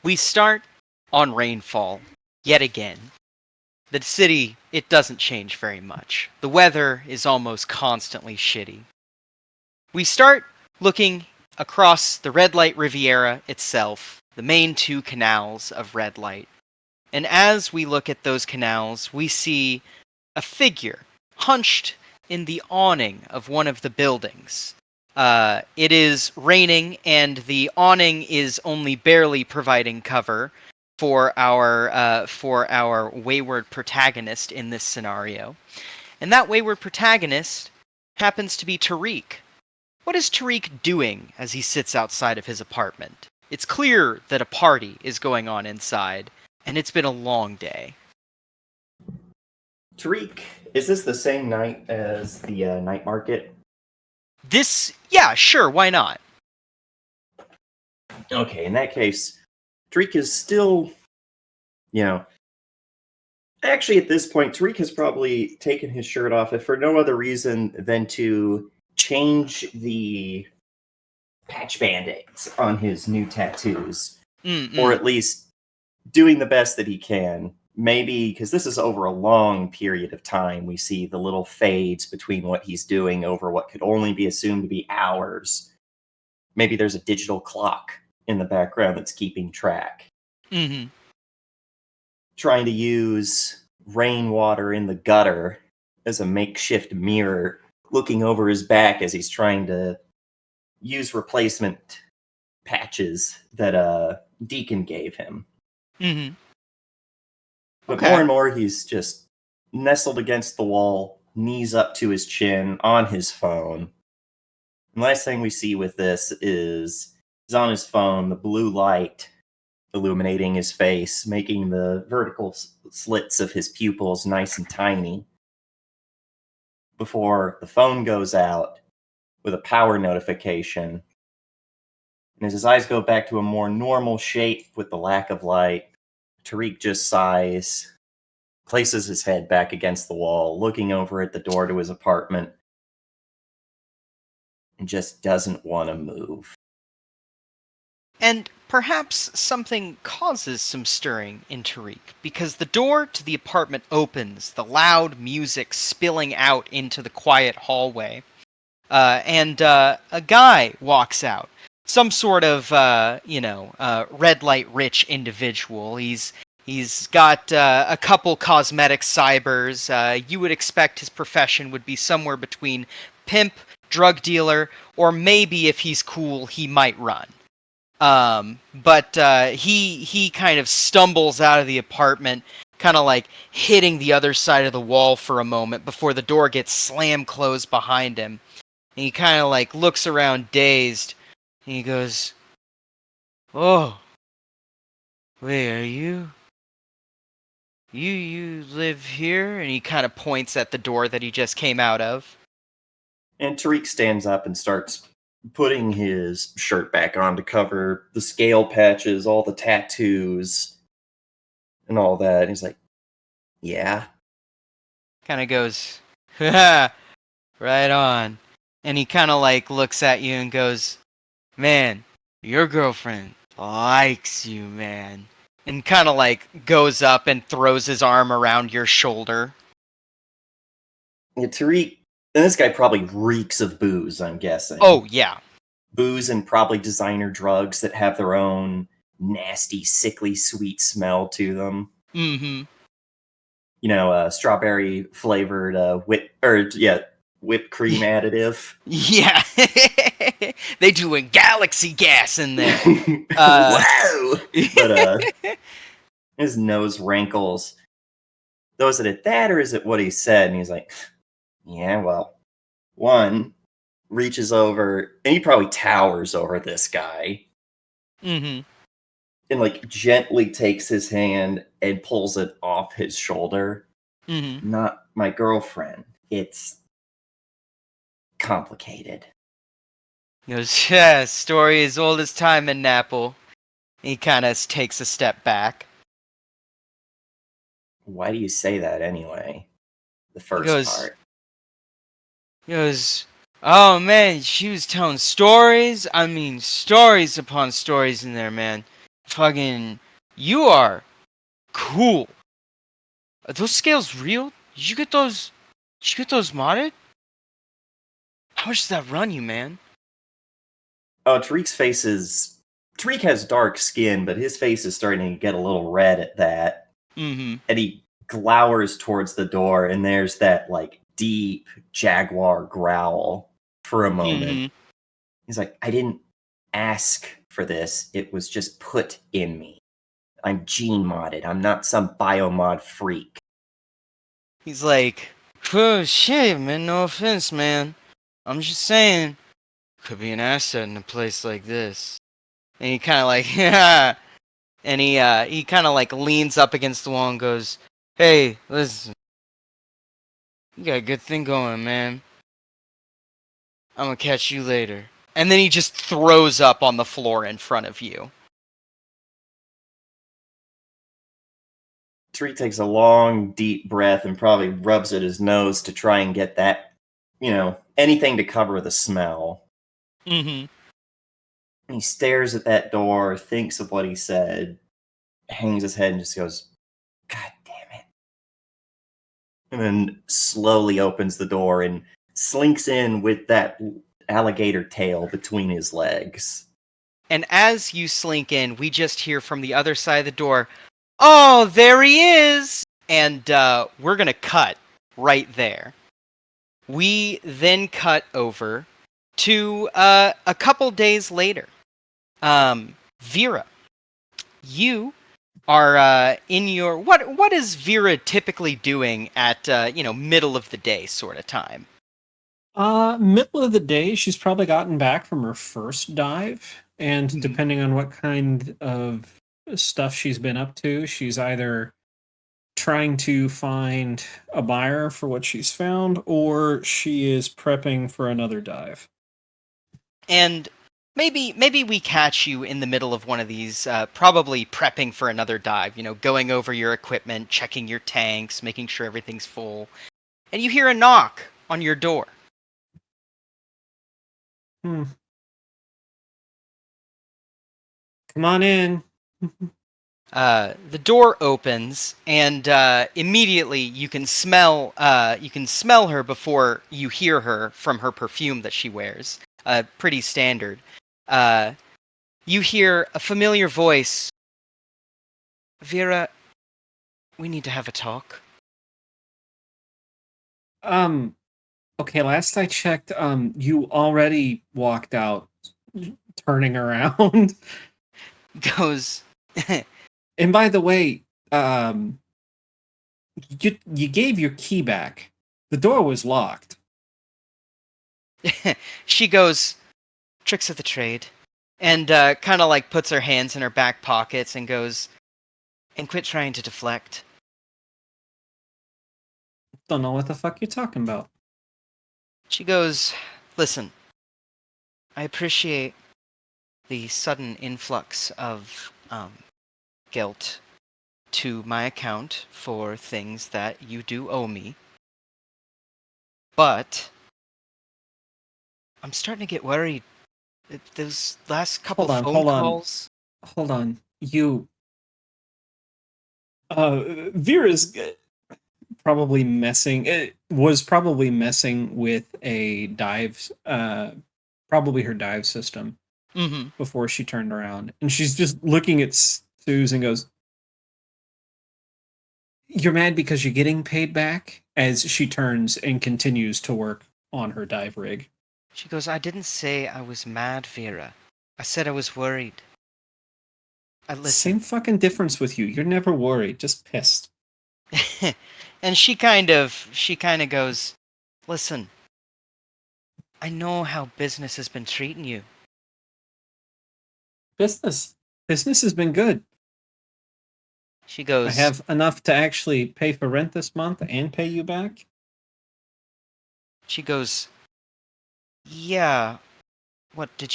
We start on rainfall, yet again. The city, it doesn't change very much. The weather is almost constantly shitty. We start looking across the Red Light Riviera itself, the main two canals of Red Light. And as we look at those canals, we see a figure hunched in the awning of one of the buildings. It is raining, and the awning is only barely providing cover for our wayward protagonist in this scenario. And that wayward protagonist happens to be Tariq. What is Tariq doing as he sits outside of his apartment? It's clear that a party is going on inside, and it's been a long day. Tariq, is this the same night as the night market? Yeah, sure, why not? Okay, in that case, Tariq is still, actually at this point, Tariq has probably taken his shirt off, if for no other reason than to change the patch band-aids on his new tattoos. Or at least doing the best that he can. Maybe, because this is over a long period of time, we see the little fades between what he's doing over what could only be assumed to be hours. Maybe there's a digital clock in the background that's keeping track. Trying to use rainwater in the gutter as a makeshift mirror, looking over his back as he's trying to use replacement patches that Deacon gave him. But more and more, he's just nestled against the wall, knees up to his chin, on his phone. And last thing we see with this is he's on his phone, the blue light illuminating his face, making the vertical slits of his pupils nice and tiny. Before the phone goes out with a power notification. And as his eyes go back to a more normal shape with the lack of light, Tariq just sighs, places his head back against the wall, looking over at the door to his apartment, and just doesn't want to move. And perhaps something causes some stirring in Tariq, because the door to the apartment opens, the loud music spilling out into the quiet hallway, and a guy walks out. Some sort of, red light rich individual. He's got a couple cosmetic cybers. You would expect his profession would be somewhere between pimp, drug dealer, or maybe if he's cool, he might run. But he kind of stumbles out of the apartment, kind of like hitting the other side of the wall for a moment before the door gets slammed closed behind him. And he kind of like looks around dazed. And he goes, "Oh, wait, are you? You live here?" And he kind of points at the door that he just came out of. And Tariq stands up and starts putting his shirt back on to cover the scale patches, all the tattoos, and all that. And he's like, "Yeah." Kind of goes, "Ha, right on." And he kind of like looks at you and goes, "Man, your girlfriend likes you, man." And kind of like goes up and throws his arm around your shoulder. Yeah, Tariq, and this guy probably reeks of booze, I'm guessing. Oh, yeah. Booze and probably designer drugs that have their own nasty, sickly, sweet smell to them. Strawberry flavored whipped cream additive. Yeah. They doing galaxy gas in there. Whoa! But his nose rankles. Though, is it that, or is it what he said? And he's like, "Yeah, well, one," reaches over, and he probably towers over this guy. And like gently takes his hand and pulls it off his shoulder. Not my girlfriend. It's complicated. He goes, "Yeah, story as old as time in Napple." He kind of takes a step back. Why do you say that anyway? The first part. He goes, "Oh man, she was telling stories. I mean, stories upon stories in there, man. Fucking, you are cool. Are those scales real? Did you get those? Did you get those modded? How much does that run you, man? Oh, Tariq's face is. Tariq has dark skin, but his face is starting to get a little red at that. Mm-hmm. And he glowers towards the door, and there's that, like, deep jaguar growl for a moment. Mm-hmm. He's like, I didn't ask for this, it was just put in me. I'm gene modded, I'm not some biomod freak. He's like, oh shit, man. No offense, man. I'm just saying, could be an asset in a place like this. And he kind of like, yeah. And he kind of like leans up against the wall and goes, "Hey, listen, you got a good thing going, man. I'm gonna catch you later." And then he just throws up on the floor in front of you. Tariq takes a long, deep breath and probably rubs at his nose to try and get that, anything to cover the smell. Mm-hmm. And he stares at that door, thinks of what he said, hangs his head, and just goes, God damn it. And then slowly opens the door and slinks in with that alligator tail between his legs. And as you slink in, we just hear from the other side of the door, "Oh, there he is!" And we're gonna cut right there. We then cut over to a couple days later. Vera, you are in your what is Vera typically doing at middle of the day sort of time? Middle of the day, she's probably gotten back from her first dive, and Mhm. depending on what kind of stuff she's been up to, she's either trying to find a buyer for what she's found, or she is prepping for another dive. And maybe we catch you in the middle of one of these, probably prepping for another dive. Going over your equipment, checking your tanks, making sure everything's full, and you hear a knock on your door. Hmm. Come on in. The door opens, and immediately you can smell her before you hear her from her perfume that she wears. Pretty standard. Uh, you hear a familiar voice. Vera, we need to have a talk. Um, okay, last I checked, you already walked out turning around. Goes. And by the way, you gave your key back. The door was locked. She goes. Tricks of the trade, and kind of like puts her hands in her back pockets and goes. And quit trying to deflect. Don't know what the fuck you're talking about. She goes. Listen. I appreciate the sudden influx of guilt to my account for things that you do owe me. But I'm starting to get worried. Those last couple Hold on, phone hold on, calls. hold on. You, Vera's probably messing. It was probably messing with a dive, probably her dive system Mm-hmm. before she turned around, and she's just looking at Suze and goes, "You're mad because you're getting paid back." As she turns and continues to work on her dive rig. She goes, I didn't say I was mad, Vera. I said I was worried. Listen. Same fucking difference with you. You're never worried, just pissed. And she kind of goes, listen, I know how business has been treating you. Business. Business has been good. She I goes, have enough to actually pay for rent this month and pay you back. she goes, yeah, what did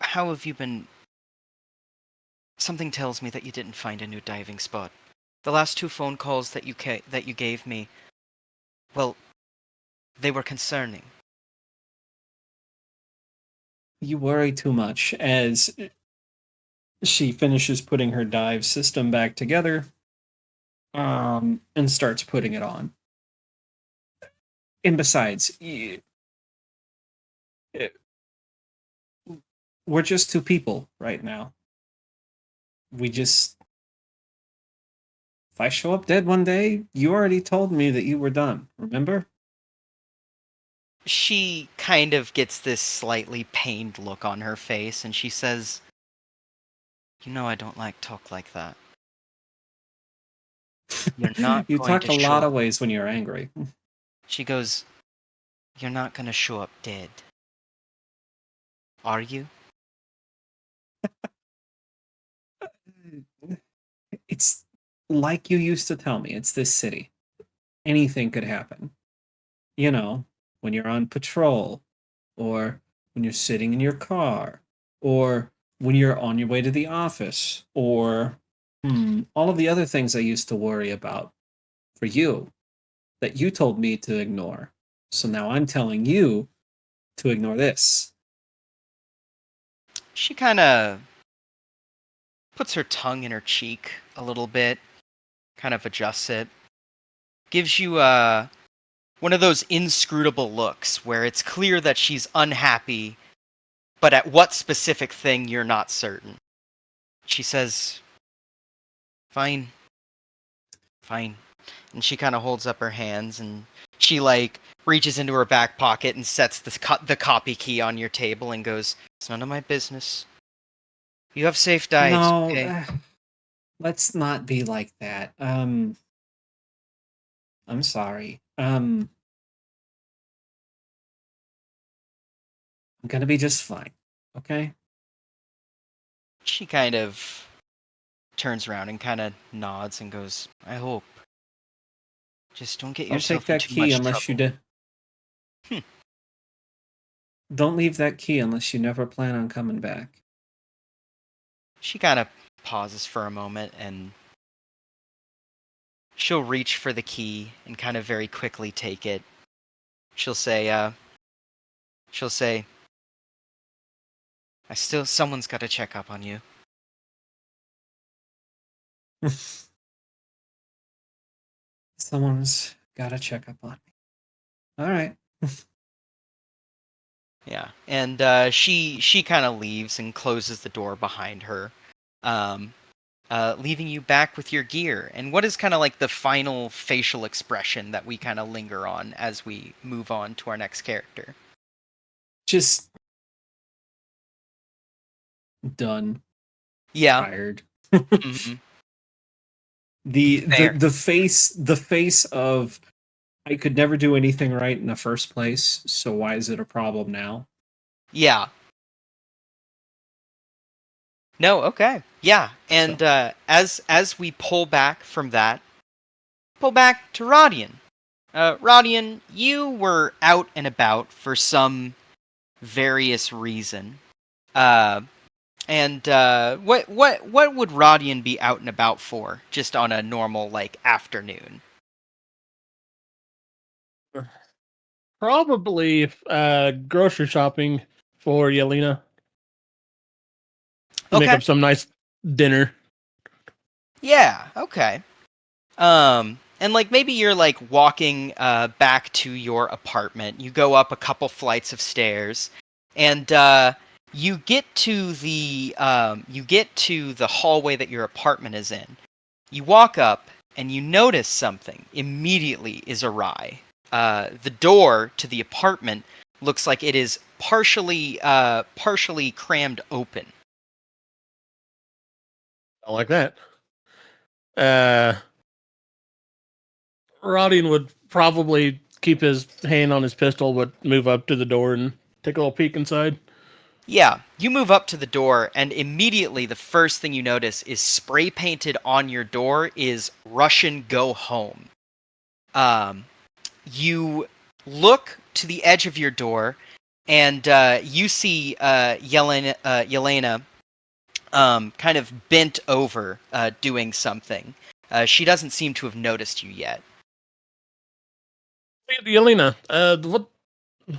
how have you been? Something tells me that you didn't find a new diving spot. The last two phone calls that you gave me, well, they were concerning. You worry too much. As She finishes putting her dive system back together, and starts putting it on. And besides, eh, we're just two people right now. We just, if I show up dead one day, you already told me that you were done, remember? She kind of gets this slightly pained look on her face, and she says, "You know I don't like talk like that. You're not You going talk to a show lot up." of ways when you're angry. She goes, "You're not going to show up dead. Are you?" It's like you used to tell me, it's this city. Anything could happen. You know, when you're on patrol, or when you're sitting in your car, or when you're on your way to the office, or all of the other things I used to worry about for you that you told me to ignore. So now I'm telling you to ignore this. She kind of puts her tongue in her cheek a little bit, kind of adjusts it, gives you one of those inscrutable looks where it's clear that she's unhappy, but at what specific thing you're not certain. She says, "Fine, fine." And she kind of holds up her hands, and she like reaches into her back pocket and sets the copy key on your table and goes, "It's none of my business. You have safe dives, No, okay?" let's not be like that. I'm sorry. I'm gonna be just fine. Okay? She kind of turns around and kind of nods and goes, "I hope. Just don't get Don't take yourself in that too key much unless you trouble." Hmm. don't leave that key unless you never plan on coming back. She kind of pauses for a moment, and she'll reach for the key and kind of very quickly take it. She'll say, she'll say, someone's got to check up on you." Someone's gotta check up on me. All right. Yeah, and she kind of leaves and closes the door behind her, um, leaving you back with your gear. And what is kind of like the final facial expression that we kind of linger on as we move on to our next character? Just done. Yeah. Tired. Hmm. The Fair. face of I could never do anything right in the first place, so why is it a problem now? Yeah. No. Okay. Yeah. So And as we pull back from that, pull back to Rodian. Rodian, you were out and about for some various reason. Uh, and what would Rodian be out and about for? Just on a normal like afternoon. Probably grocery shopping for Yelena to make Okay. up some nice dinner. Yeah. Okay. And like maybe you're like walking back to your apartment. You go up a couple flights of stairs, and you get to the hallway that your apartment is in. You walk up and you notice something immediately is awry. The door to the apartment looks like it is partially crammed open. I like that. Uh, Rodian would probably keep his hand on his pistol, but move up to the door and take a little peek inside. Yeah, you move up to the door, and immediately the first thing you notice is spray painted on your door is Russian Go Home. Um, you look to the edge of your door, and you see Yelena kind of bent over doing something. She doesn't seem to have noticed you yet. Yelena,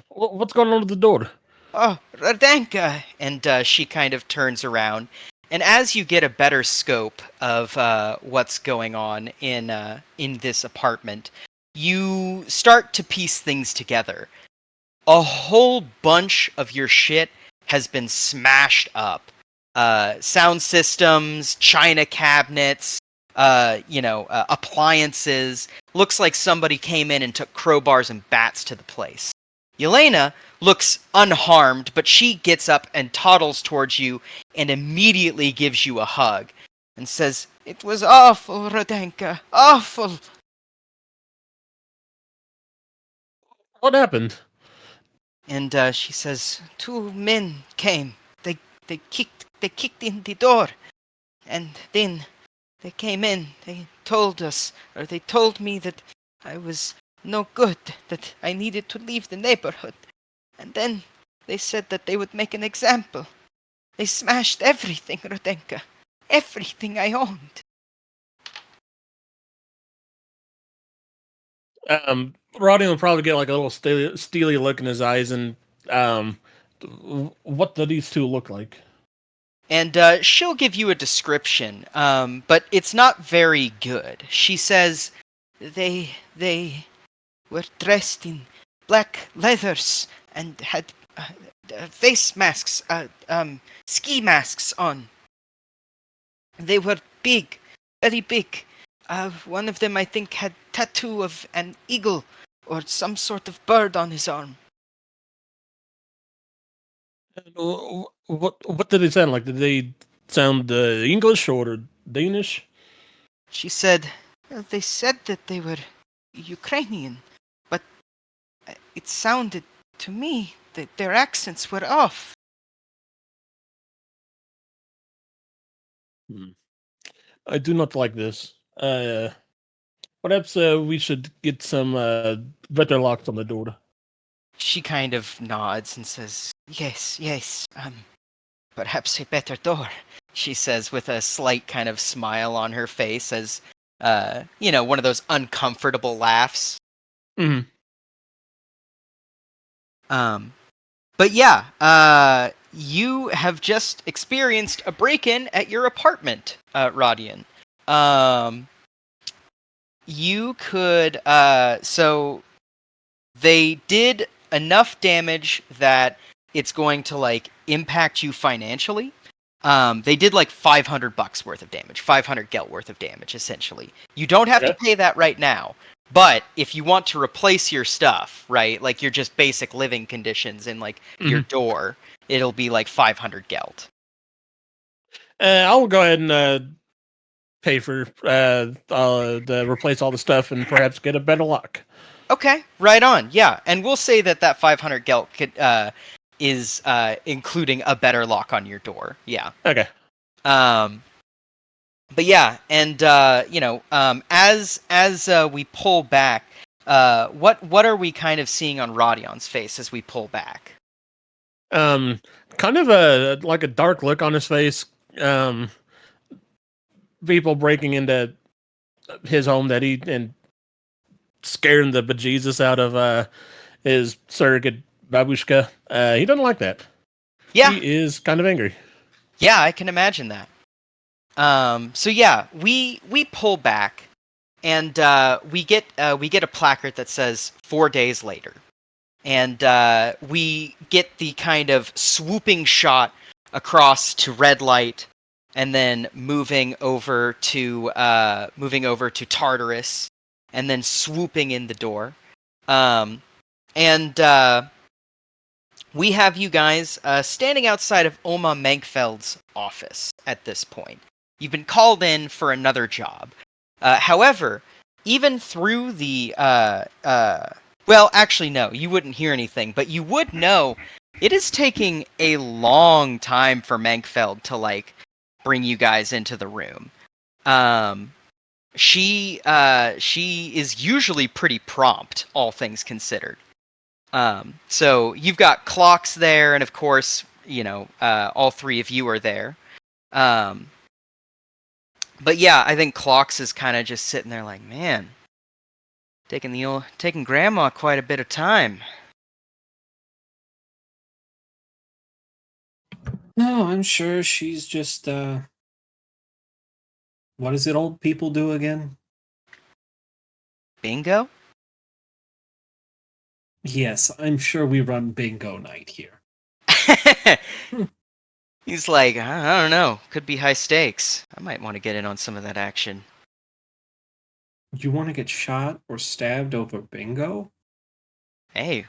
what's going on with the door? "Oh, Radenka!" And she kind of turns around, And as you get a better scope of what's going on in this apartment, you start to piece things together. A whole bunch of your shit has been smashed up. Sound systems, china cabinets, appliances. Looks like somebody came in and took crowbars and bats to the place. Yelena looks unharmed, but she gets up and toddles towards you and immediately gives you a hug and says, "It was awful, Rodenka, awful." What happened? And she says, "Two men came. They kicked in the door, and then they came in. They told us, or they told me that I was no good, that I needed to leave the neighborhood. And then they said that they would make an example. They smashed everything, Rodenka. Everything I owned." Roddy will probably get like a little steely look in his eyes, and um, what do these two look like? And she'll give you a description, but it's not very good. She says, they were dressed in black leathers and had face masks, ski masks on. They were big, very big. One of them, I think, had tattoo of an eagle or some sort of bird on his arm. What did they sound like? Did they sound English or Danish? She said, they said that they were Ukrainian, but it sounded to me that their accents were off. Hmm. I do not like this. Perhaps we should get some better locks on the door. She kind of nods and says, "Yes, yes, perhaps a better door," she says with a slight kind of smile on her face as, one of those uncomfortable laughs. Hmm. But yeah, you have just experienced a break-in at your apartment, Rodian. Um, you could, so they did enough damage that it's going to like impact you financially. They did like $500 worth of damage, 500 gelt worth of damage, essentially. You don't have to Okay. pay that right now, but if you want to replace your stuff, right, like your just basic living conditions in like your Hmm. door, it'll be like 500 gelt. I'll go ahead and pay for to replace all the stuff and perhaps get a better lock. Okay, right on. Yeah, and we'll say that 500 gelt is including a better lock on your door. Yeah. Okay. Um, but yeah, and as we pull back, what are we kind of seeing on Rodion's face as we pull back? Kind of a like a dark look on his face. Um, People breaking into his home that he and scaring the bejesus out of his surrogate babushka. He doesn't like that. Yeah, He is kind of angry. yeah, I can imagine that. So yeah, we pull back, and we get a placard that says 4 days later. And we get the kind of swooping shot across to red light, and then moving over to Tartarus, and then swooping in the door. And we have you guys standing outside of Oma Mankfeld's office at this point. You've been called in for another job. However, even through the well, actually, no, you wouldn't hear anything, but you would know it is taking a long time for Mankfeld to like bring you guys into the room. Um, she is usually pretty prompt, all things considered. So you've got clocks there, and of course, all three of you are there. Um, but yeah, I think clocks is kind of just sitting there like, man, taking grandma quite a bit of time. No, I'm sure she's just what is it old people do again? Bingo? Yes, I'm sure we run bingo night here. He's like, I don't know. Could be high stakes. I might want to get in on some of that action. You want to get shot or stabbed over bingo? Hey,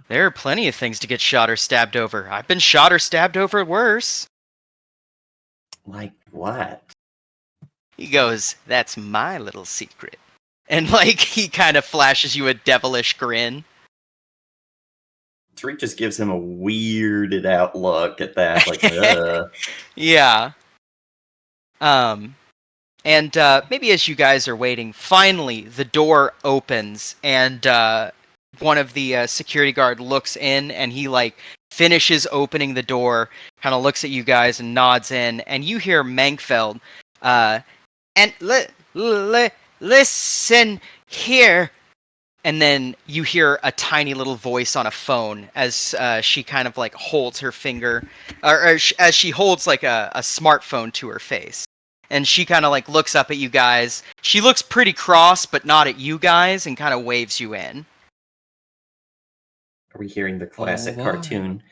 there are plenty of things to get shot or stabbed over. I've been shot or stabbed over worse. Like what? He goes, that's my little secret. And, like, he kind of flashes you a devilish grin. Tariq just gives him a weirded out look at that, like, Yeah. And maybe as you guys are waiting, finally the door opens and one of the security guard looks in and he like finishes opening the door, kind of looks at you guys and nods in, and you hear Mankfeld, and listen here. And then you hear a tiny little voice on a phone as she kind of like holds her finger, as she holds like a smartphone to her face. And she kind of like looks up at you guys. She looks pretty cross, but not at you guys, and kind of waves you in. are we hearing the classic Oh, cartoon?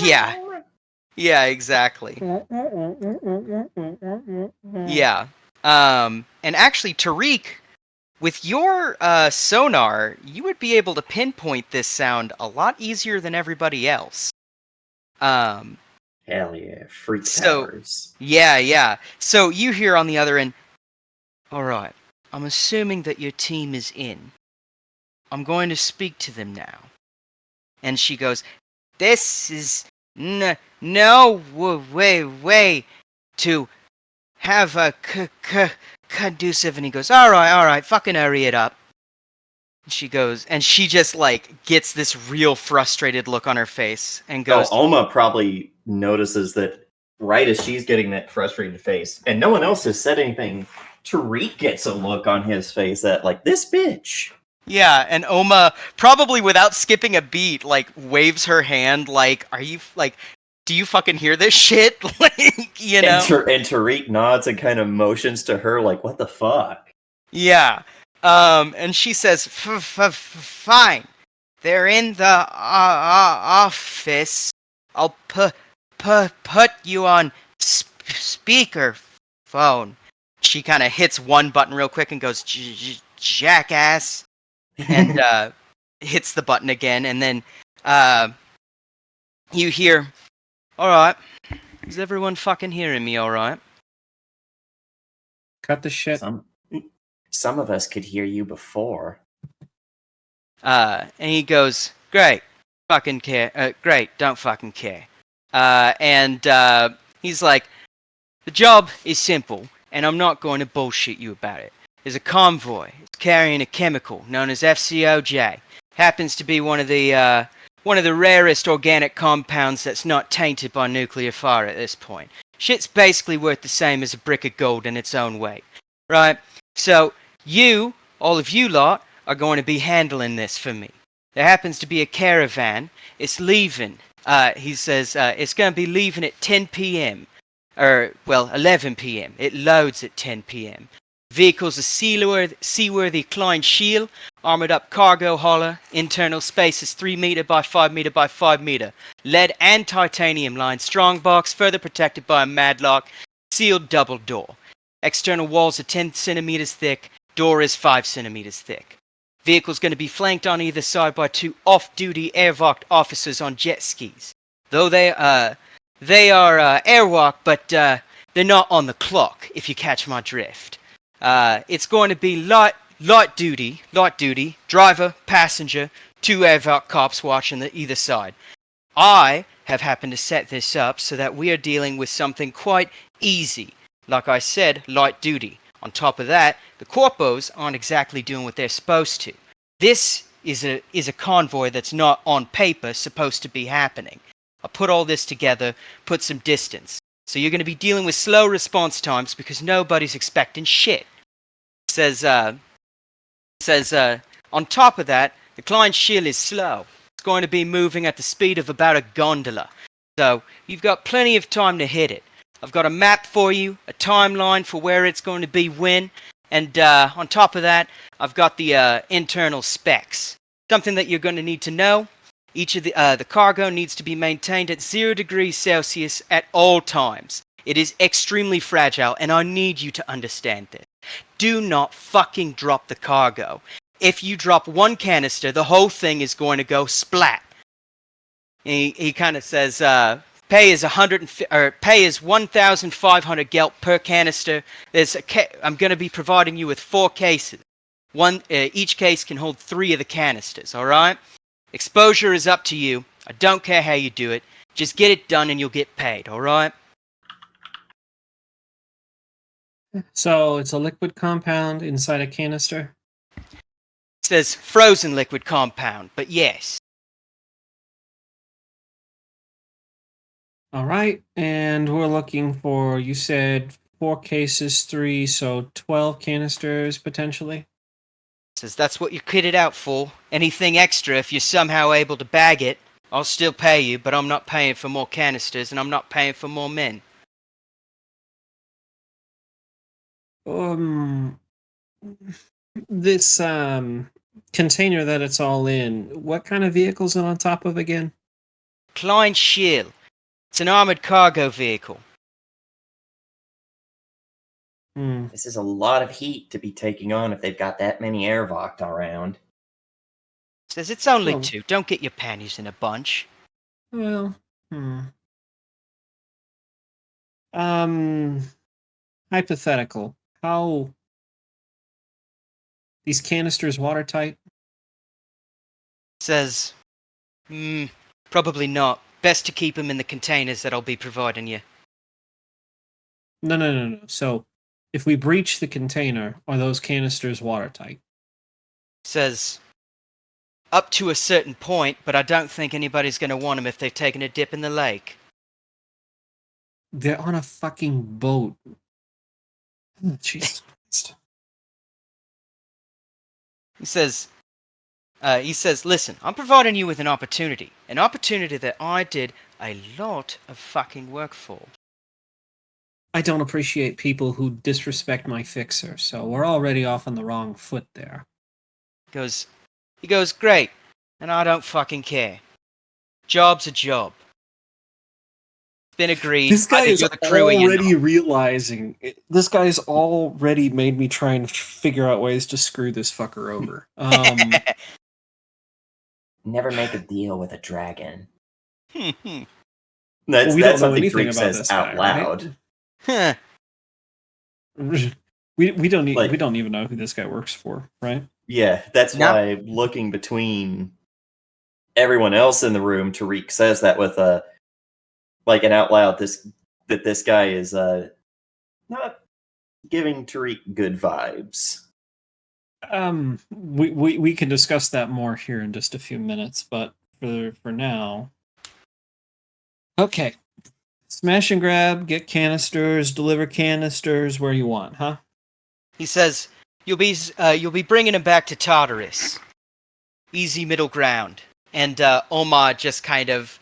Yeah. Yeah, exactly. Yeah. And actually, Tariq, with your sonar, you would be able to pinpoint this sound a lot easier than everybody else. Hell yeah, freak So- powers. Yeah. So you hear on the other end, all right, I'm assuming that your team is in. I'm going to speak to them now. And she goes, this is no way to have a conducive. And he goes, all right, fucking hurry it up. She goes, and she just like gets this real frustrated look on her face and Oh, goes, Oma probably notices that right as she's getting that frustrated face, and no one else has said anything. Tariq gets a look on his face that, like, this bitch. yeah. And Oma, probably without skipping a beat, like waves her hand, like, are you like, do you fucking hear this shit? Like, you know? And Tariq nods and kind of motions to her, like, what the fuck? Yeah. And she says, fine. They're in the office. I'll put you on speaker phone. She kind of hits one button real quick and goes, jackass. And hits the button again. And then you hear, all right. Is everyone fucking hearing me all right? Cut the shit. Some of us could hear you before. And he goes, great, fucking care, great, don't fucking care. And he's like, the job is simple, and I'm not going to bullshit you about it. There's a convoy. It's carrying a chemical known as FCOJ. Happens to be one of the rarest organic compounds that's not tainted by nuclear fire at this point. Shit's basically worth the same as a brick of gold in its own way, right? So all of you lot, are going to be handling this for me. There happens to be a caravan. It's leaving. He says it's going to be leaving at 10 p.m. 11 p.m. It loads at 10 p.m. Vehicles are seaworthy Klein Shield, armored up cargo hauler, internal space is 3 meter by 5 meter by 5 meter. Lead and titanium lined strong box, further protected by a madlock, sealed double door. External walls are 10 centimeters thick, door is 5 centimeters thick. Vehicle's going to be flanked on either side by 2 off-duty airwalk officers on jet skis. Though they are airwalk, but they're not on the clock, if you catch my drift. It's going to be light duty, driver, passenger, 2 airwalk cops watching either side. I have happened to set this up so that we are dealing with something quite easy. Like I said, light duty. On top of that, the corpos aren't exactly doing what they're supposed to. This is a convoy that's not on paper supposed to be happening. I put all this together, put some distance. So you're going to be dealing with slow response times because nobody's expecting shit. Says on top of that, the Klein Shield is slow. It's going to be moving at the speed of about a gondola. So, you've got plenty of time to hit it. I've got a map for you, a timeline for where it's going to be when, and on top of that, I've got the internal specs. Something that you're going to need to know. Each of the cargo needs to be maintained at 0 degrees Celsius at all times. It is extremely fragile, and I need you to understand this. Do not fucking drop the cargo. If you drop one canister, the whole thing is going to go splat. He kind of says, pay is 1,500 gelt per canister. I'm going to be providing you with 4 cases. Each case can hold 3 of the canisters. All right. Exposure is up to you. I don't care how you do it. Just get it done, and you'll get paid. All right. So it's a liquid compound inside a canister. It says frozen liquid compound, but yes. All right, and we're looking for, you said 4 cases, 3, so 12 canisters potentially. Says that's what you're kitted out for. Anything extra, if you're somehow able to bag it, I'll still pay you, but I'm not paying for more canisters, and I'm not paying for more men. This container that it's all in, what kind of vehicle's it on top of again? Klein Shield. It's an armored cargo vehicle. This is a lot of heat to be taking on if they've got that many Airvoct around. Says it's only Well- 2. Don't get your panties in a bunch. Well, hypothetical. How these canisters watertight? Says, probably not. Best to keep them in the containers that I'll be providing you. No. So, if we breach the container, are those canisters watertight? Says, up to a certain point, but I don't think anybody's going to want them if they've taken a dip in the lake. They're on a fucking boat. Jesus Christ. He says, listen, I'm providing you with an opportunity that I did a lot of fucking work for. I don't appreciate people who disrespect my fixer, so we're already off on the wrong foot there. He goes, great, and I don't fucking care. Job's a job. It's been agreed. This guy Either is you're the crew or you're already not. realizing. This guy's already made me try and figure out ways to screw this fucker over. Never make a deal with a dragon. Hmm. That's, Well, we that's don't know something anything Drake about says this out guy, loud. Huh. we don't Like- we don't even know who this guy works for, right? Yeah, that's No. why looking between everyone else in the room, Tariq says that with like an out loud this guy is not giving Tariq good vibes. We can discuss that more here in just a few minutes, but for now, okay. Smash and grab, get canisters, deliver canisters where you want, huh? He says, you'll be bringing him back to Tartarus. Easy middle ground. And Oma just kind of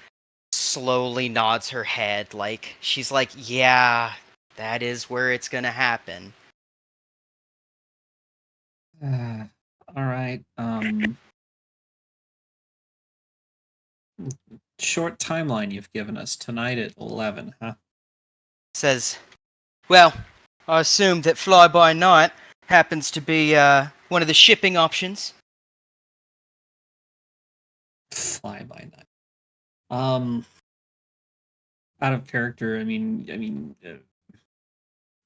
slowly nods her head, like, she's like, yeah, that is where it's gonna happen. All right. Short timeline you've given us tonight at 11, huh? Says, well, I assume that fly by night happens to be one of the shipping options. Fly by night. Out of character. I mean,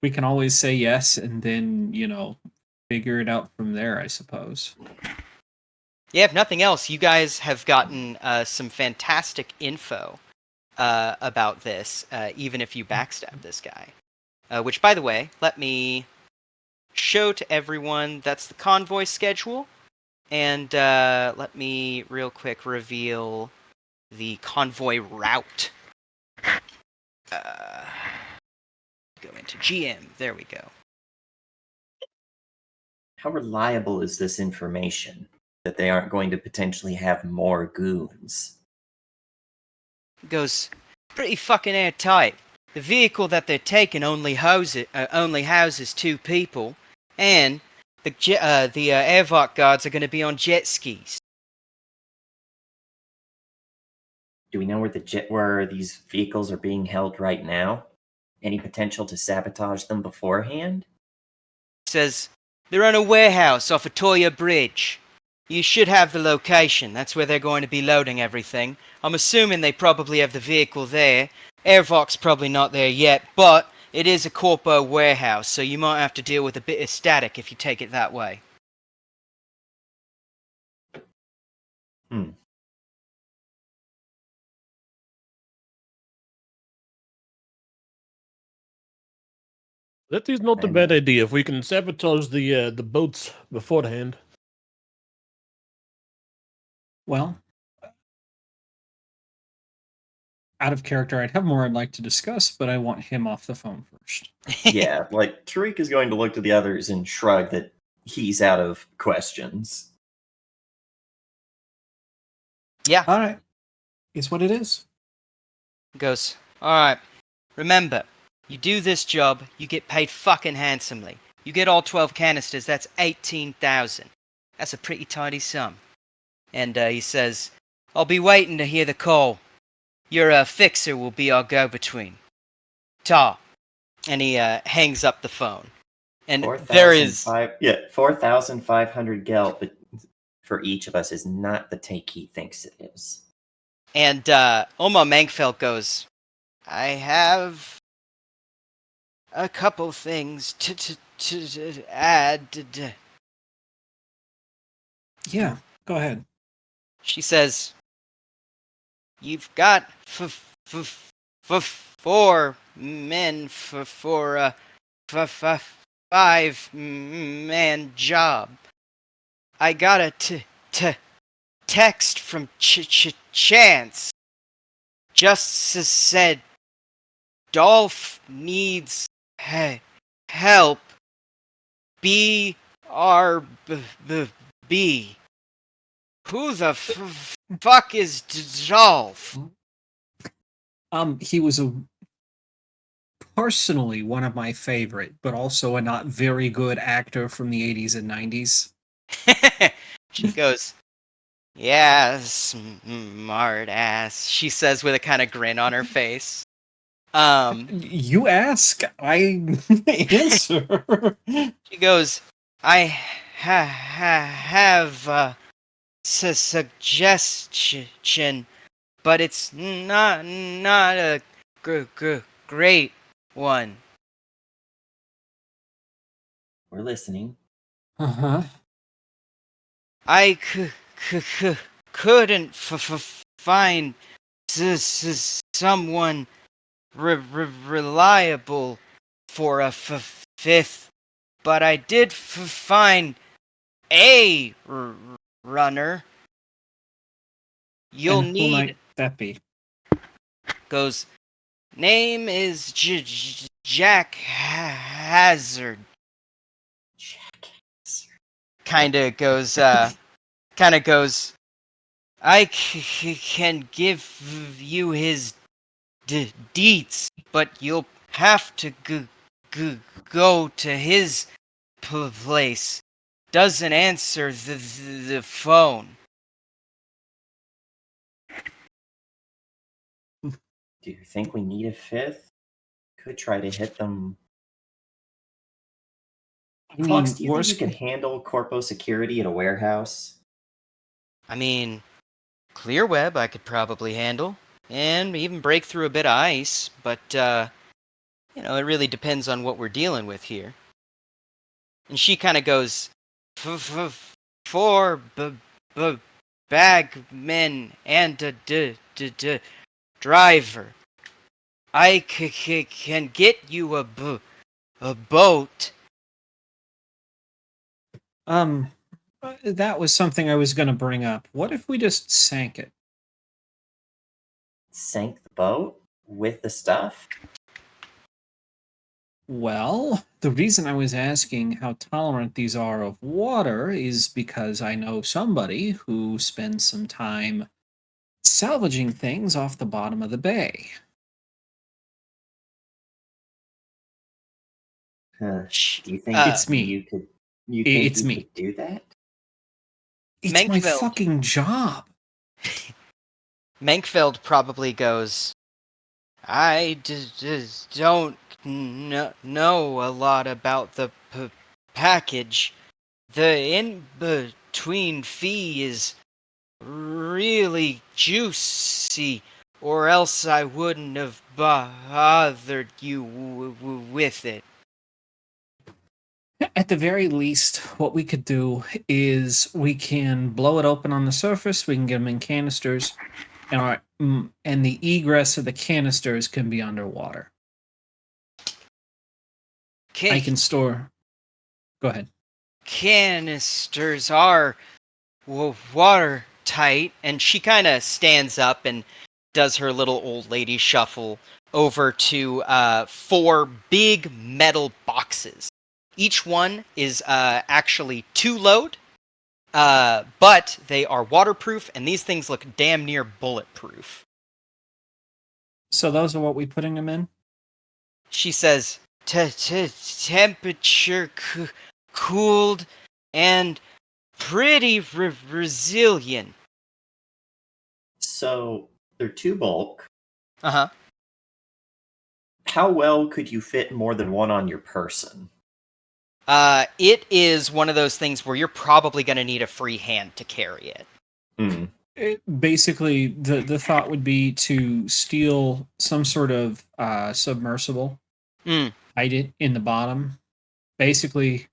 we can always say yes and then figure it out from there, I suppose. Yeah, if nothing else, you guys have gotten some fantastic info about this, even if you backstab this guy. Which, by the way, let me show to everyone that's the convoy schedule. And let me real quick reveal the convoy route. Go into GM. There we go. How reliable is this information that they aren't going to potentially have more goons? Goes, pretty fucking airtight. The vehicle that they're taking only houses 2 people, and the airvac guards are going to be on jet skis. Do we know where these vehicles are being held right now? Any potential to sabotage them beforehand? Says they're on a warehouse off of Toya Bridge. You should have the location. That's where they're going to be loading everything. I'm assuming they probably have the vehicle there. Airvoc's probably not there yet, but it is a corpo warehouse, so you might have to deal with a bit of static if you take it that way. That is not a And- bad idea. If we can sabotage the boats beforehand. Well, out of character, I'd have more I'd like to discuss, but I want him off the phone first. Yeah, like Tariq is going to look to the others and shrug that he's out of questions. Yeah. All right. It's what it is. Goes, alright, remember, you do this job, you get paid fucking handsomely. You get all 12 canisters, that's 18,000. That's a pretty tidy sum. And he says, I'll be waiting to hear the call. Your fixer will be our go-between. Ta. And he hangs up the phone. And there is... 4,500 gelt, but for each of us is not the take he thinks it is. And Oma Mangfeld goes, I have a couple things to add. Yeah, go ahead. She says, you've got 4 men for a 5-man job. I got a text from Chance. Just said Dolph needs help. BRB. Who the fuck is Dolph? He was personally one of my favorite, but also a not very good actor from the 80s and 90s. She goes, yeah, smart ass, she says with a kind of grin on her face. You ask, I answer. She goes, I have a suggestion, but it's not a great one. We're listening. Uh-huh. I couldn't find someone reliable for a fifth, but I did find a runner. You'll And who need... might that be? Goes, name is Jack Hazard. Kind of goes, I can give you his deets, but you'll have to go to his place. Doesn't answer the phone. Do you think we need a fifth? Could try to hit them. I mean, Clocks, do you think worst you could handle corpo security at a warehouse? I mean, clear web I could probably handle, and even break through a bit of ice, but, it really depends on what we're dealing with here. And she kind of goes, 4 bagmen and a driver. I can get you a boat. That was something I was going to bring up. What if we just sank it? Sank the boat with the stuff? Well, the reason I was asking how tolerant these are of water is because I know somebody who spends some time salvaging things off the bottom of the bay. Do you think It's me. you Me. could do that? It's my Menkveld. fucking job. Menkfeld probably goes, I don't know a lot about the package. The in-between fee is really juicy, or else I wouldn't have bothered you with it. At the very least, what we could do is we can blow it open on the surface. We can get them in canisters, and the egress of the canisters can be underwater. I can store. Go ahead. Canisters are watertight, and she kind of stands up and does her little old lady shuffle over to 4 big metal boxes. Each one is actually 2 load, but they are waterproof, and these things look damn near bulletproof. So those are what we're putting them in. She says, temperature cooled and pretty resilient. So they're 2 bulk. Uh-huh. How well could you fit more than one on your person? It is one of those things where you're probably going to need a free hand to carry it. Basically, the thought would be to steal some sort of submersible, hide it in the bottom. Basically,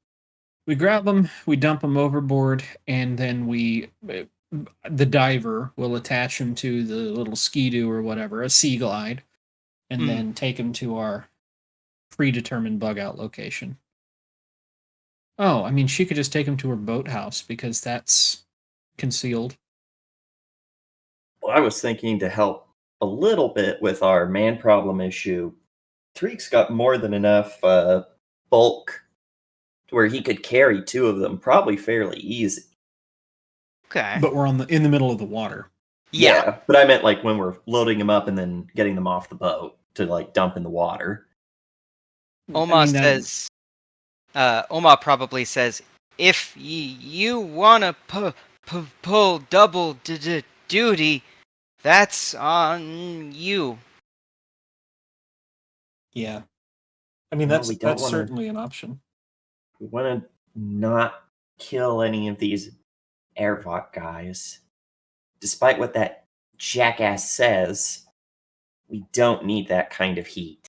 we grab them, we dump them overboard, and then the diver will attach them to the little ski-doo or whatever, a sea glide, and then take them to our predetermined bug out location. Oh, I mean, she could just take them to her boathouse because that's concealed. Well, I was thinking to help a little bit with our man problem issue. Tariq's got more than enough bulk to where he could carry 2 of them, probably fairly easy. Okay. But we're in the middle of the water. Yeah. But I meant like when we're loading them up and then getting them off the boat to like dump in the water. Oma Oma probably says, if you want to pull double duty, that's on you. Yeah. I mean, No, that's we don't wanna- certainly an option. We want to not kill any of these Airvoc guys. Despite what that jackass says, we don't need that kind of heat.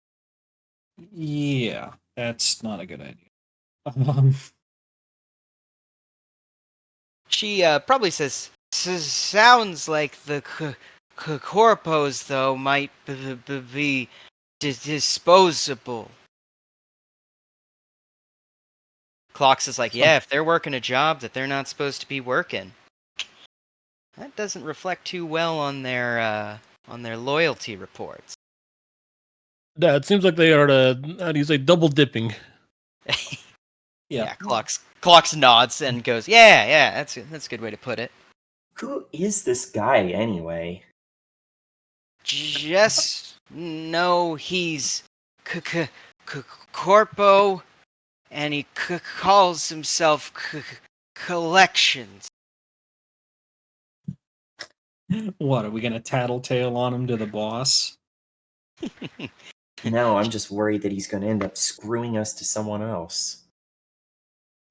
Yeah, that's not a good idea. She probably says, sounds like the corpos, though, might be disposable. Clocks is like, yeah, if they're working a job that they're not supposed to be working, that doesn't reflect too well on their loyalty reports. Yeah, it seems like they are, how do you say, double dipping. Yeah, Clocks nods and goes, yeah, that's a good way to put it. Who is this guy anyway? Just know he's corpo, and he calls himself collections. What, are we going to tattletale on him to the boss? No, I'm just worried that he's going to end up screwing us to someone else.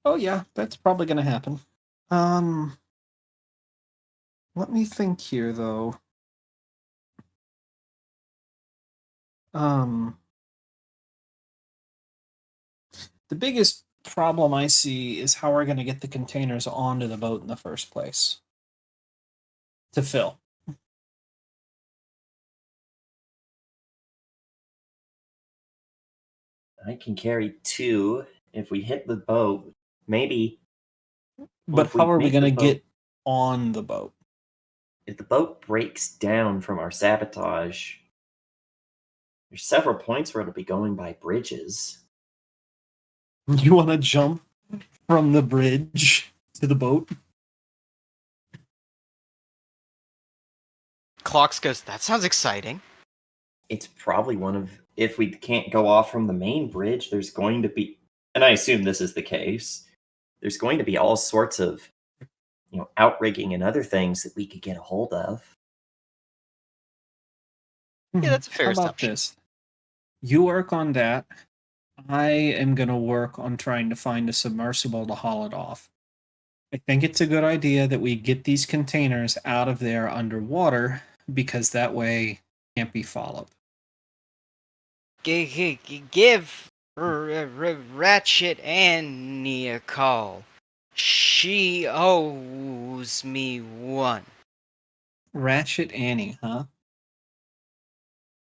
Oh yeah, that's probably going to happen. Let me think here though. The biggest problem I see is how we're going to get the containers onto the boat in the first place to fill. I can carry 2 if we hit the boat. Maybe. But if we how are we make going to the boat- get on the boat? If the boat breaks down from our sabotage, there's several points where it'll be going by bridges. You want to jump from the bridge to the boat? Clocks goes, that sounds exciting. It's probably one of, if we can't go off from the main bridge, there's going to be and I assume this is the case, there's going to be all sorts of, outrigging and other things that we could get a hold of. Yeah, that's a fair How about assumption. this? You work on that. I am going to work on trying to find a submersible to haul it off. I think it's a good idea that we get these containers out of there underwater because that way it can't be followed. Give Ratchet Annie a call. She owes me one. Ratchet Annie, huh?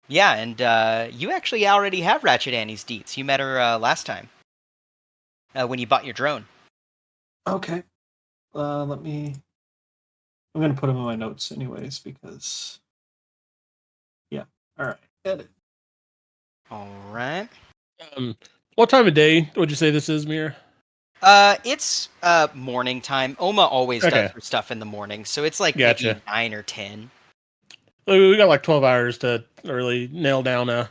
Yeah, and you actually already have Ratchet Annie's deets. You met her last time when you bought your drone. Okay. Let me. I'm going to put them in my notes anyways because. Yeah. All right. Edit. All right. What time of day would you say this is, Mir? It's morning time. Oma always does Okay, her stuff in the morning, so it's like maybe gotcha. 9 or 10. We got like 12 hours to really nail down a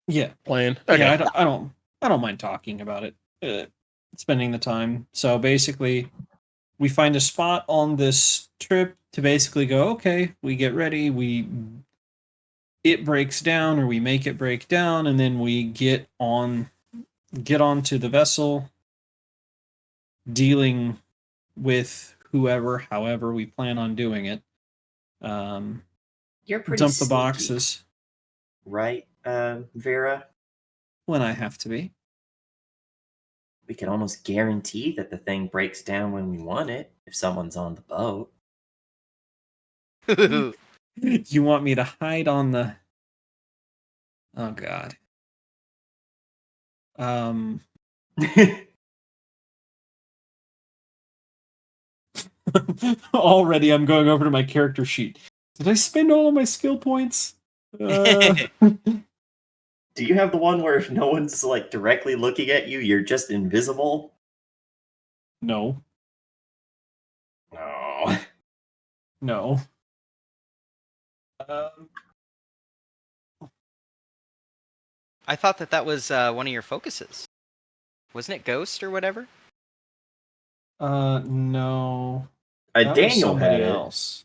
Yeah. plan. Yeah. Okay. I don't mind talking about it. Spending the time. So basically, we find a spot on this trip to basically go. Okay, we get ready. It breaks down, or we make it break down, and then we get onto the vessel, dealing with whoever, however we plan on doing it. You're pretty Dump the sneaky, boxes right, Vera? when I have to be. We can almost guarantee that the thing breaks down when we want it if someone's on the boat. You want me to hide on the? Oh God. Already, I'm going over to my character sheet. Did I spend all of my skill points? Do you have the one where if no one's like directly looking at you, you're just invisible? No. No. No. Um, I thought that was one of your focuses. Wasn't it Ghost or whatever? no. That was Daniel had somebody it. else.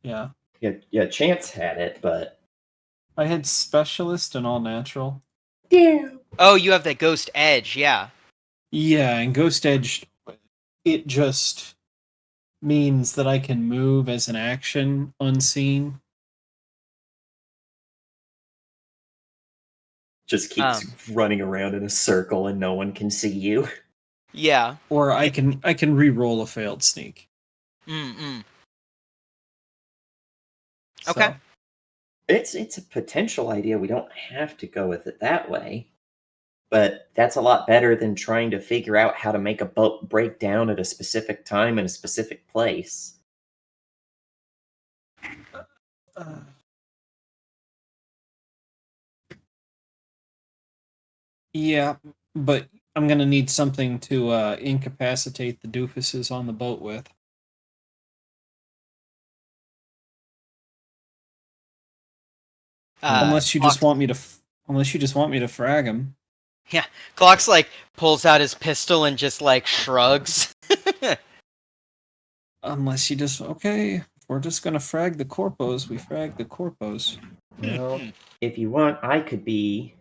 Yeah. Yeah, Chance had it, but I had specialist and all natural. yeah. Oh, you have that Ghost Edge, yeah. Yeah, and Ghost Edge, it just means that I can move as an action unseen. Just keeps running around in a circle and no one can see you. Yeah. Or I can re-roll a failed sneak. Mm-mm. So. Okay. It's a potential idea. We don't have to go with it that way. But that's a lot better than trying to figure out how to make a boat break down at a specific time in a specific place. Yeah, but I'm gonna need something to incapacitate the doofuses on the boat with. Unless you just Clock's, want me to, unless you just want me to frag him. yeah. Clock's like pulls out his pistol and just like shrugs. Unless you just okay. If we're just gonna frag the corpos, we frag the corpos. Well, if you want, I could be.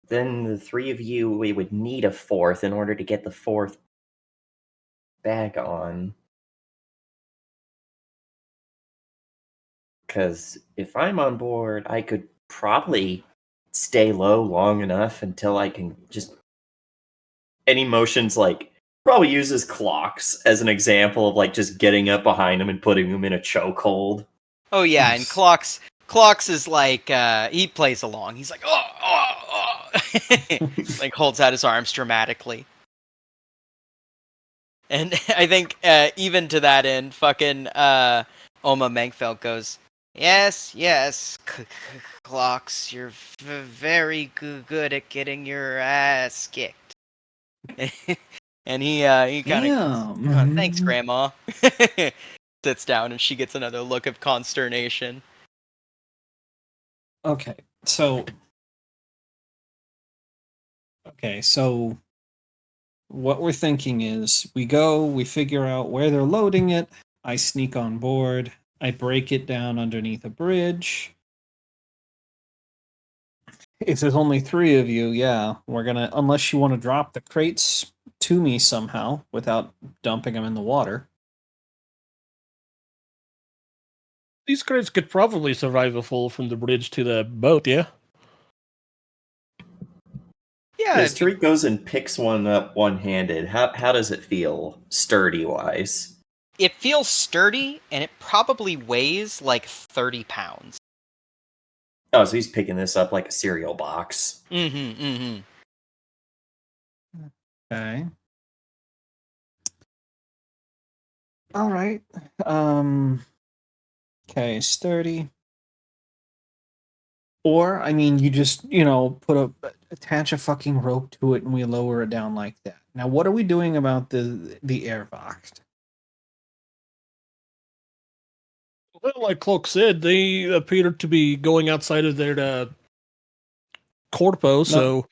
Then the three of you, we would need a fourth in order to get the fourth bag on. Because if I'm on board, I could probably stay low long enough until I can just. Any motions like. Probably uses clocks as an example of like just getting up behind him and putting him in a chokehold. Oh yeah, and Clocks is like he plays along. He's like like holds out his arms dramatically. And I think even to that end, fucking Oma Mankfeld goes, yes, Clocks, you're very good at getting your ass kicked. And he kind of goes, "Oh, thanks, Damn. Grandma." Sits down, and she gets another look of consternation. Okay, so Okay, so what we're thinking is we go, we figure out where they're loading it. I sneak on board. I break it down underneath a bridge. If there's only three of you, yeah, we're gonna, unless you want to drop the crates to me somehow without dumping them in the water. These crates could probably survive a fall from the bridge to the boat, yeah? Yeah, As Tariq goes and picks one up one-handed, how does it feel, sturdy-wise? it feels sturdy, and it probably weighs like 30 pounds. Oh, so he's picking this up like a cereal box. Mm-hmm, mm-hmm. Okay. All right. Um. Okay, sturdy. Or, I mean, you just, attach a fucking rope to it and we lower it down like that. Now, what are we doing about the airbox? Well, like Cloak said, they appear to be going outside of their corpo, No, so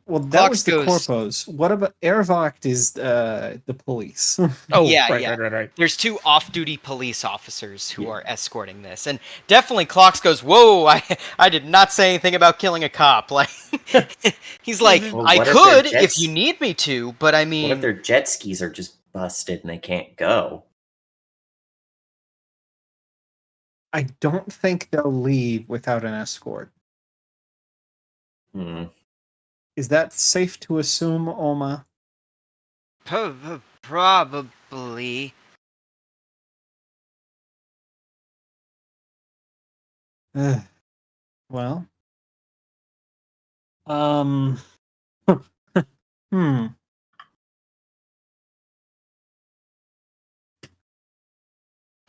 well, that Clocks was the goes, corpos. What about Airvoct is the police? oh, yeah, right, yeah. right, right, right. There's two off-duty police officers who are escorting this, and definitely Clocks goes, "Whoa! I did not say anything about killing a cop." Like, he's like, Well, "I what if their could if you jets- need me to, but I What if mean, their jet skis are just busted and they can't go? I don't think they'll leave without an escort. Hmm. Is that safe to assume, Oma? probably." Ugh. Well, um, hmm.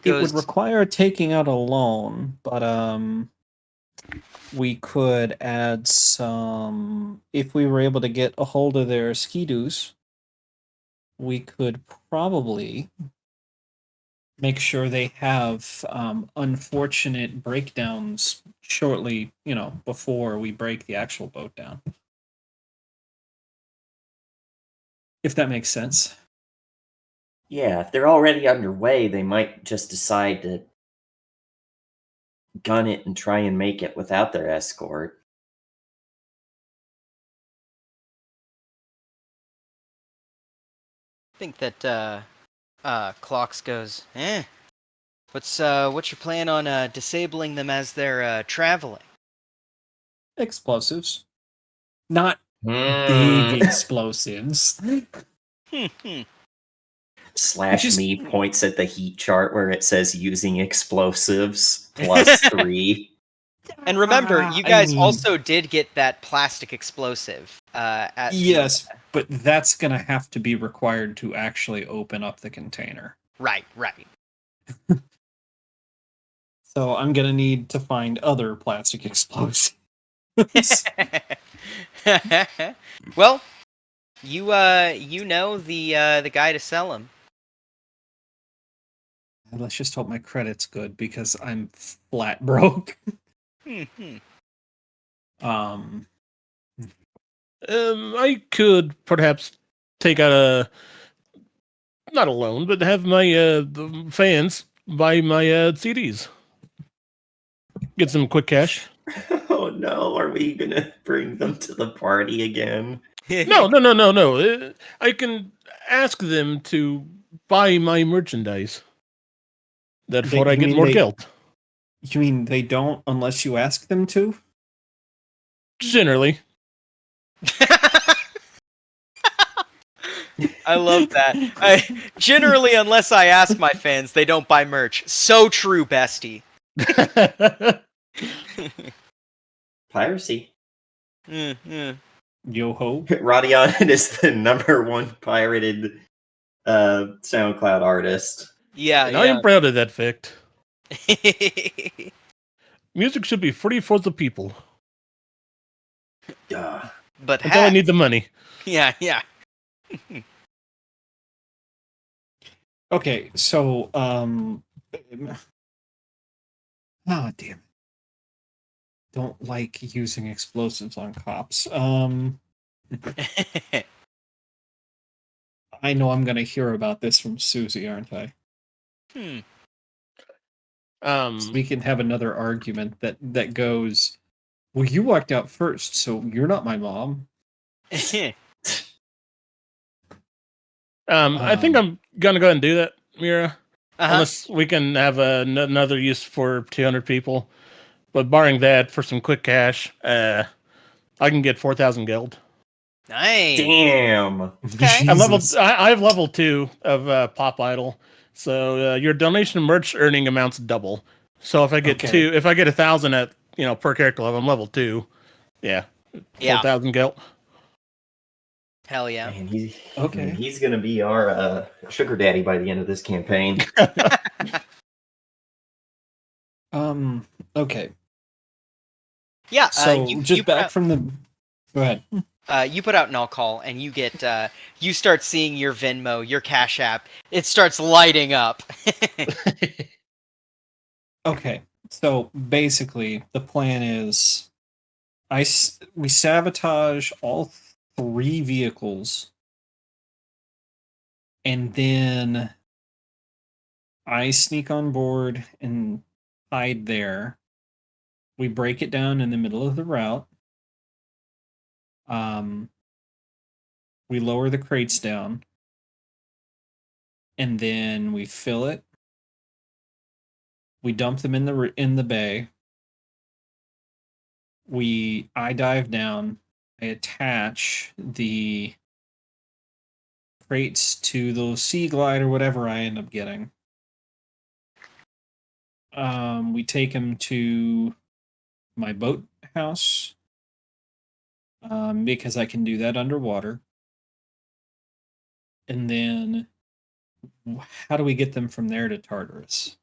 It would Goes, require taking out a loan, but we could add some. If we were able to get a hold of their skidoos, we could probably make sure they have unfortunate breakdowns shortly, before we break the actual boat down. If that makes sense. Yeah, if they're already underway, they might just decide to gun it and try and make it without their escort. I think that Clocks goes, What's your plan on disabling them as they're traveling? Explosives. Not big Hmm. explosives. Slash Just- me points at the heat chart where it says using explosives +3. And remember, you I guys mean- also did get that plastic explosive at Yes, but that's going to have to be required to actually open up the container. right. So I'm going to need to find other plastic explosives. Well, you know the guy to sell them. Let's just hope my credit's good because I'm flat broke. Um, I could perhaps take out not a loan, but have my the fans buy my CDs. Get some quick cash. Oh no, are we gonna bring them to the party again? No. I can ask them to buy my merchandise. Therefore, I you get mean more they- guilt. you mean they don't unless you ask them to? Generally. I love that. Generally, unless I ask my fans, they don't buy merch. So true, bestie. Piracy. Yo ho. Radion is the #1 pirated SoundCloud artist. Yeah, And I am proud of that fact. yeah. Music should be free for the people. Duh. But Until I heck, need the money. yeah. Okay, so oh damn it. Don't like using explosives on cops. I know I'm going to hear about this from Susie, aren't I? Hmm. So we can have another argument that goes, well, you walked out first, so you're not my mom. I think I'm gonna go ahead and do that, Mira. Unless we can have another use for 200 people. But barring that, for some quick cash, I can get 4,000 geld. Nice. Damn. Okay. I'm level. Jesus. I have level 2 of Pop Idol, so your donation merch earning amounts double. So if I get Okay. if I get 1,000 at per character level, I'm level 2. Yeah, Yeah. 4,000 geld. Hell yeah. Man, Okay. he's gonna be our sugar daddy by the end of this campaign. Okay. Yeah. So You just put back from the. Go ahead. you put out an all call, and you get you start seeing your Venmo, your Cash App. It starts lighting up. Okay. So basically, the plan is, we sabotage all 3 vehicles, and then I sneak on board and hide there. We break it down in the middle of the route. We lower the crates down, and then we fill it. We dump them in the bay. I dive down. I attach the crates to the Sea Glide or whatever I end up getting. We take them to my boat house, because I can do that underwater. And then, how do we get them from there to Tartarus?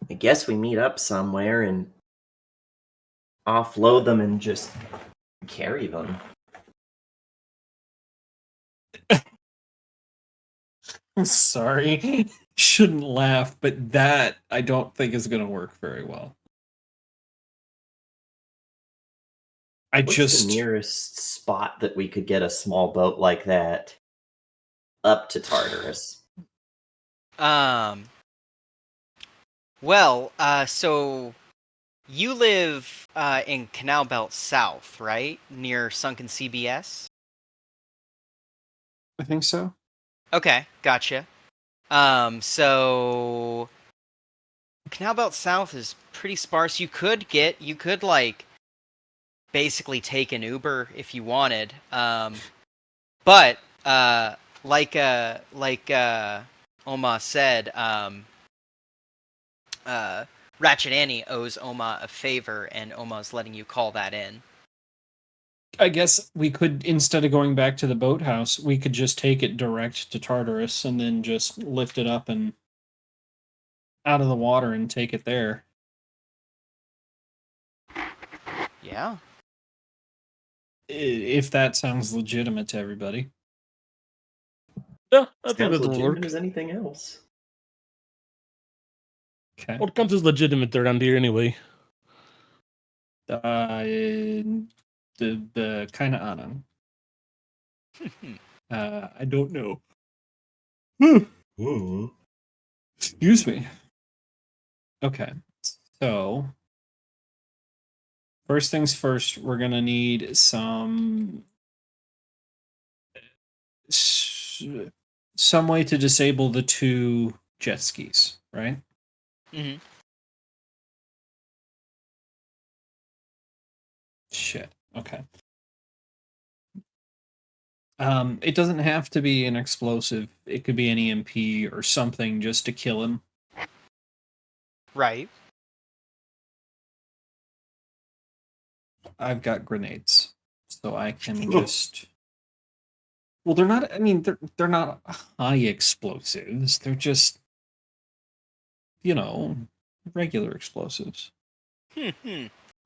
I guess we meet up somewhere and offload them and just carry them. Sorry, shouldn't laugh, but that I don't think is going to work very well. What's the nearest spot that we could get a small boat like that up to Tartarus? Well, so you live in Canal Belt South, right? Near Sunken CBS? I think so. Okay, gotcha. So Canal Belt South is pretty sparse. You could like basically take an Uber if you wanted. But like Oma said, Ratchet Annie owes Oma a favor, and Oma's letting you call that in. I guess we could, instead of going back to the boathouse, we could just take it direct to Tartarus and then just lift it up and out of the water and take it there. Yeah. If that sounds legitimate to everybody. Yeah, I think Sounds that will legitimate work. as anything else. Okay. What counts as legitimate around here anyway? The kind of Anan. I don't know. Excuse me. Okay, so first things first, we're gonna need some way to disable the 2 jet skis, right? Mm-hmm. Shit. Okay. It doesn't have to be an explosive. It could be an EMP or something just to kill him. Right. I've got grenades, so I can just. Well, they're not. I mean, they're not high explosives. They're just, regular explosives.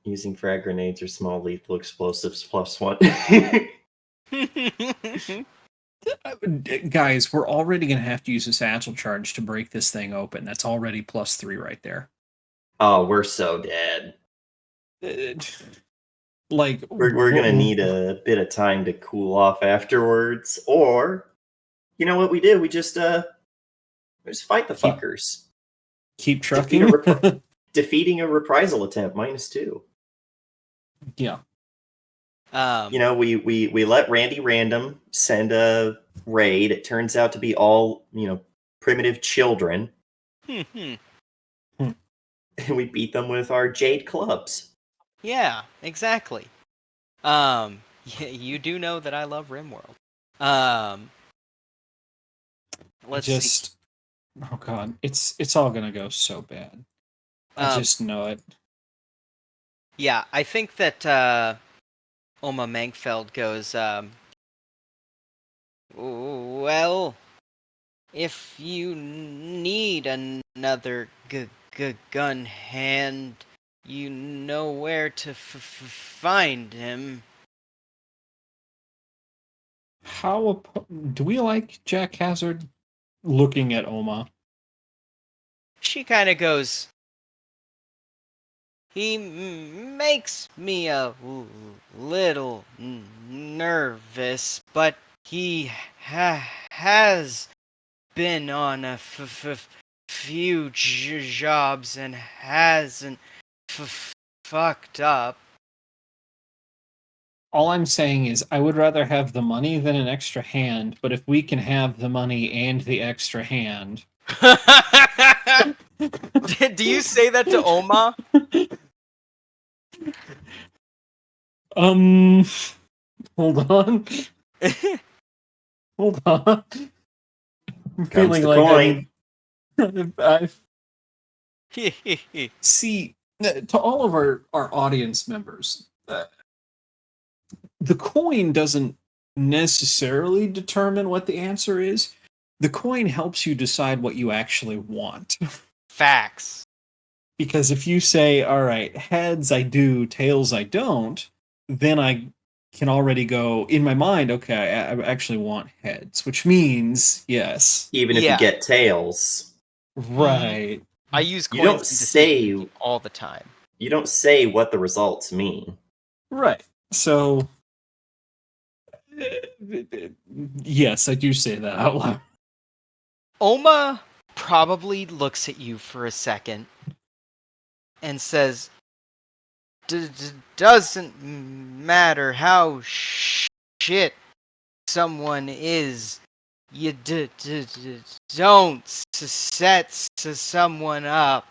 Using frag grenades or small lethal explosives +1. Guys, we're already gonna have to use a satchel charge to break this thing open. That's already +3 right there. Oh, we're so dead. Uh, like, We're gonna need a bit of time to cool off afterwards, or you know what we do? We just fight the Keep- fuckers. keep Defeat a trucking. defeating a reprisal attempt -2. Yeah. You know, we let Randy Random send a raid. It turns out to be all, primitive children, Hmm. and we beat them with our jade clubs. Yeah, exactly. You do know that I love RimWorld. Um, let's see. Just oh god, it's all gonna go so bad. I Um, just know it. yeah, I think that Oma Mankfeld goes, well, if you need another gun hand, you know where to find him. Do we like Jack Hazard? Looking at Oma. She kind of goes, he makes me a little nervous, but he has been on a few jobs and hasn't fucked up. All I'm saying is I would rather have the money than an extra hand, but if we can have the money and the extra hand. Do you say that to Oma? Um hold on. Hold on. I'm Comes feeling the like coin. I see to all of our audience members, the coin doesn't necessarily determine what the answer is. The coin helps you decide what you actually want. Facts. Because if you say, all right, heads I do, tails I don't, then I can already go in my mind, okay, I actually want heads, which means yes. Even if you Yeah. get tails, Right. I use You don't coins in decision say- making all the time. you don't say what the results mean. Right. So, yes, I do say that out loud. Oma probably looks at you for a second and says, doesn't matter how shit someone is, you don't set someone up.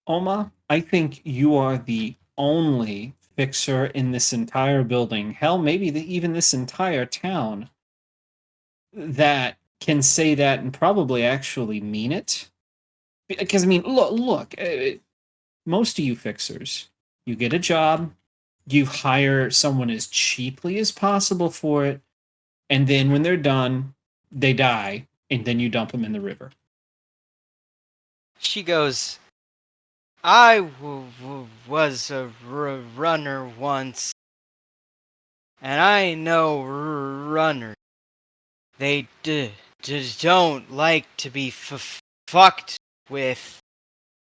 Oma, I think you are the only fixer in this entire building, hell, maybe even this entire town, that can say that and probably actually mean it. Because, I mean, look, most of you fixers, you get a job, you hire someone as cheaply as possible for it, and then when they're done, they die, and then you dump them in the river. She goes, I was a runner once, and I know runners. They don't like to be fucked with,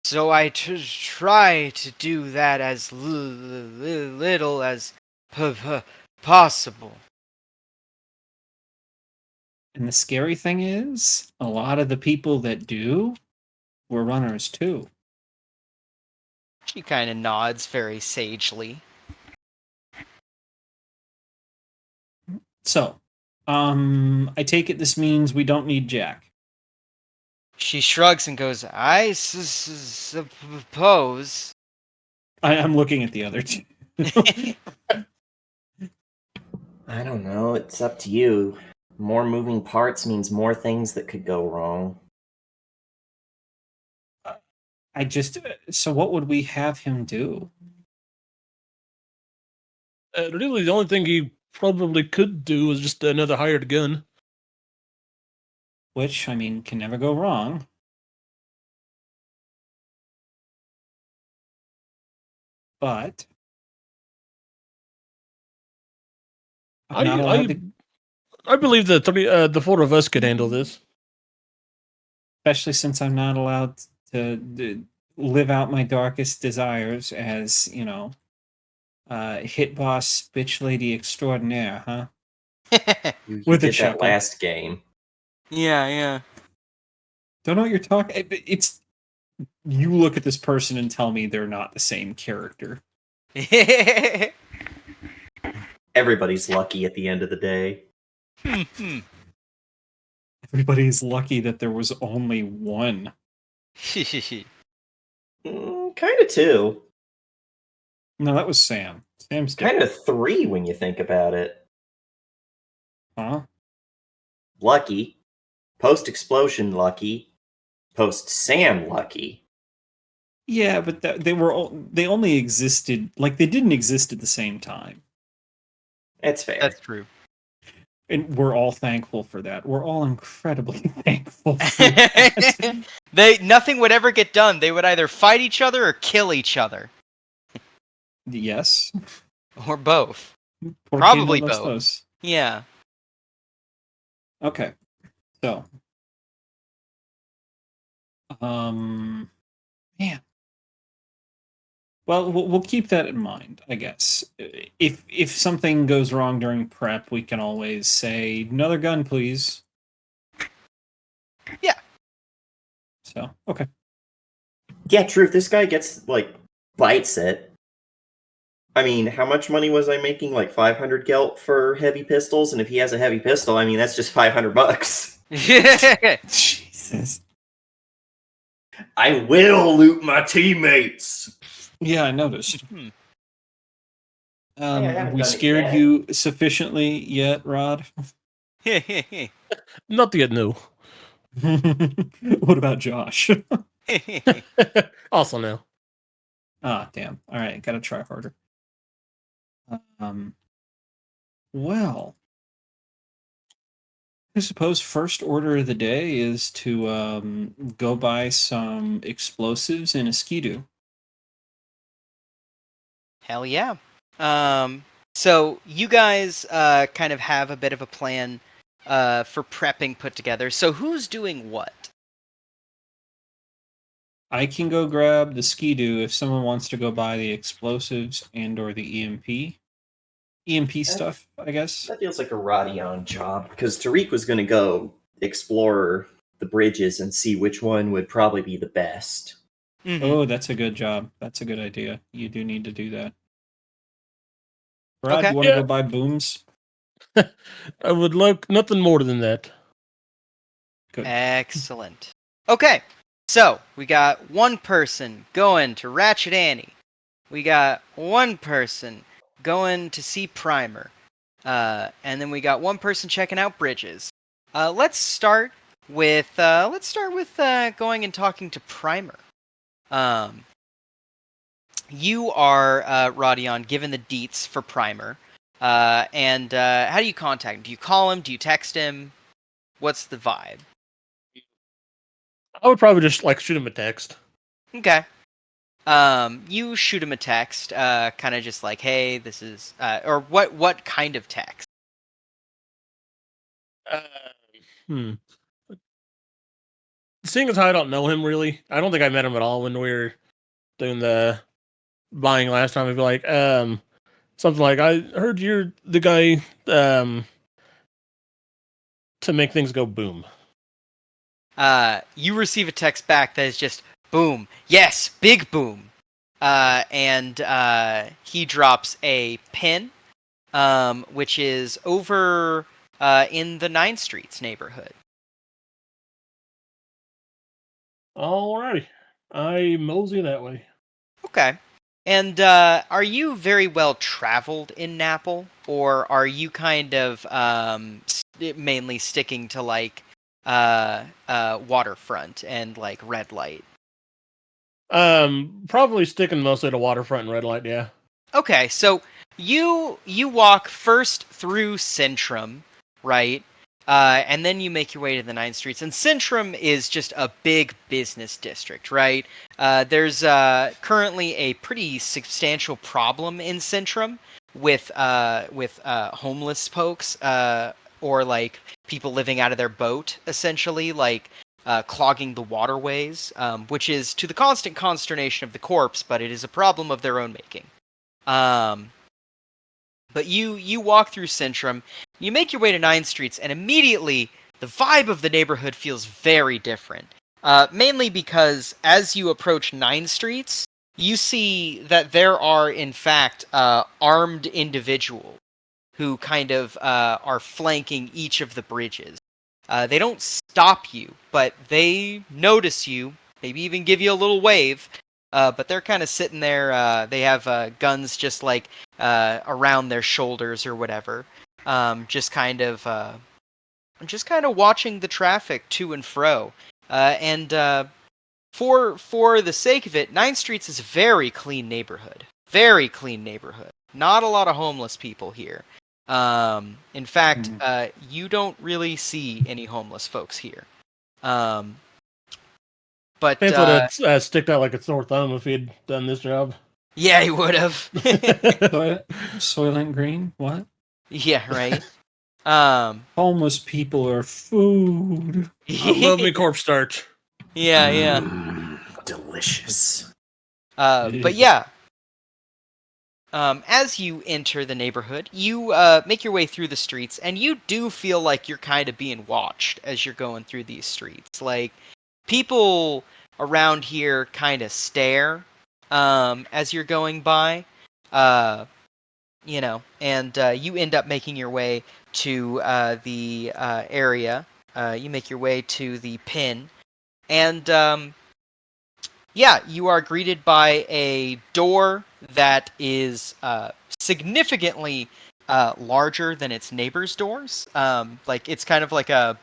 so I try to do that as little as possible. And the scary thing is, a lot of the people that do were runners too. She kind of nods very sagely. So, I take it this means we don't need Jack. She shrugs and goes, I suppose. I'm looking at the other two. I don't know. It's up to you. More moving parts means more things that could go wrong. So what would we have him do? Really, the only thing he probably could do is just another hired gun. Which, I mean, can never go wrong. But I'm not allowed to. I believe the four of us could handle this. especially since I'm not allowed to live out my darkest desires as, hit boss bitch lady extraordinaire, huh? You With a did that chuckle. last game. Yeah, Don't know what you're talking. It's you look at this person and tell me they're not the same character. yeah. Everybody's lucky at the end of the day. Everybody's lucky that there was only one. Kind of two. No, that was Sam. Sam's Kind different. of three when you think about it. Huh? Lucky. Post-explosion lucky. Post-Sam lucky. Yeah, but they only existed like they didn't exist at the same time. That's fair. That's true. And we're all thankful for that. We're all incredibly thankful for that. Nothing would ever get done. They would either fight each other or kill each other. Yes. Or both. Por qué Probably no los both. dos? Yeah. Okay. So. Man. Well, we'll keep that in mind, I guess. If something goes wrong during prep, we can always say another gun, please. Yeah. So, okay. Yeah, true. If this guy gets, bites it. I mean, how much money was I making? Like 500 gelt for heavy pistols? And if he has a heavy pistol, I mean, that's just $500. Jesus. I will loot my teammates! Yeah, I noticed. Hmm. I haven't We done it scared yet. you sufficiently yet, Rod? Not yet, no. What about Josh? Also, no. Ah, damn. All right, gotta try harder. Well, I suppose first order of the day is to go buy some explosives and a skidoo. Hell yeah. So you guys kind of have a bit of a plan for prepping put together. So who's doing what? I can go grab the skidoo if someone wants to go buy the explosives and or the EMP stuff, I guess. That feels like a Rodion job, because Tariq was going to go explore the bridges and see which one would probably be the best. Mhm. Oh, that's a good job. That's a good idea. You do need to do that. Brad, Okay. you want to Yeah. go buy booms? I would like nothing more than that. Good. Excellent. Okay, so we got one person going to Ratchet Annie. We got one person going to see Primer. And then we got one person checking out Bridges. Let's start with going and talking to Primer. You are Rodion given the deets for Primer. And how do you contact him? Do you call him? Do you text him? What's the vibe? I would probably just shoot him a text. Okay. You shoot him a text, kind of just like, "Hey, this is," or what kind of text? Uh, Seeing as how I don't know him really, I don't think I met him at all when we were doing the buying last time. I'd be like, something like, "I heard you're the guy to make things go boom." You receive a text back that is just, "Boom, yes, big boom," and he drops a pin, which is over in the 9 Streets neighborhood. Alrighty, I mosey that way. Okay. And are you very well traveled in Napple, or are you kind of mainly sticking to waterfront and red light? Probably sticking mostly to waterfront and red light. Yeah. Okay, so you walk first through Centrum, right? And then you make your way to the 9 Streets. And Centrum is just a big business district, right? There's currently a pretty substantial problem in Centrum with homeless folks or people living out of their boat, essentially. clogging the waterways, which is to the constant consternation of the corpse, but it is a problem of their own making. But you walk through Centrum, you make your way to 9 Streets, and immediately the vibe of the neighborhood feels very different. Mainly because as you approach 9 Streets, you see that there are, in fact, armed individuals who kind of are flanking each of the bridges. They don't stop you, but they notice you, maybe even give you a little wave. But they're kind of sitting there. They have guns just like around their shoulders or whatever. Just kind of watching the traffic to and fro. And for the sake of it, 9 Streets is a very clean neighborhood. Very clean neighborhood. Not a lot of homeless people here. In fact, you don't really see any homeless folks here. But Pants would have sticked out like a sore thumb if he had done this job. yeah, he would have. Soylent Green? What? Yeah, right. Homeless people are food. I love me corpse starch. Yeah. Delicious. But yeah. As you enter the neighborhood, you make your way through the streets, and you do feel like you're kind of being watched as you're going through these streets. Like, people around here kind of stare as you're going by. And you end up making your way to the area. You make your way to the pin, and you are greeted by a door that is significantly larger than its neighbors' doors. Like, it's kind of like a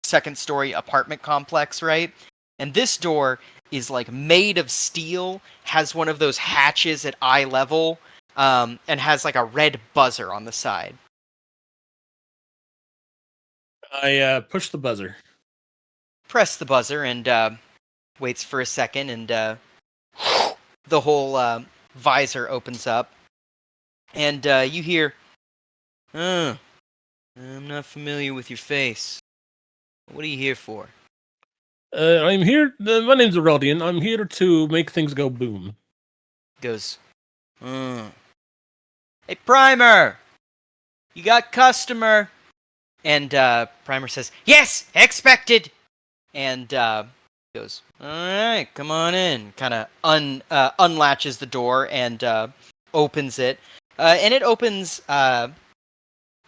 second-story apartment complex, right? And this door is like made of steel, has one of those hatches at eye level, and has like a red buzzer on the side. I push the buzzer. Press the buzzer and waits for a second, and the whole visor opens up, and you hear, I'm not familiar with your face. What are you here for? I'm here. My name's Aurelian. I'm here to make things go boom. Goes, Hey, Primer! You got customer! And Primer says, Yes! Expected! And goes, Alright, come on in. Kind of unlatches the door and opens it. And it opens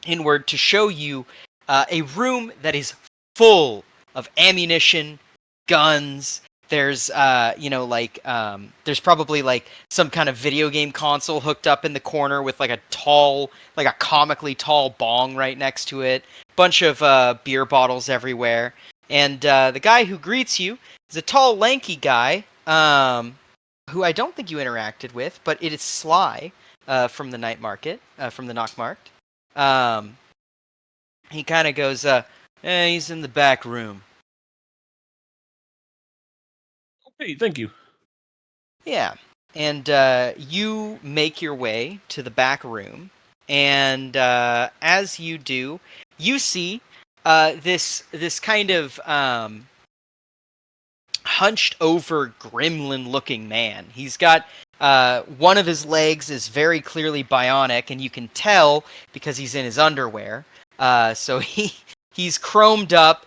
inward to show you a room that is full of ammunition, guns. There's, there's probably like some kind of video game console hooked up in the corner with like a comically tall bong right next to it. Bunch of beer bottles everywhere. And the guy who greets you is a tall, lanky guy who I don't think you interacted with, but it is Sly from the night market, from the Knockmarked. He kind of goes, he's in the back room. Hey, thank you. Yeah. And you make your way to the back room. And as you do, you see this kind of hunched over gremlin looking man. He's got one of his legs is very clearly bionic, and you can tell because he's in his underwear. So he's chromed up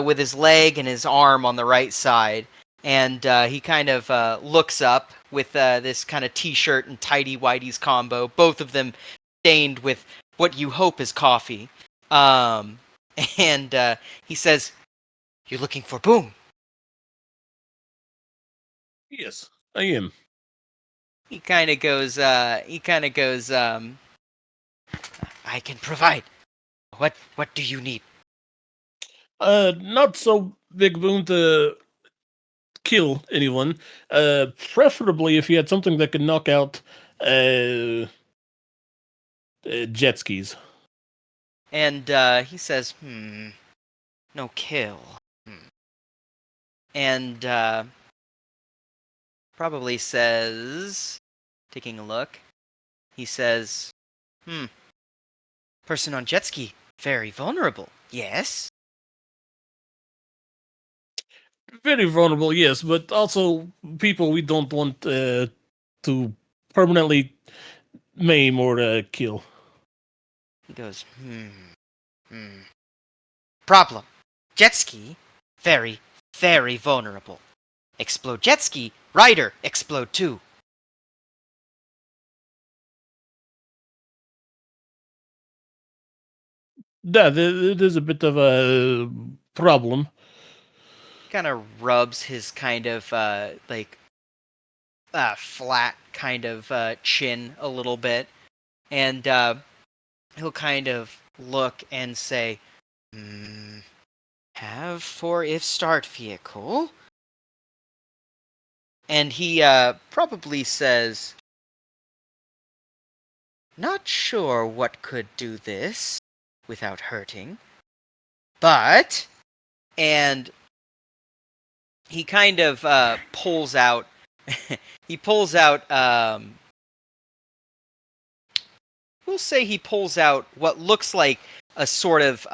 with his leg and his arm on the right side, and he kind of looks up with this kind of t-shirt and tidy whities combo, both of them stained with what you hope is coffee. And he says, "You're looking for Boom." Yes, I am. He kind of goes, I can provide. What do you need? Not so big boom to kill anyone. Preferably if you had something that could knock out jet skis. And he says, no kill. And probably says, taking a look, he says, person on jet ski, very vulnerable. Yes? Very vulnerable, yes, but also people we don't want to permanently maim or kill. He goes, hmm. Problem. Jet ski, very, very vulnerable. Explode jet ski, rider, explode too. That it is a bit of a problem. Kind of rubs his kind of flat kind of chin a little bit, and he'll kind of look and say, have for if start vehicle. And he probably says, not sure what could do this without hurting, but, and he kind of pulls out, he pulls out, we'll say he pulls out what looks like a sort of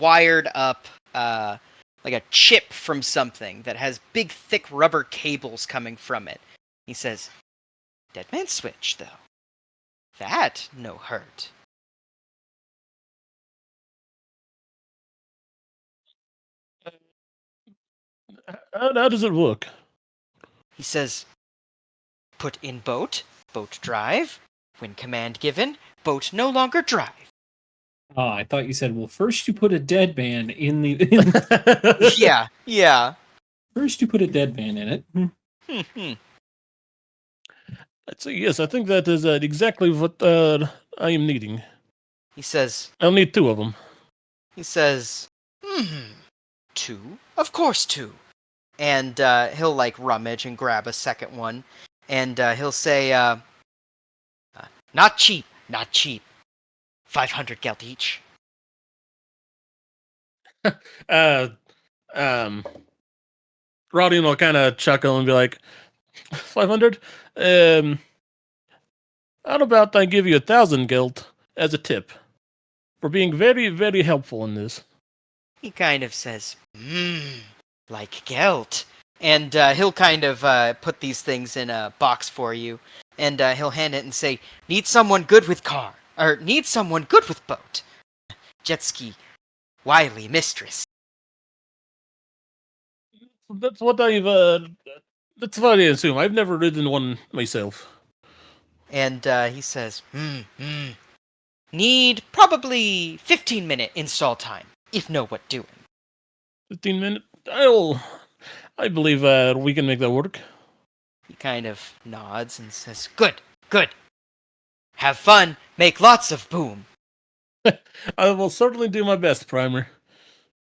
wired up, like a chip from something that has big, thick rubber cables coming from it. He says, Dead Man Switch, though. That no hurt. How does it work? He says, put in boat, boat drive. When command given, boat no longer drive. Oh, I thought you said, well, first you put a dead man in the. Yeah. First you put a dead man in it. I'd say yes. I think that is exactly what I am needing. He says, I'll need two of them. He says, two? Of course two. And he'll like rummage and grab a second one. And he'll say, not cheap, not cheap. 500 geld each. Uh, um, Roddy will kind of chuckle and be like, 500? How about I give you 1,000 geld as a tip for being very, very helpful in this? He kind of says, like geld. And he'll kind of put these things in a box for you. And he'll hand it and say, need someone good with car. Or need someone good with boat. Jet ski, wily mistress. That's what that's what I assume. I've never ridden one myself. And he says, need probably 15-minute install time, if know what doing. 15 minutes? I believe we can make that work. He kind of nods and says, good. Have fun, make lots of boom. I will certainly do my best, Primer.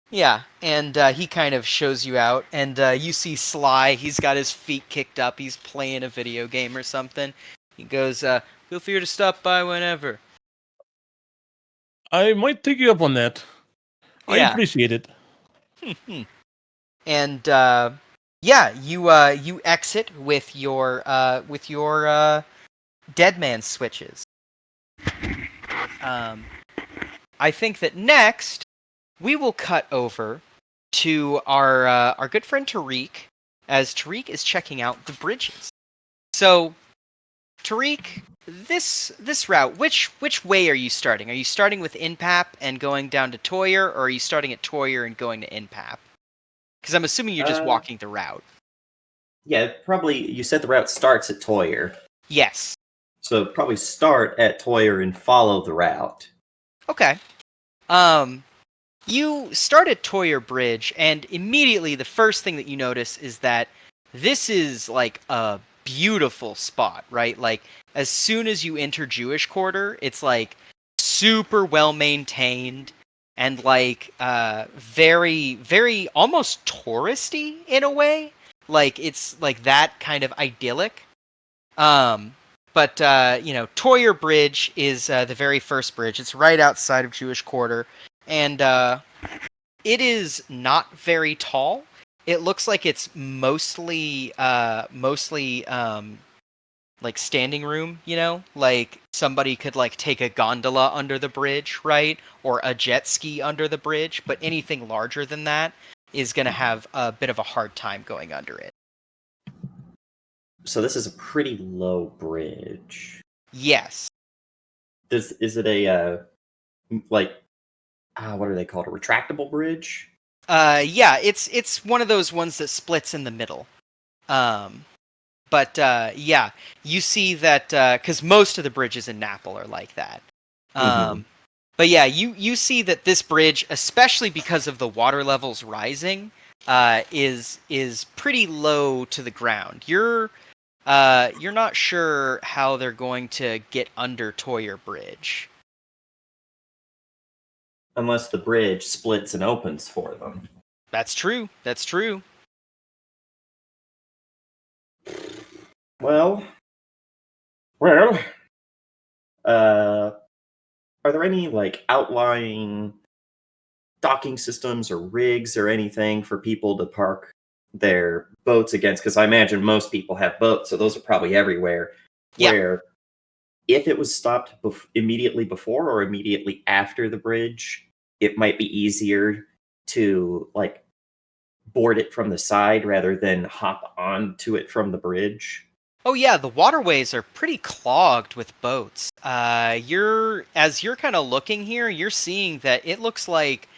Yeah, and he kind of shows you out, and you see Sly, he's got his feet kicked up, he's playing a video game or something. He goes, feel free to stop by whenever. I might take you up on that. I Yeah. appreciate it. And yeah, you exit with your dead man switches. I think that next we will cut over to our good friend Tariq, as Tariq is checking out the bridges. So, Tariq, this route, which way are you starting? Are you starting with Inpap and going down to Toyer, or are you starting at Toyer and going to Inpap? Because I'm assuming you're just walking the route. Yeah, probably. You said the route starts at Toyer. Yes. So probably start at Toyer and follow the route. Okay. You start at Toyer Bridge, and immediately the first thing that you notice is that this is like a beautiful spot, right? Like, as soon as you enter Jewish Quarter, it's like super well maintained and like very, very almost touristy in a way. Like, it's like that kind of idyllic. But Toyer Bridge is the very first bridge. It's right outside of Jewish Quarter, and it is not very tall. It looks like it's mostly like standing room, like somebody could like take a gondola under the bridge, right? Or a jet ski under the bridge, but anything larger than that is going to have a bit of a hard time going under it. So this is a pretty low bridge. Yes. Is it a like what are they called? A retractable bridge? Yeah, it's one of those ones that splits in the middle. But yeah, you see that because most of the bridges in Napple are like that. Mhm. But yeah, you see that this bridge, especially because of the water levels rising, is pretty low to the ground. You're not sure how they're going to get under Toyer Bridge. Unless the bridge splits and opens for them. That's true. That's true. Well, well. Uh, are there any like outlying docking systems or rigs or anything for people to park their boats against? Because I imagine most people have boats, so those are probably everywhere. Yeah. Where if it was stopped immediately before or immediately after the bridge, it might be easier to like board it from the side rather than hop onto it from the bridge. Oh yeah, the waterways are pretty clogged with boats. You're kind of looking here, you're seeing that it looks like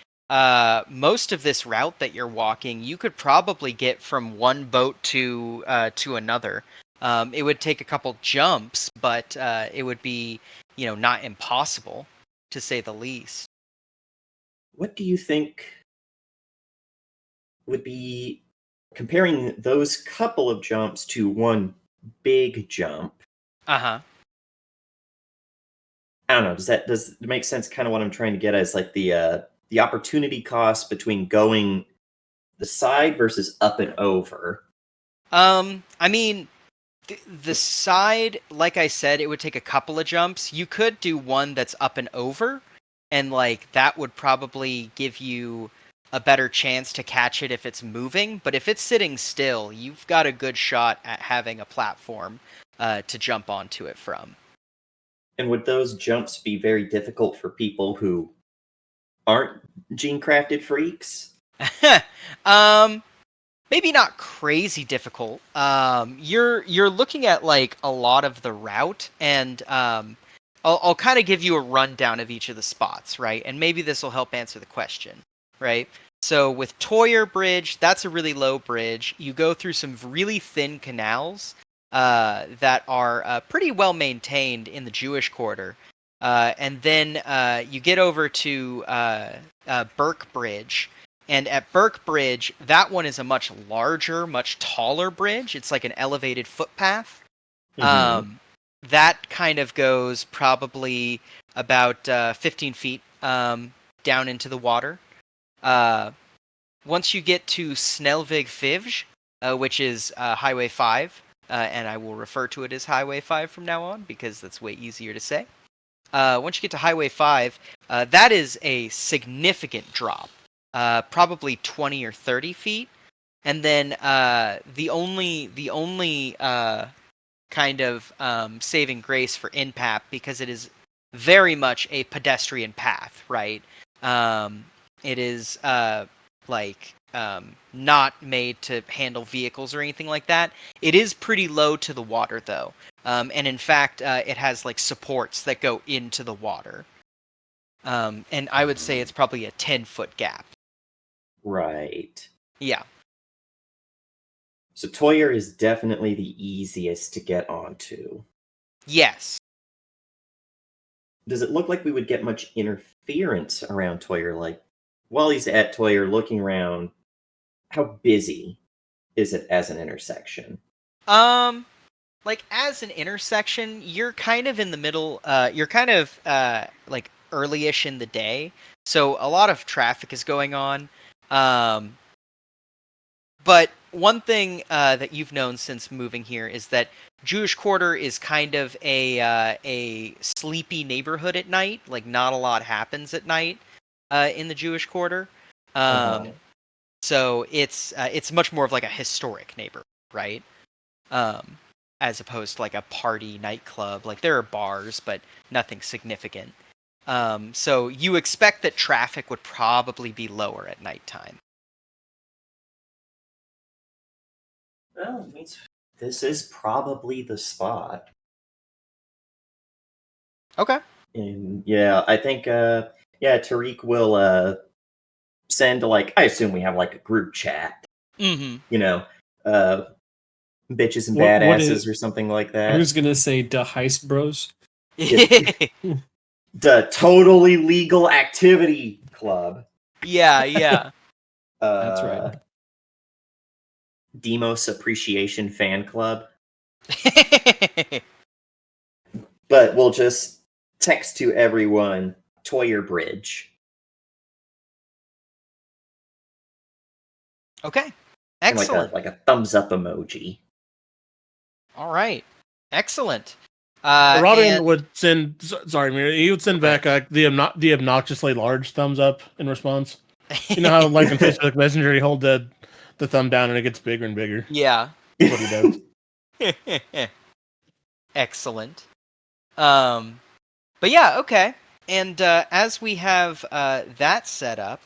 most of this route that you're walking, you could probably get from one boat to another. It would take a couple jumps, but it would be, not impossible, to say the least. What do you think would be comparing those couple of jumps to one big jump? Uh-huh. I don't know. Does it make sense? Kind of what I'm trying to get at is like the opportunity cost between going the side versus up and over. I mean, the side, like I said, it would take a couple of jumps. You could do one that's up and over, and like that would probably give you a better chance to catch it if it's moving. But if it's sitting still, you've got a good shot at having a platform to jump onto it from. And would those jumps be very difficult for people who aren't gene crafted freaks? um, Maybe not crazy difficult. You're looking at like a lot of the route, and I'll kind of give you a rundown of each of the spots, right? And maybe this will help answer the question, right? So with Toyer Bridge, that's a really low bridge. You go through some really thin canals that are pretty well maintained in the Jewish quarter, and then you get over to Burke Bridge. And at Burke Bridge, that one is a much larger, much taller bridge. It's like an elevated footpath. Mm-hmm. That kind of goes probably about 15 feet down into the water. Uh, Once you get to Snelvig Fivj, which is Highway 5, and I will refer to it as Highway 5 from now on because that's way easier to say. Once you get to Highway 5, that is a significant drop, probably 20 or 30 feet. And then the only kind of saving grace for InPap, because it is very much a pedestrian path, right? It is not made to handle vehicles or anything like that. It is pretty low to the water, though. And in fact, it has like supports that go into the water. And I would say it's probably a 10-foot gap. Right. Yeah. So Toyer is definitely the easiest to get onto. Yes. Does it look like we would get much interference around Toyer? Like, while he's at Toyer looking around, how busy is it as an intersection? Like as an intersection, you're kind of in the middle. You're kind of like early-ish in the day, so a lot of traffic is going on. Um, But one thing that you've known since moving here is that Jewish Quarter is kind of a sleepy neighborhood at night. Like not a lot happens at night in the Jewish Quarter. Uh-huh. So it's much more of like a historic neighborhood, right? Um, as opposed to like a party nightclub. Like there are bars, but nothing significant. So you expect that traffic would probably be lower at nighttime. Well, it means this is probably the spot. Okay. And yeah, I think Tariq will send I assume we have like a group chat, Mm-hmm. you know, uh bitches and What badasses is? or something like I was that. gonna say the heist bros. The totally legal activity club. yeah. That's right. Demos Appreciation Fan Club. But we'll just text to everyone Toyer Bridge. Okay. And Excellent. like a thumbs up emoji. All right. Excellent. Roderick And would send. Sorry, Mira. He would send okay. back the obnoxiously large thumbs up in response. You know how like in Facebook Messenger, you hold the thumb down and it gets bigger and bigger. Yeah. That's what he does. Excellent. But yeah, okay. And as we have that set up,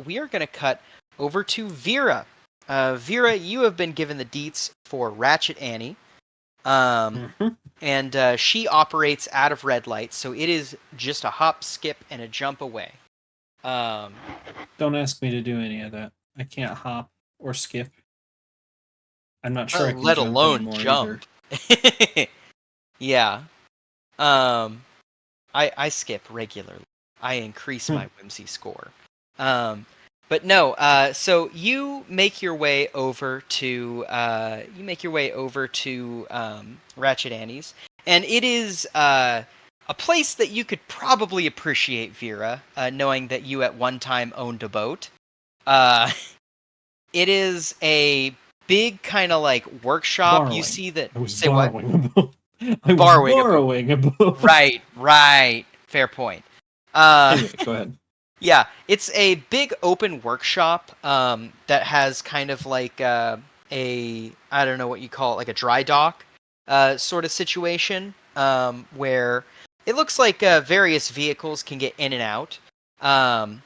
we are going to cut over to Vera. Vera, you have been given the deets for Ratchet Annie. Mhm. And she operates out of red light, so it is just a hop, skip, and a jump away. Don't ask me to do any of that. I can't hop or skip. I'm not sure I can Let jump alone anymore either. jump. Yeah. I skip regularly. I increase my whimsy score. But no. So you make your way over to Ratchet Annie's, and it is a place that you could probably appreciate, Vera, knowing that you at one time owned a boat. Uh, it is a big kind of like workshop. You Borrowing. see that. I was Say what? borrowing a boat. I was Borrowing a boat. borrowing a boat. Right. Fair point. Anyway, go ahead. Yeah, it's a big open workshop that has kind of like I don't know what you call it, like a dry dock sort of situation where it looks like various vehicles can get in and out. Um,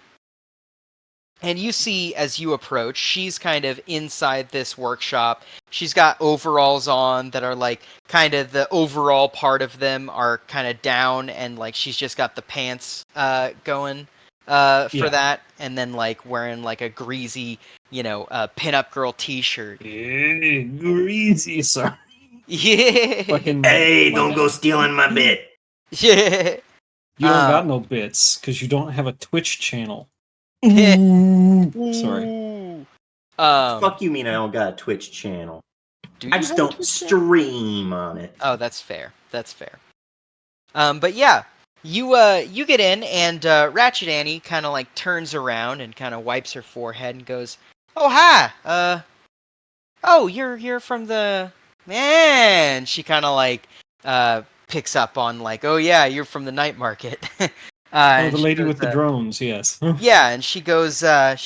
and you see as you approach, she's kind of inside this workshop. She's got overalls on that are like kind of the overall part of them are kind of down, and like she's just got the pants going for Yeah. that, and then like wearing like a greasy, pinup girl T-shirt. Greasy, sorry. Yeah, Fucking. Hey, My don't go bad. stealing my bit. yeah. You don't got no bits because you don't have a Twitch channel. Sorry. Ooh. Fuck you mean I don't got a Twitch channel. Do I you just have a don't Twitch channel? stream on it. Oh, that's fair. That's fair. But yeah, you get in, and Ratchet Annie kind of like turns around and kind of wipes her forehead and goes, "Oh hi, oh you're from the man." She kind of like picks up on like, "Oh yeah, you're from the night market." Oh, And the she lady goes, with the drones, yes. yeah, and she goes, "How's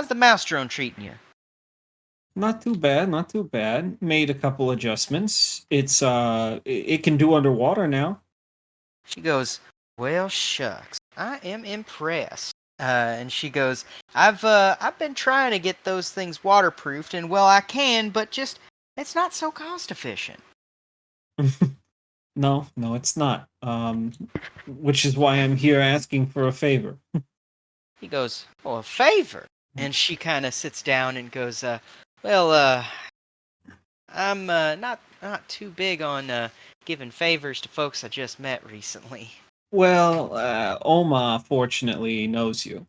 the mouse drone treating you?" Not too bad, not too bad. Made a couple adjustments. It can do underwater now. She goes, "Well, shucks, I am impressed." And she goes, I've been trying to get those things waterproofed, and well, I can, but just it's not so cost efficient." No, it's not. Which is why I'm here asking for a favor. He goes, "Well, a favor," and she kind of sits down and goes, "Well, I'm not too big on giving favors to folks I just met recently." Well, Oma fortunately knows you.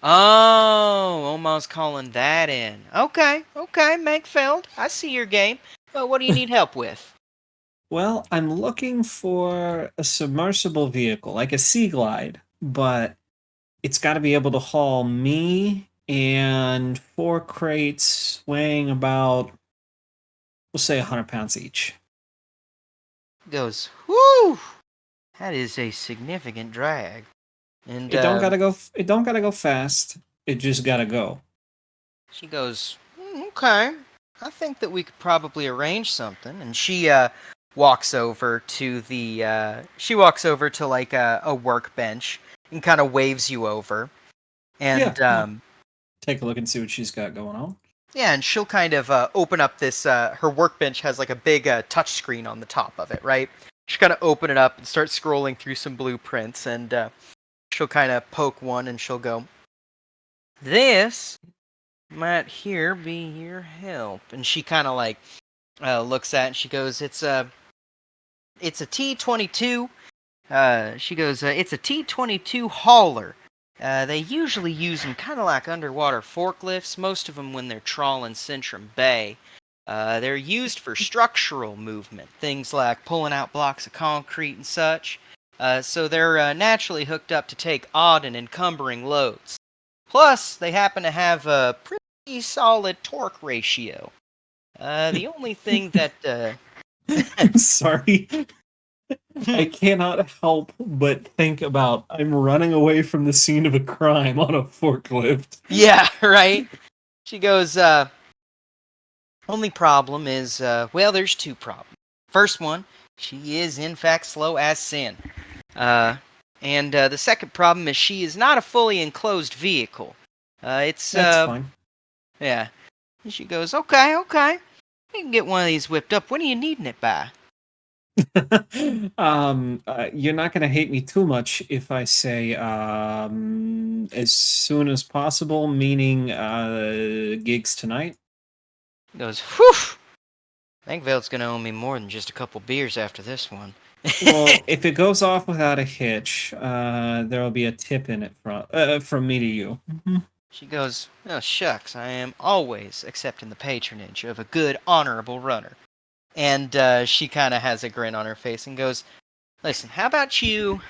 Oh, Omar's calling that in. Okay, Megfeld. I see your game. Well, what do you need help with? Well, I'm looking for a submersible vehicle, like a Sea Glide, but it's got to be able to haul me and 4 crates weighing about, we'll say, 100 pounds each. He goes, whoo! That is a significant drag. And It don't gotta go fast. It just gotta go. she goes, okay. I think that we could probably arrange something. And she walks over to like a workbench and kind of waves you over. And Yeah. Take a look and see what she's got going on. Yeah, and she'll kind of open up this. Her workbench has like a big touch screen on the top of it, right? She'll kind of open it up and start scrolling through some blueprints, and she'll kind of poke one, and she'll go, "This might here be your help." And she kind of like looks at it and she goes, it's a T-22. She goes, it's a T-22 hauler. They usually use them kind of like underwater forklifts, most of them when they're trawling Centrum Bay. They're used for structural movement, things like pulling out blocks of concrete and such. So they're naturally hooked up to take odd and encumbering loads. Plus, they happen to have a pretty solid torque ratio. The only thing that I'm sorry. I cannot help but think about I'm running away from the scene of a crime on a forklift. yeah, right? She goes, only problem is, well, there's two problems. First one, she is in fact slow as sin. Uh, and the second problem is she is not a fully enclosed vehicle. That's fine. Yeah. And she goes, okay, okay. You can get one of these whipped up. When are you needing it by? You're not gonna hate me too much if I say as soon as possible, meaning gigs tonight. He goes, whew! Bankveld's gonna owe me more than just a couple beers after this one. Well, if it goes off without a hitch, there'll be a tip in it from me to you. She goes, oh, shucks, I am always accepting the patronage of a good, honorable runner. And she kind of has a grin on her face and goes, listen, how about you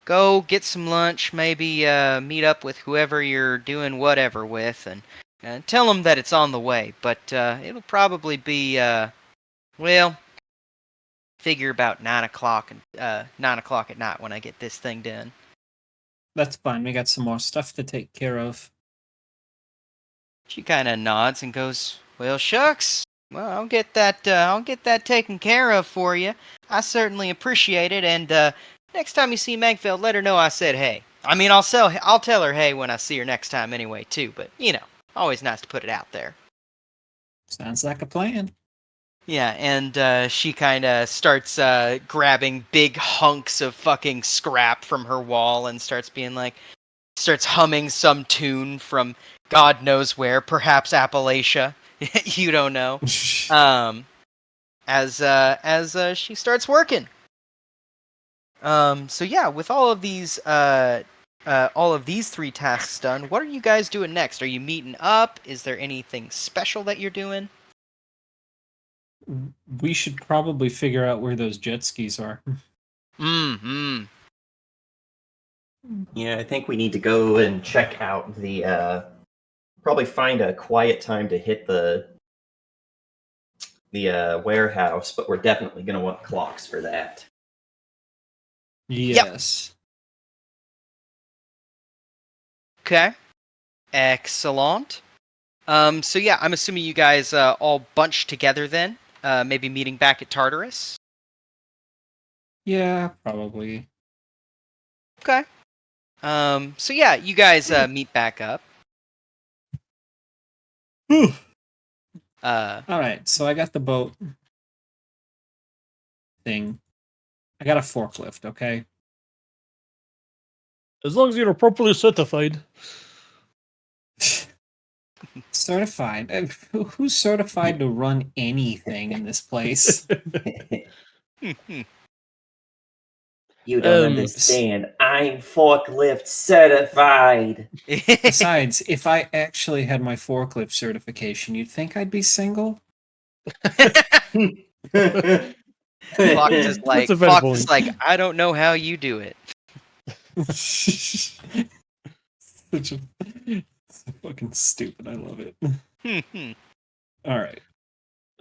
go get some lunch, maybe meet up with whoever you're doing whatever with, and tell them that it's on the way. But it'll probably be, well, figure about 9 o'clock and 9 o'clock at night when I get this thing done. That's fine. We got some more stuff to take care of. She kind of nods and goes, well, shucks. Well, I'll get that. I'll get that taken care of for you. I certainly appreciate it. And next time you see Magfeld, let her know I said hey. I mean, I'll tell her hey when I see her next time anyway, too. But you know, always nice to put it out there. Sounds like a plan. Yeah, and she kind of starts grabbing big hunks of fucking scrap from her wall and starts humming some tune from God knows where, perhaps Appalachia. You don't know. As she starts working. So yeah, with all of these three tasks done, what are you guys doing next? Are you meeting up? Is there anything special that you're doing? We should probably figure out where those jet skis are. Mm-hmm. Yeah, I think we need to go and check out the. Probably find a quiet time to hit the warehouse, but we're definitely going to want clocks for that. Yes. Okay. Excellent. So yeah, I'm assuming you guys all bunched together then. Maybe meeting back at Tartarus. Yeah, probably. Okay. So yeah, you guys meet back up. All Uh, right, so I got the boat thing. I got a forklift, okay? As long as you're properly certified. Certified. Who's certified to run anything in this place? You don't understand. I'm forklift certified. Besides, if I actually had my forklift certification, you'd think I'd be single? Fox is like, That's a fair Fox is point. like, I don't know how you do it. Such a fucking stupid. I love it. All right.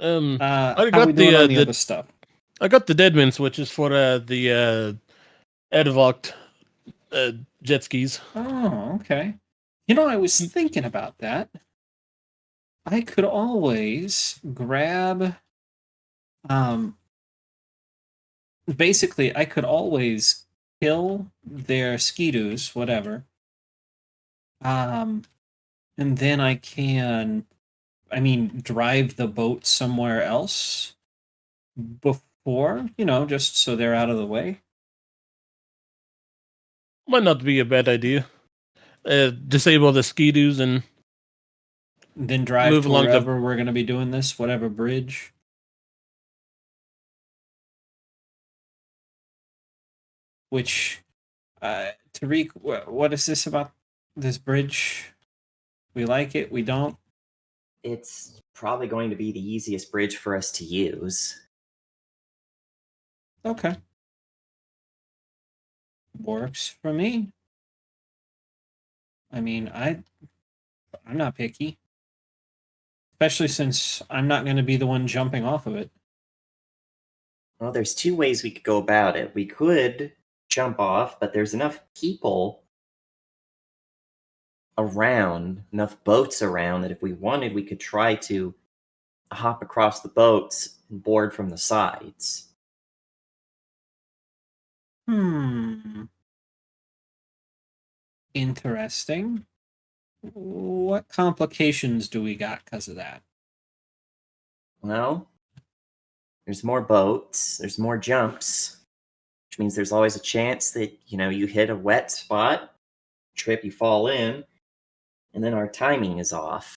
I How got we doing on the the other stuff? I got the Deadman switches for the Edvoct jet skis. Oh, okay. You know, I was thinking about that. I could always grab basically I could always kill their skidoos, whatever. And then I can I mean, drive the boat somewhere else before, just so they're out of the way. Might not be a bad idea. Disable the ski-doos and Then drive move to along the. wherever we're going to be doing this, whatever bridge. Which, Tariq, what is this about this bridge? We like it, we don't. It's probably going to be the easiest bridge for us to use. Okay. Works for me. I mean, I'm not picky. Especially since I'm not going to be the one jumping off of it. Well, there's two ways we could go about it. We could jump off, but there's enough people around, enough boats around, that if we wanted, we could try to hop across the boats and board from the sides. Interesting. What complications do we got because of that? Well, there's more boats, there's more jumps, which means there's always a chance that, you hit a wet spot, trip, you fall in, and then our timing is off.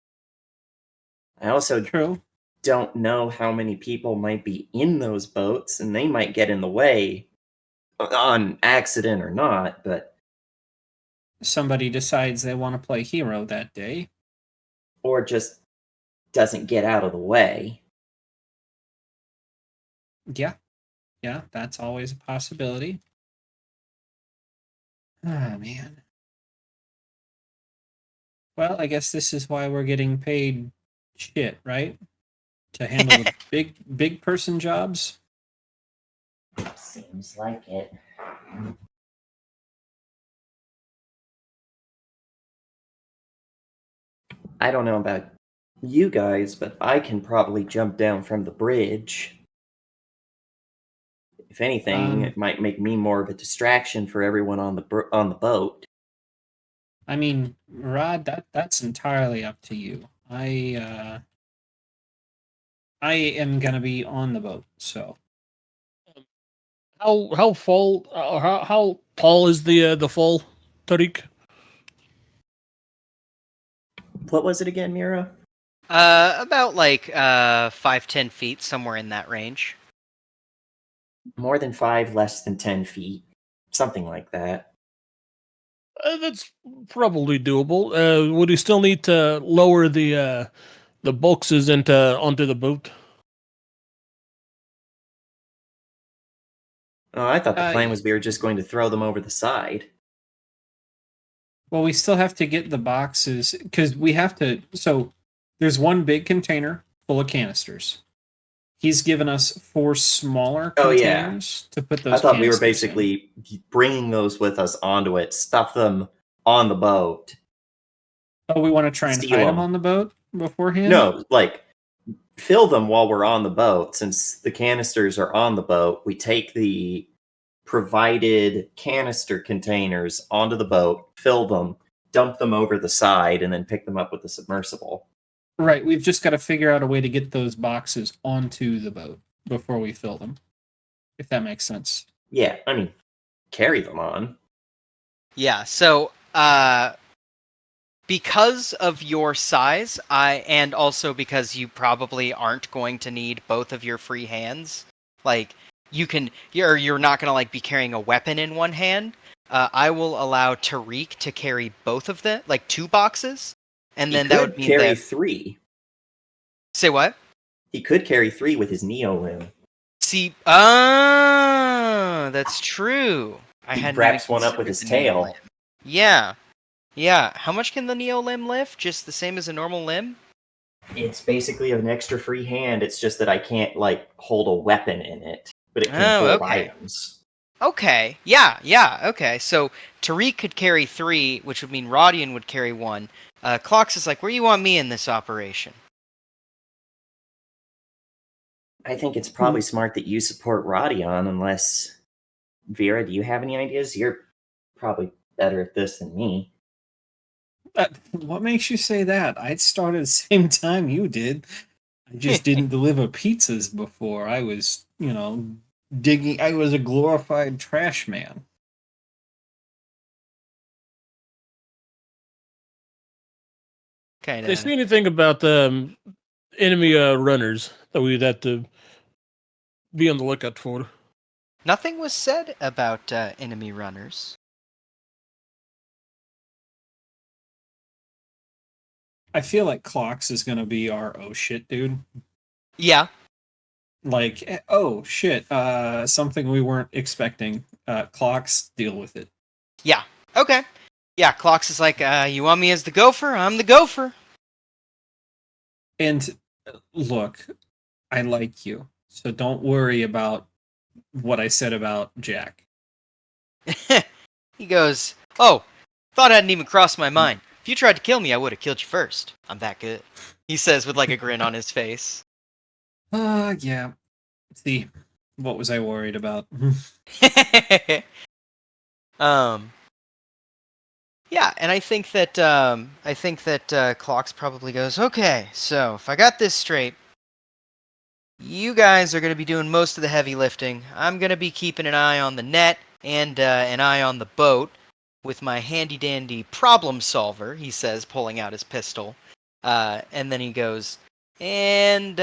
I also True. don't know how many people might be in those boats, and they might get in the way on accident or not, but Somebody decides they want to play hero that day. or just doesn't get out of the way. Yeah, that's always a possibility. Ah, man. Well, I guess this is why we're getting paid shit, right? To handle the big person jobs. Seems like it. I don't know about you guys, but I can probably jump down from the bridge. If anything, it might make me more of a distraction for everyone on the boat. I mean, Rod, that's entirely up to you. I am gonna be on the boat, so How full? How tall is the full, Tariq? What was it again, Mira? About like 5-10 feet, somewhere in that range. More than 5, less than 10 feet. Something like that. That's probably doable. Would you still need to lower the boxes onto the boat? Oh, I thought the plan Uh, was we were just going to throw them over the side. well, we still have to get the boxes because we have to. So there's one big container full of canisters. He's given us 4 smaller Oh, yeah. containers to put I those. thought we were canisters in. basically bringing those with us onto it, stuff them on the boat. Oh, we want to try and Steal hide them them. on the boat beforehand. No, like fill them while we're on the boat. Since the canisters are on the boat, we take the provided canister containers onto the boat, fill them, dump them over the side, and then pick them up with the submersible. Right. We've just got to figure out a way to get those boxes onto the boat before we fill them. If that makes sense. Yeah, I mean, carry them on. Yeah, so because of your size, and also because you probably aren't going to need both of your free hands, like you're not going to like be carrying a weapon in one hand. I will allow Tariq to carry both of them, like 2 boxes, and He then that could would mean carry that. 3. Say what? He could carry 3 with his Neo limb. See, that's true. I He hadn't wraps even one up with considered his the Neo tail. limb. Yeah. How much can the Neo limb lift? Just the same as a normal limb? It's basically an extra free hand. It's just that I can't like hold a weapon in it, but it can Oh, hold okay. items. Okay. Yeah. Okay. So Tariq could carry 3, which would mean Rodian would carry 1. Clocks is like, where do you want me in this operation? I think it's probably smart that you support Rodion, unless Vera, do you have any ideas? You're probably better at this than me. What makes you say that? I started the same time you did. I just didn't deliver pizzas before. I was, digging. I was a glorified trash man. Kind They of. see anything about the enemy runners that we'd have to be on the lookout for? Nothing was said about enemy runners. I feel like Clocks is gonna be our oh shit dude. Yeah. Like, oh shit, something we weren't expecting. Clocks, deal with it. Yeah. Okay. Yeah, Clocks is like, you want me as the gopher? I'm the gopher. And look, I like you, so don't worry about what I said about Jack. He goes, oh, thought it hadn't even crossed my mind. If you tried to kill me, I would have killed you first. I'm that good. He says with like a grin on his face. Yeah. See, what was I worried about? um, yeah, and I think that Clocks probably goes, okay, so if I got this straight, you guys are going to be doing most of the heavy lifting. I'm going to be keeping an eye on the net and an eye on the boat with my handy dandy problem solver, he says, pulling out his pistol. And then he goes, and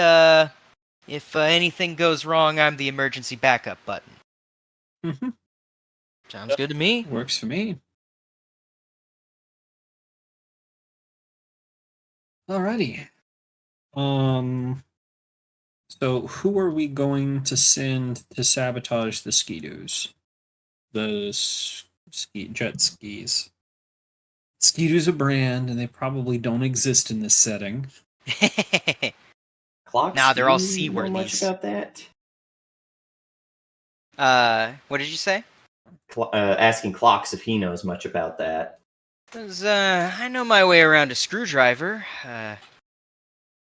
if anything goes wrong, I'm the emergency backup button. Mm-hmm. Sounds good to me. Works for me. Alrighty. So who are we going to send to sabotage the Ski-Doos? The jet skis. Ski-Doo's a brand, and they probably don't exist in this setting. Clocks, Nah, they're all do you know much seaworthies. about that? What did you say? Asking Clocks if he knows much about that. 'Cause, I know my way around a screwdriver.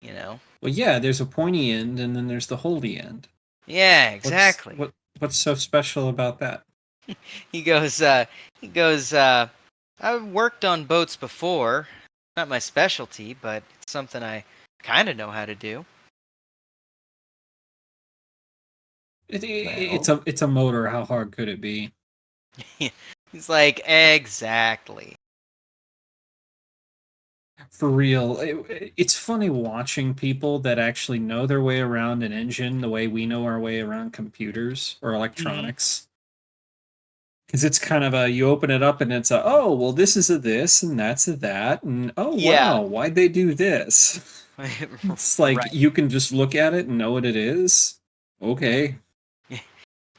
You know. Well, yeah, there's a pointy end, and then there's the holdy end. Yeah, exactly. What's so special about that? He goes, I've worked on boats before. Not my specialty, but it's something I kind of know how to do. It's a motor. How hard could it be? He's like, exactly. For real, it's funny watching people that actually know their way around an engine the way we know our way around computers or electronics. Because it's kind of a you open it up and it's a oh well this is a this and that's a that and oh Yeah. wow why'd they do this? It's like Right. you can just look at it and know what it is. Okay.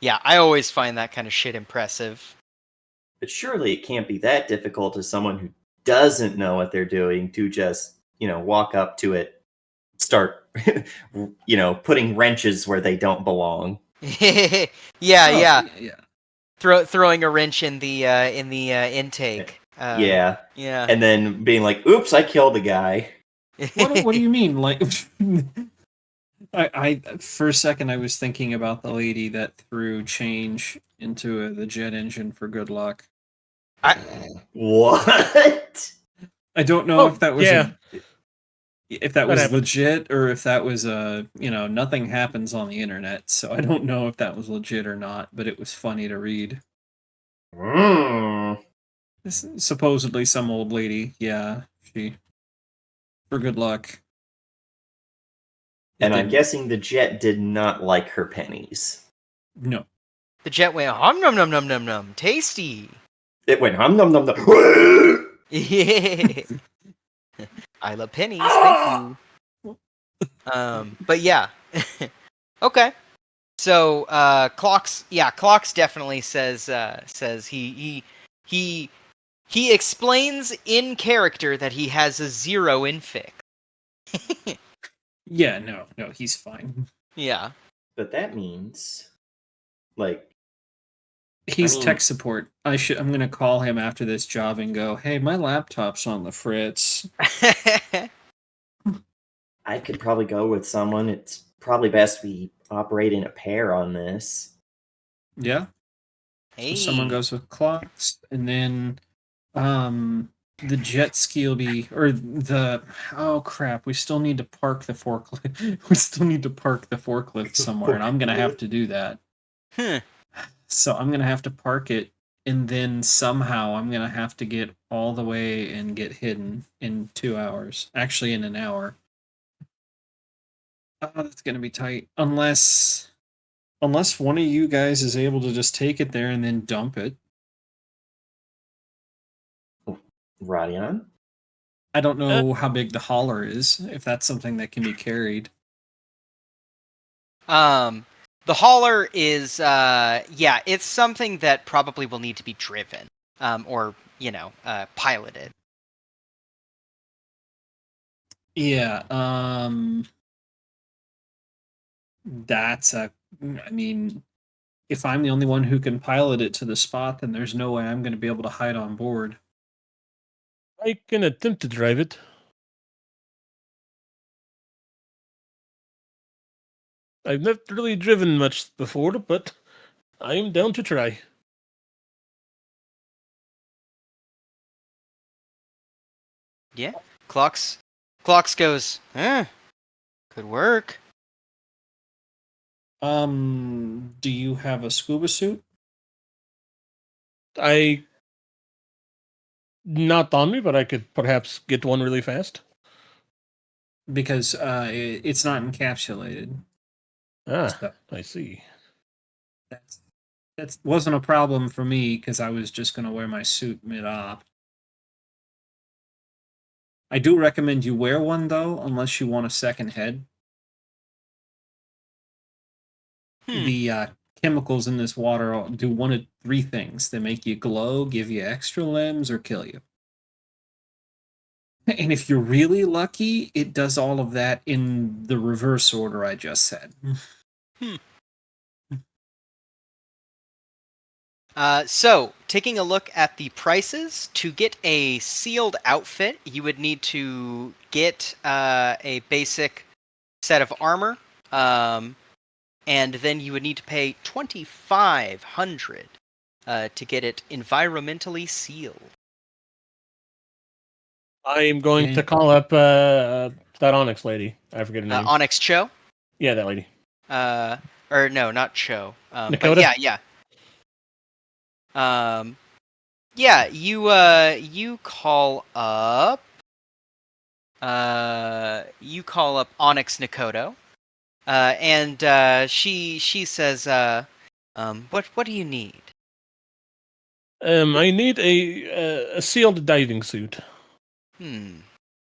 Yeah, I always find that kind of shit impressive. But surely it can't be that difficult as someone who doesn't know what they're doing to just, walk up to it, start, putting wrenches where they don't belong. Yeah, Oh, yeah. throwing a wrench in the intake. Yeah. Yeah. And then being like, oops, I killed a guy. What do you mean? Like, I for a second I was thinking about the lady that threw change into the jet engine for good luck. What? I don't know Oh, if that was yeah. if that That was happened. legit or if that was nothing happens on the internet, so I don't know if that was legit or not, but it was funny to read. Mm. Supposedly some old lady, yeah, she for good luck. And I'm didn't- guessing the jet did not like her pennies. no. The jet went hum num num num num num, tasty. It went hum num num num. Yeah. I love pennies. Thank you. But yeah. Okay. So Clocks definitely says he explains in character that he has a 0 in fix. Yeah, no, he's fine. Yeah. But that means, like, He's I mean- tech support. I'm gonna call him after this job and go, hey, my laptop's on the fritz. I could probably go with someone. It's probably best we operate in a pair on this. Yeah. Hey. So someone goes with Clocks, and then The jet ski will be, or the, oh crap, we still need to park the forklift. We still need to park the forklift somewhere, and I'm gonna have to do that. Hmm. So I'm gonna have to park it, and then somehow I'm gonna have to get all the way and get hidden in 2 hours. Actually, in an hour. Oh, that's gonna be tight. Unless one of you guys is able to just take it there and then dump it. Radion? I don't know how big the hauler is, if that's something that can be carried. The hauler is yeah, it's something that probably will need to be driven, or piloted. Yeah, that's a. I mean, if I'm the only one who can pilot it to the spot, then there's no way I'm going to be able to hide on board. I can attempt to drive it. I've never really driven much before, but I am down to try. Yeah. Clocks goes, could work. Do you have a scuba suit? I not on me, but I could perhaps get one really fast. Because it's not encapsulated. Ah, So I see. that wasn't a problem for me because I was just going to wear my suit mid-op. I do recommend you wear one though, unless you want a second head. Hmm. The chemicals in this water do one of three things: they make you glow, give you extra limbs, or kill you. And if you're really lucky, it does all of that in the reverse order I just said. Hmm. So, taking a look at the prices, to get a sealed outfit, you would need to get a basic set of armor, and then you would need to pay 2,500 to get it environmentally sealed. I am going Okay. to call up that Onyx lady. I forget her name. Onyx Cho, Yeah, that lady. or no, not Cho, but Nakota? yeah. Yeah, you call up Onyx Nakoto, and she says, what do you need? I need a sealed diving suit.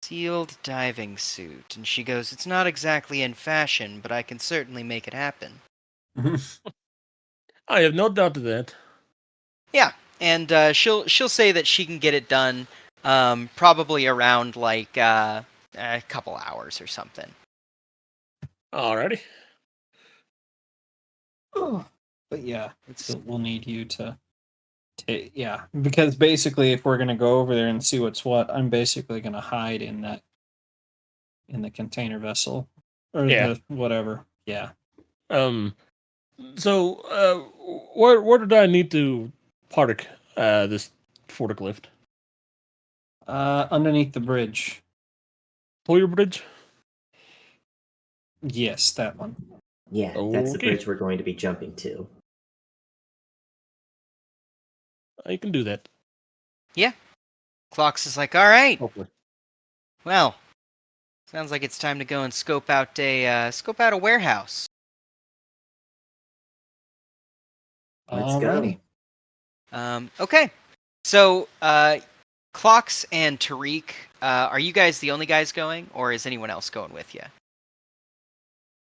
Sealed diving suit. And she goes, it's not exactly in fashion, but I can certainly make it happen. I have no doubt of that. Yeah, and she'll say that she can get it done, probably around like a couple hours or something. Alrighty. But yeah, It's we'll need you to yeah, because basically if we're gonna go over there and see what's what, I'm basically gonna hide in the container vessel or Yeah. the whatever. Yeah. So where did I need to park this forklift? Underneath the bridge. Toyer Bridge? Yes, that one. Yeah, that's the Okay. bridge we're going to be jumping to. I can do that. Yeah. Clocks is like, all right. Hopefully. Well, sounds like it's time to go and scope out a warehouse. Let's go. Alrighty. Okay. So, Clocks and Tariq, are you guys the only guys going, or is anyone else going with you?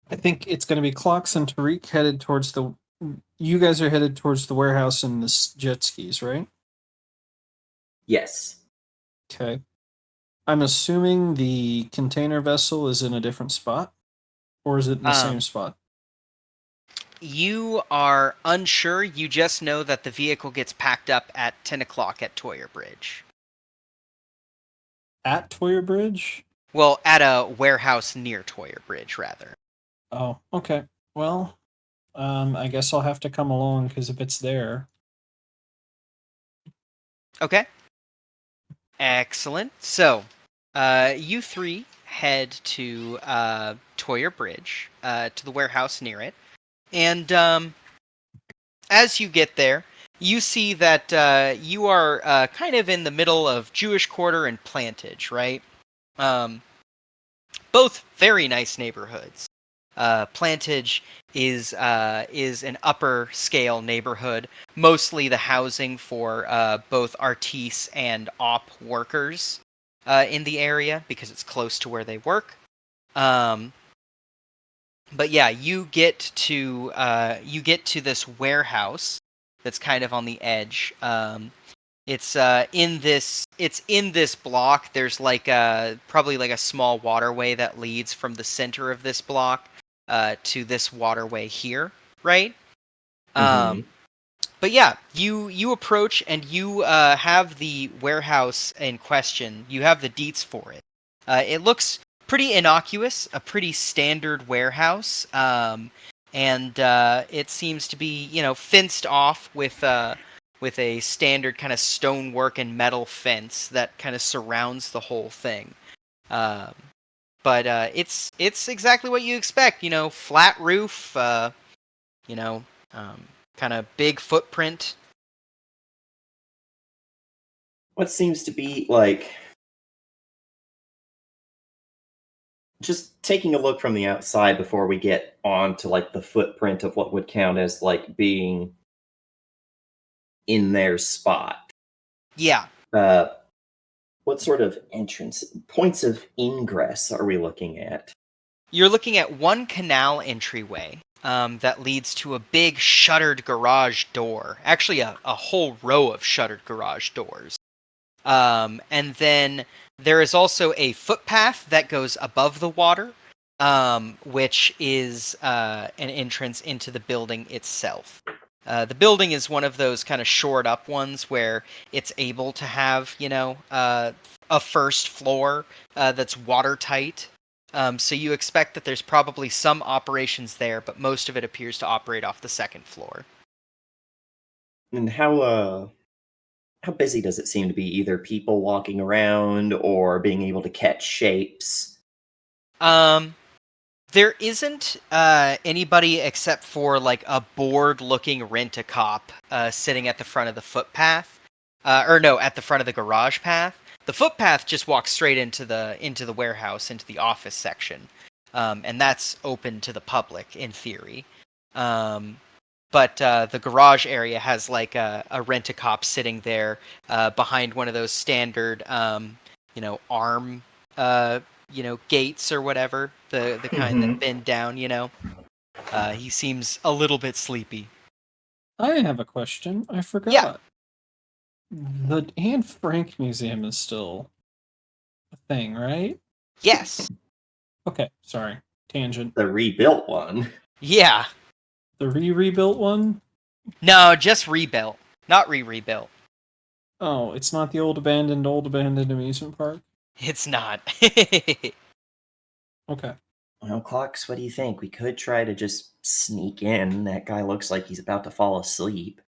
I think it's going to be Clocks and Tariq headed towards the. You guys are headed towards the warehouse and the jet skis, right? Yes. Okay. I'm assuming the container vessel is in a different spot, or is it in the same spot? You are unsure. You just know that the vehicle gets packed up at 10 o'clock at Toyer Bridge. At Toyer Bridge? Well, at a warehouse near Toyer Bridge, rather. Oh, okay. Well, I guess I'll have to come along because if it's there, Okay. Excellent. So, you three head to Toyer Bridge, to the warehouse near it. And as you get there, you see that you are kind of in the middle of Jewish Quarter and Plantage, right? Um, both very nice neighborhoods. Plantage is an upper scale neighborhood, mostly the housing for both artistes and op workers in the area because it's close to where they work. Um, but yeah, you get to this warehouse that's kind of on the edge. It's in this block. There's like probably like a small waterway that leads from the center of this block to this waterway here, right? Mm-hmm. But yeah, you approach and you have the warehouse in question. You have the deets for it. It looks pretty innocuous, a pretty standard warehouse, and it seems to be fenced off with a standard kind of stonework and metal fence that kind of surrounds the whole thing. Um, but it's exactly what you expect. Flat roof. You know, um, kind of big footprint. What seems to be like just taking a look from the outside before we get on to like the footprint of what would count as like being in their spot. Yeah, Uh, what sort of entrance points of ingress are we looking at? you're looking at one canal entryway that leads to a big shuttered garage door. Actually, a whole row of shuttered garage doors. And then there is also a footpath that goes above the water, which is an entrance into the building itself. The building is one of those kind of shored up ones where it's able to have, a first floor that's watertight. So you expect that there's probably some operations there, but most of it appears to operate off the second floor. And how busy does it seem to be? Either people walking around or being able to catch shapes. Um, There isn't anybody except for like a bored-looking rent-a-cop sitting at the front of the footpath, or no, at the front of the garage path. The footpath just walks straight into the warehouse, into the office section, and that's open to the public in theory. Um, but the garage area has like a rent-a-cop sitting there behind one of those standard, arm uh, gates or whatever, the kind that Mm-hmm. bend down. He seems a little bit sleepy. I have a question. I Yeah. forgot. The Anne Frank Museum is still a thing, right? Yes. Okay, sorry. Tangent. The rebuilt one. Yeah. The rebuilt one? No, just rebuilt, not rebuilt. Oh, it's not the old abandoned amusement park? It's not. Okay. Well, Clocks, what do you think? We could try to just sneak in. That guy looks like he's about to fall asleep.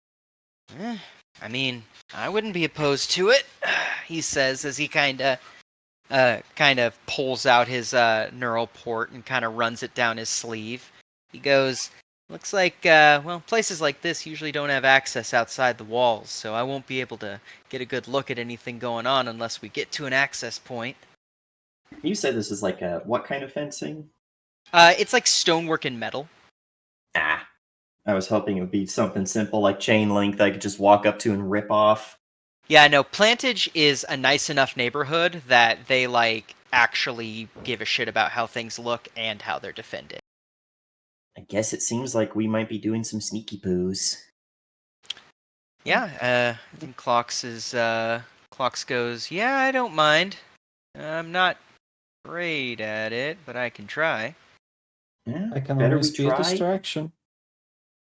Eh, I mean, I wouldn't be opposed to it. He says as he kind of pulls out his neural port and kind of runs it down his sleeve. He goes, "Looks like places like this usually don't have access outside the walls, so I won't be able to get a good look at anything going on unless we get to an access point." You said this is like a what kind of fencing? It's like stonework and metal. Ah, I was hoping it would be something simple like chain link that I could just walk up to and rip off. Yeah, no, Plantage is a nice enough neighborhood that they like actually give a shit about how things look and how they're defended. I guess it seems like we might be doing some sneaky poos. Yeah, I think Clocks goes, "Yeah, I don't mind. I'm not great at it, but I can try." Yeah, I can better always we be a try. distraction.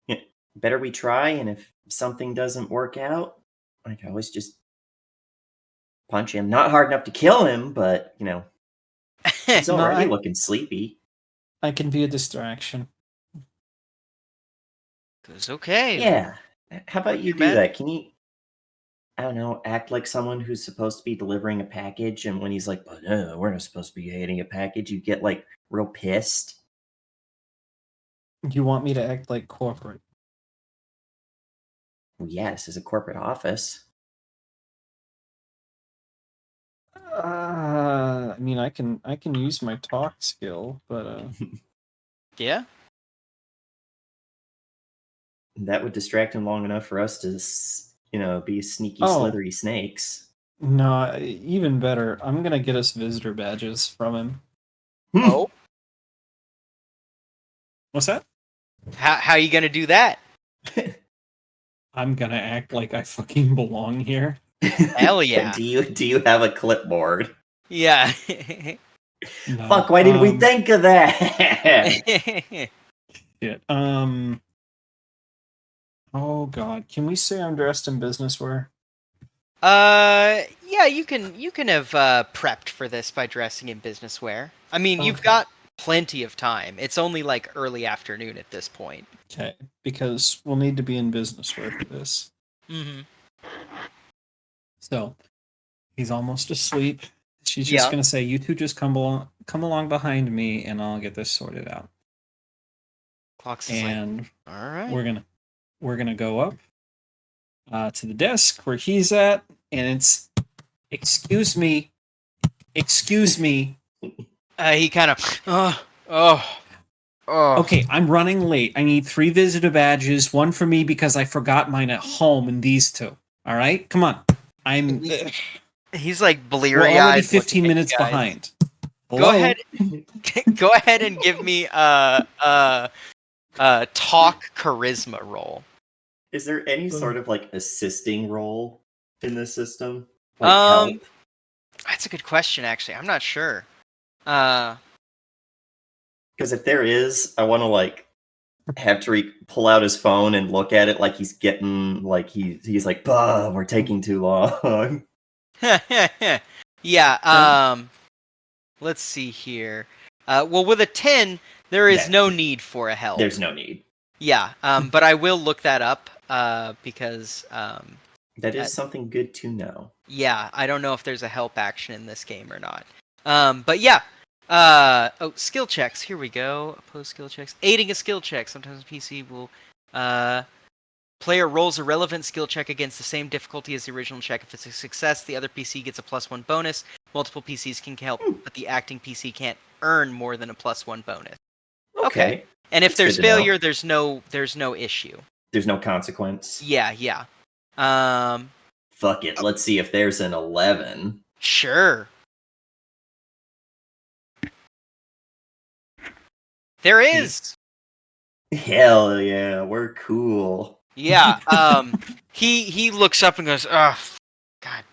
Yeah, better we try, and if something doesn't work out, I can always just punch him. Not hard enough to kill him, but he's No, already looking sleepy. I can be a distraction. Goes, "Okay, Yeah. How about work you your do magic." that? Can you I don't know, act like someone who's supposed to be delivering a package, and when he's like, "But we're not supposed to be getting a package," you get like real pissed. You want me to act like corporate? Well, yeah, this is a corporate office. I mean, I can use my talk skill, but Yeah. That would distract him long enough for us to, be sneaky, Oh. slithery snakes. no, even better. I'm gonna get us visitor badges from him. Oh, What's that? how you gonna do that? I'm gonna act like I fucking belong here. Hell yeah. do you have a clipboard? Yeah. No, Fuck! Why didn't we think of that? Shit. Oh god, can we say I'm dressed in business wear? Yeah, you can have prepped for this by dressing in business wear. I mean, you've Okay. got plenty of time. It's only like early afternoon at this point. Okay, because we'll need to be in business wear for this. Mm-hmm. So he's almost asleep. She's just Yeah. gonna say, "You two just come along behind me, and I'll get this sorted out." Clocks is like, And all right. we're gonna go up to the desk where he's at, and it's, excuse me, excuse me. He kind of, oh. Okay, I'm running late. I need 3 visitor badges, one for me because I forgot mine at home, and these 2. All right, come on. I'm. He's like We're bleary-eyed. already looking 15 at minutes you guys. behind. Go Hello? ahead. Go ahead and give me talk charisma roll. Is there any sort of like assisting role in this system? Like help? That's a good question, actually. I'm not sure. Because if there is, I want to like have Tariq pull out his phone and look at it like he's getting like he's like, "Bah, we're taking too long." Yeah. Let's see here. Well, with a 10, there is Yeah. no need for a help. There's no need. Yeah. But I will look that up. Because That is something good to know. yeah, I don't know if there's a help action in this game or not. But yeah. Skill checks. Here we go. Oppose skill checks. Aiding a skill check. Sometimes PC will player rolls a relevant skill check against the same difficulty as the original check. If it's a success, the other PC gets a +1 bonus. Multiple PCs can help, but the acting PC can't earn more than a +1 bonus. Okay. And if That's there's good to know. failure, there's no issue. There's no consequence. Yeah. Fuck it. Let's see if there's an 11. Sure. There is. Hell yeah, we're cool. Yeah. He looks up and goes, "Oh, God."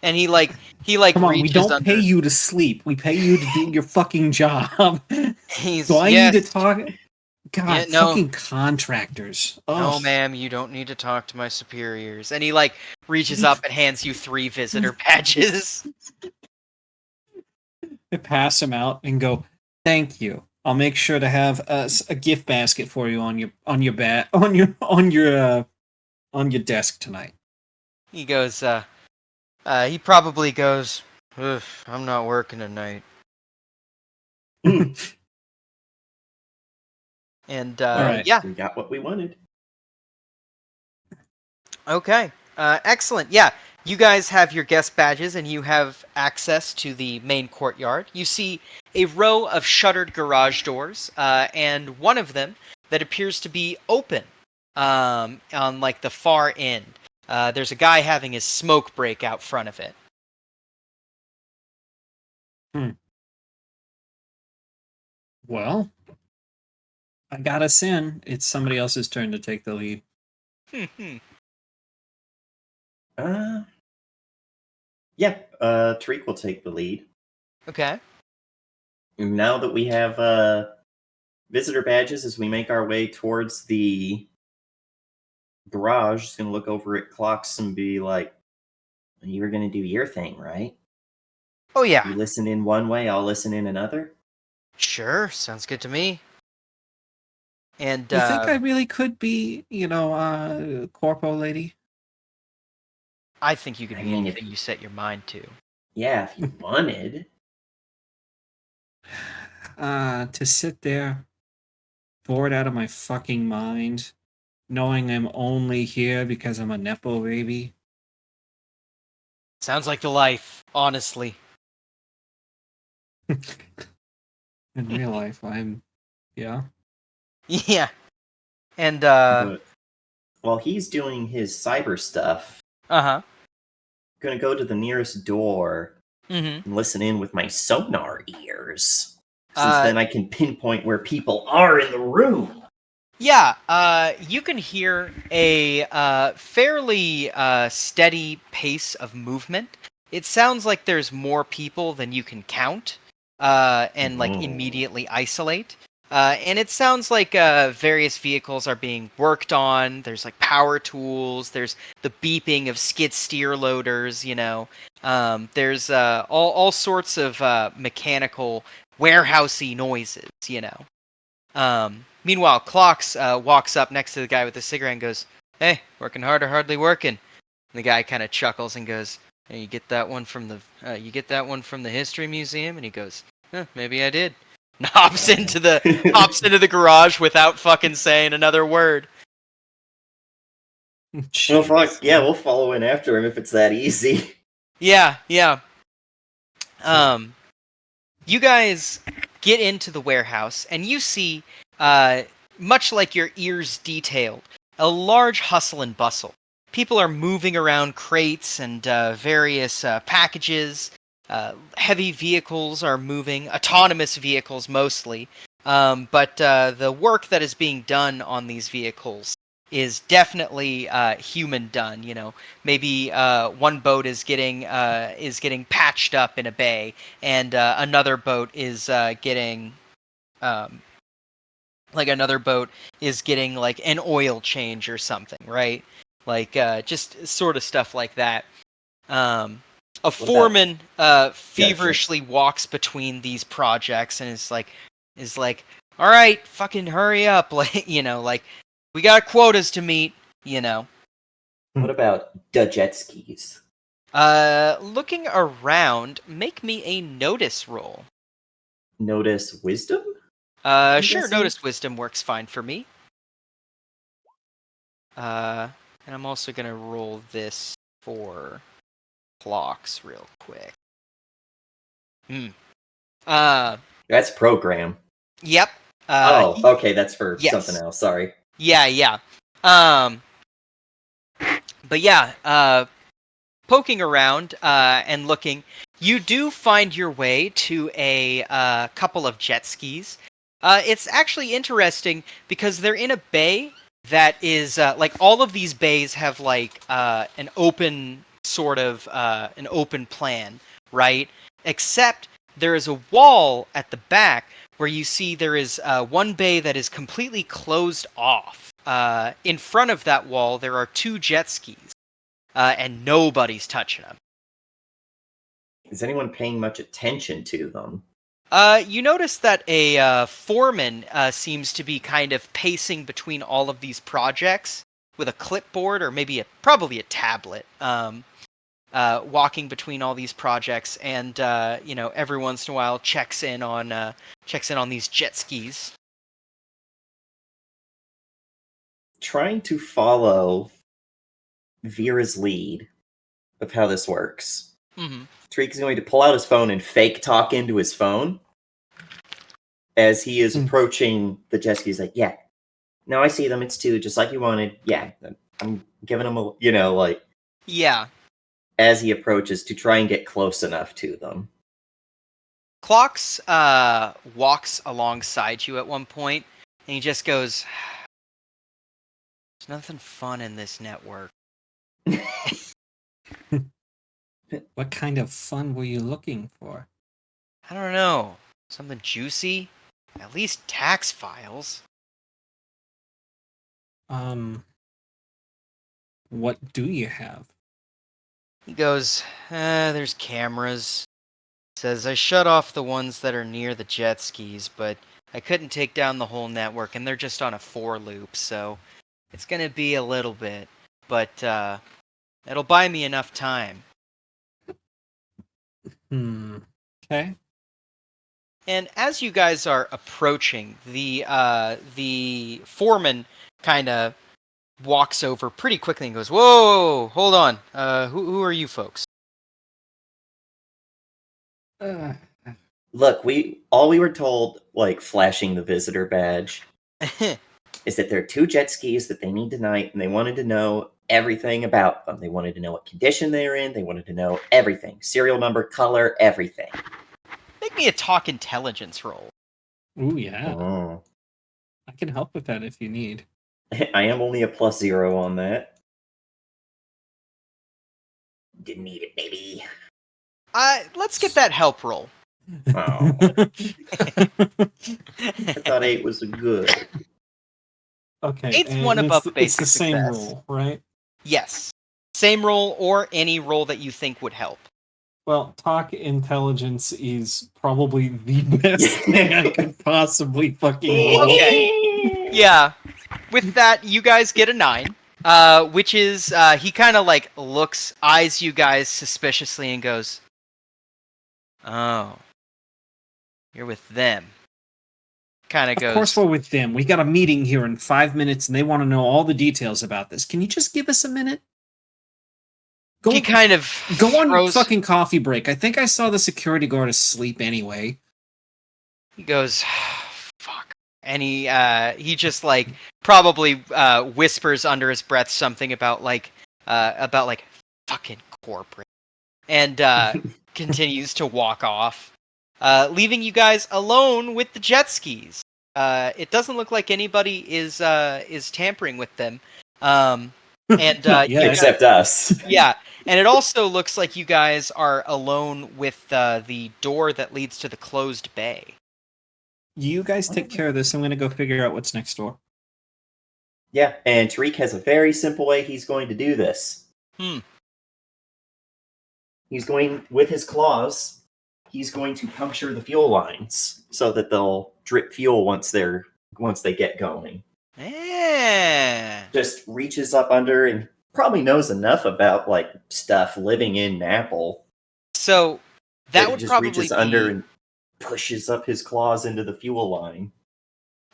And he Come on, we reaches don't under. pay you to sleep. We pay you to do your fucking job. He's Do I yes. need to talk? God, Yeah, no. fucking contractors. No, Ugh. ma'am, you don't need to talk to my superiors. And he reaches up and hands you 3 visitor badges. I pass him out and go, "Thank you. I'll make sure to have a gift basket for you on your desk tonight." He goes, he probably goes, "Ugh, I'm not working tonight." And All right. yeah, We got what we wanted. okay, excellent. Yeah, you guys have your guest badges, and you have access to the main courtyard. You see a row of shuttered garage doors, and one of them that appears to be open, on like the far end. There's a guy having his smoke break out front of it. Well, I got us in. It's somebody else's turn to take the lead. Yeah, Tariq will take the lead. Okay. Now that we have visitor badges, as we make our way towards the garage, just gonna look over at clocks and be like, "You were gonna do your thing, right? Oh yeah. You listen in one way, I'll listen in another." Sure, sounds good to me. And You think I really could be, corpo lady? I think you could I be mean, anything you set your mind to. Yeah, if you wanted. To sit there, bored out of my fucking mind, knowing I'm only here because I'm a Nepo baby. Sounds like the life, honestly. In real life, yeah. Yeah. And, But while he's doing his cyber stuff, uh-huh. I'm gonna go to the nearest door Mm-hmm. and listen in with my sonar ears. Since Uh, then I can pinpoint where people are in the room. Yeah, you can hear a fairly steady pace of movement. It sounds like there's more people than you can count, and like Oh. immediately isolate. And it sounds like various vehicles are being worked on. There's like power tools. There's the beeping of skid steer loaders. There's all sorts of mechanical warehousey noises. Meanwhile, Clocks walks up next to the guy with the cigarette and goes, "Hey, working hard or hardly working?" And the guy kind of chuckles and goes, "Hey, you get that one from the history museum?" And he goes, "Maybe I did." And hops into the garage without fucking saying another word. Well, fuck, Jeez. yeah, we'll follow in after him if it's that easy. Yeah, yeah. Um, you guys get into the warehouse and you see, much like your ears detailed, a large hustle and bustle. People are moving around crates and various packages. Heavy vehicles are moving, autonomous vehicles mostly. But the work that is being done on these vehicles is definitely human done. Maybe one boat is getting patched up in a bay, and another boat is um, getting like an oil change or something, right? Like just sort of stuff like that. A What about foreman Gotcha. feverishly walks between these projects and is like, all right, fucking hurry up, like we got quotas to meet, you know. What about the jet skis? Looking around, make me a notice roll. Notice wisdom? I'm Sure, guessing? notice wisdom works fine for me. Uh, and I'm also gonna roll this for clocks real quick. Hmm. Uh, That's program. yep. Oh, okay, that's for something Yes. else. Sorry. Yeah, yeah. Um, but yeah, poking around and looking, you do find your way to a couple of jet skis. It's actually interesting because they're in a bay that is like all of these bays have like an open sort of an open plan, right? Except there is a wall at the back where you see there is one bay that is completely closed off. In front of that wall, there are two jet skis, and nobody's touching them. Is anyone paying much attention to them? You notice that a foreman seems to be kind of pacing between all of these projects with a clipboard or maybe probably a tablet, walking between all these projects, and every once in a while checks in on these jet skis. Trying to follow Vera's lead of how this works. Hmm. Tariq is going to pull out his phone and fake talk into his phone as he is Hmm. approaching the jet ski. He's like, "Yeah, no, I see them. It's two, just like you wanted. Yeah, I'm giving him a, like Yeah. as he approaches to try and get close enough to them." Clocks walks alongside you at one point, and he just goes, "There's nothing fun in this network." What kind of fun were you looking for? I don't know. Something juicy? At least tax files. Um, what do you have? He goes, there's cameras. Says, I shut off the ones that are near the jet skis, but I couldn't take down the whole network, and they're just on a for loop, so it's gonna be a little bit. But, It'll buy me enough time. Okay. And as you guys are approaching, the foreman kind of walks over pretty quickly and goes, "Whoa, hold on. Who are you folks?" Look, we were told, like flashing the visitor badge, is that there are 2 jet skis that they need tonight, and they wanted to know everything about them. They wanted to know what condition they were in. They wanted to know everything: serial number, color, everything. Make me a talk intelligence roll. Ooh, yeah. Oh. I can help with that if you need. I am only a +0 on that. Didn't need it, baby. Let's get that help roll. Oh, I thought 8 was good. Okay. Eight's and one above it's the basic same success. rule, right? Yes. Same roll or any roll that you think would help. Well, talk intelligence is probably the best thing I could possibly fucking roll. Okay. Yeah. With that, you guys get a 9. Which is, he kind of like eyes you guys suspiciously and goes, "Oh, you're with them." Kind of Of goes, course we're with them. We got a meeting here in 5 minutes, and they want to know all the details about this. Can you just give us a minute? he kind of Go on throws, fucking coffee break. I think I saw the security guard asleep anyway. he goes, "Fuck." And he just like probably whispers under his breath something about like fucking corporate, and continues to walk off, leaving you guys alone with the jet skis. It doesn't look like anybody is tampering with them, and Not yet. Except us. yeah, and it also looks like you guys are alone with the door that leads to the closed bay. You guys take care of this. I'm going to go figure out what's next door. Yeah, and Tariq has a very simple way he's going to do this. He's going, with his claws, he's going to puncture the fuel lines so that they'll drip fuel once they get going. Just reaches up under and probably knows enough about like stuff living in Napple. So that would just probably reaches be under and pushes up his claws into the fuel line.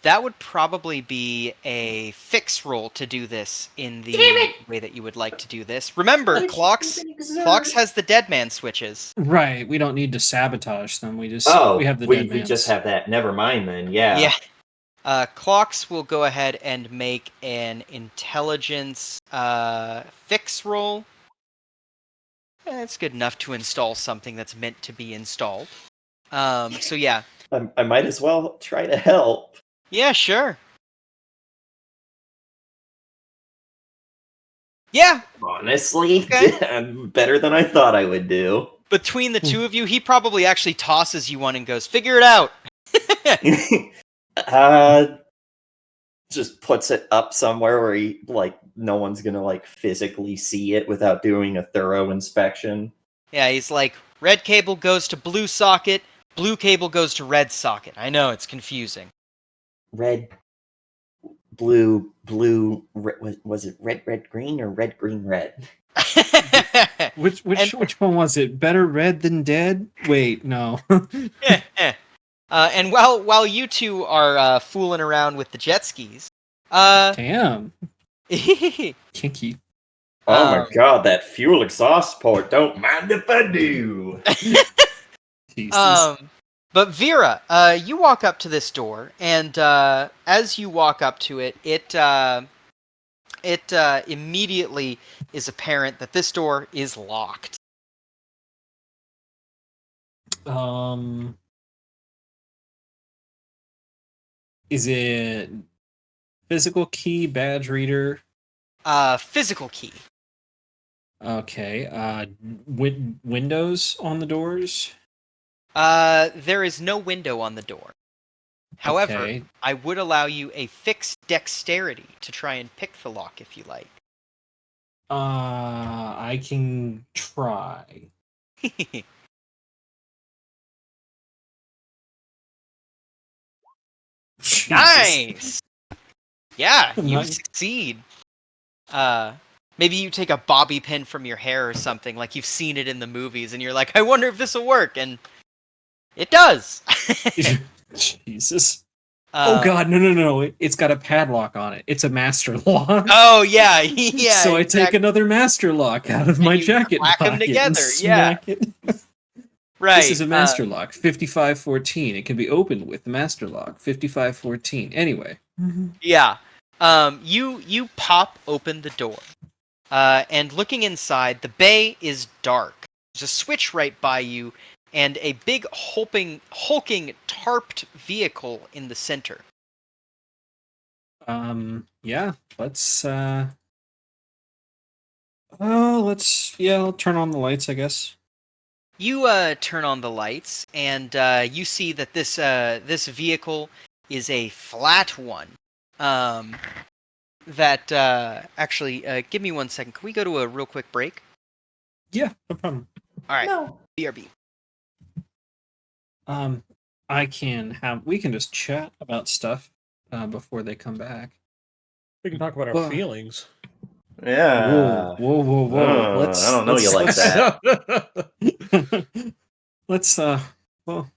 That would probably be a fix roll to do this in the way that you would like to do this. Remember, Clocks has the dead man switches. Right. We don't need to sabotage them. We just we have the we dead mans. just have that. Never mind then. Yeah. Clocks will go ahead and make an intelligence fix roll. That's good enough to install something that's meant to be installed. So yeah. I might as well try to help. Yeah, sure. Yeah. Honestly, Okay. I'm better than I thought I would do. Between the two of you, he probably actually tosses you one and goes, "Figure it out." Just puts it up somewhere where he no one's gonna physically see it without doing a thorough inspection. Yeah, he's like, red cable goes to blue socket, blue cable goes to red socket. I know, it's confusing. Red, blue, was it red, green, or red, green, red? Which one was it? Better red than dead? Wait, no. And while you two are fooling around with the jet skis, damn, kinky. Oh my god, that fuel exhaust port! Don't mind if I do. Jesus. But Vera, you walk up to this door, and as you walk up to it, it immediately is apparent that this door is locked. Is it physical key, badge reader? Physical key. Okay. Windows on the doors? There is no window on the door. However, Okay. I would allow you a fixed dexterity to try and pick the lock if you like. I can try. Nice! Yeah, you Nice. succeed. Maybe you take a bobby pin from your hair or something, like you've seen it in the movies, and you're like, I wonder if this will work, and it does. Jesus. Oh God, no! It's got a padlock on it. It's a master lock. Oh yeah, yeah. So I take exactly. another master lock out of And my you jacket clack 'em pocket together, and yeah. smack it. Right. This is a master lock, 5514. It can be opened with the master lock, 5514. Anyway. Yeah. You pop open the door, and looking inside, the bay is dark. There's a switch right by you, and a big hulking tarped vehicle in the center. Yeah, I'll turn on the lights, I guess. You turn on the lights, and you see that this vehicle is a flat one. That actually, give me 1 second. Can we go to a real quick break? Yeah, no problem. All right. No. BRB. We can just chat about stuff before they come back. We can talk about our Well- feelings. Yeah. Whoa. I don't know you like that. Let's well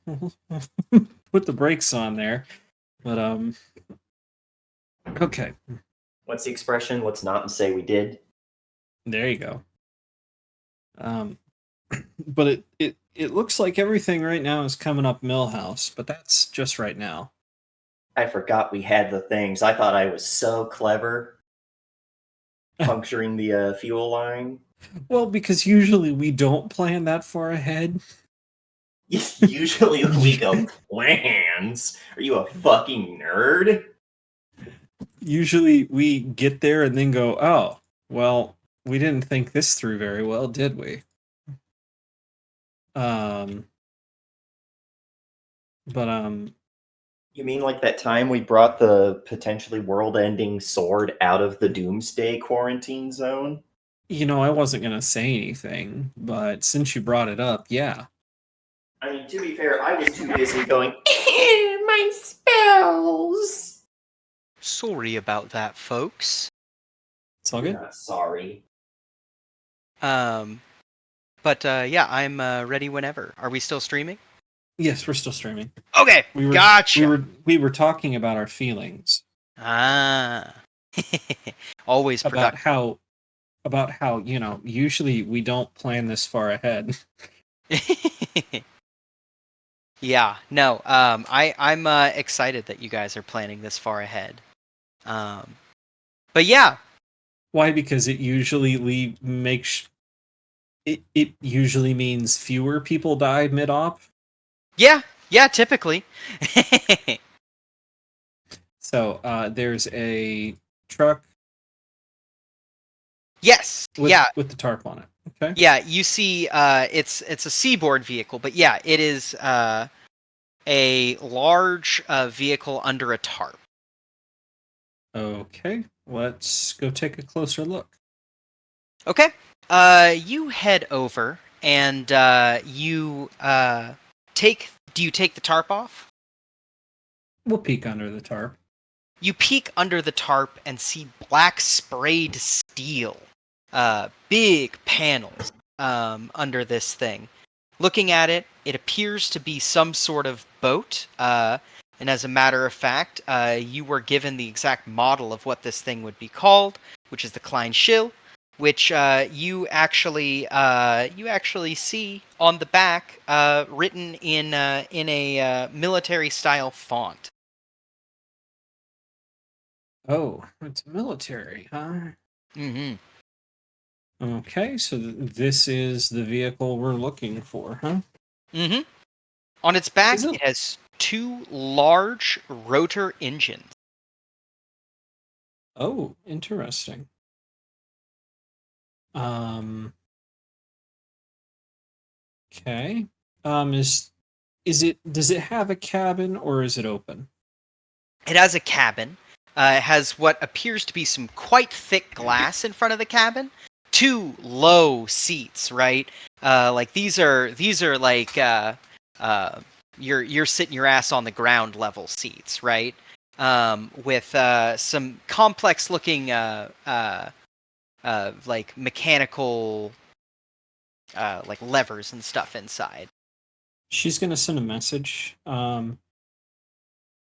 put the brakes on there. But okay. What's the expression? Let's not say we did. There you go. But it looks like everything right now is coming up Millhouse, but that's just right now. I forgot we had the things. I thought I was so clever. Puncturing the fuel line. Well, because usually we don't plan that far ahead. Usually we go plans. Are you a fucking nerd? Usually we get there and then go, oh, well, we didn't think this through very well, did we? You mean like that time we brought the potentially world-ending sword out of the doomsday quarantine zone? I wasn't going to say anything, but since you brought it up, yeah. I mean, to be fair, I was too busy going, my spells! Sorry about that, folks. It's all You're good. not sorry. But yeah, I'm ready whenever. Are we still streaming? Yes, we're still streaming. Okay, gotcha. We were talking about our feelings. Ah. Always productive. About how, usually we don't plan this far ahead. Yeah, no, I'm excited that you guys are planning this far ahead. But yeah. Why? Because it usually it usually means fewer people die mid-op. Yeah, typically. So there's a truck. Yes. With the tarp on it. Okay. Yeah, you see, it's a seaboard vehicle, but yeah, it is a large vehicle under a tarp. Okay, let's go take a closer look. Okay. You head over and you take. Do you take the tarp off? We'll peek under the tarp. You peek under the tarp and see black sprayed steel. Big panels under this thing. Looking at it, it appears to be some sort of boat. And as a matter of fact, you were given the exact model of what this thing would be called, which is the Klein Schill, which you actually see on the back, written in a military style font. Oh, it's military, huh? Mm-hmm. Okay, so this is the vehicle we're looking for, huh? Mm-hmm. On its back, Is it- it has two large rotor engines. Oh, interesting. Okay. Does it have a cabin or is it open? It has a cabin. It has what appears to be some quite thick glass in front of the cabin. Two low seats, right? Like these are like you're sitting your ass on the ground level seats, right? With some complex looking like mechanical like levers and stuff inside. She's gonna send a message.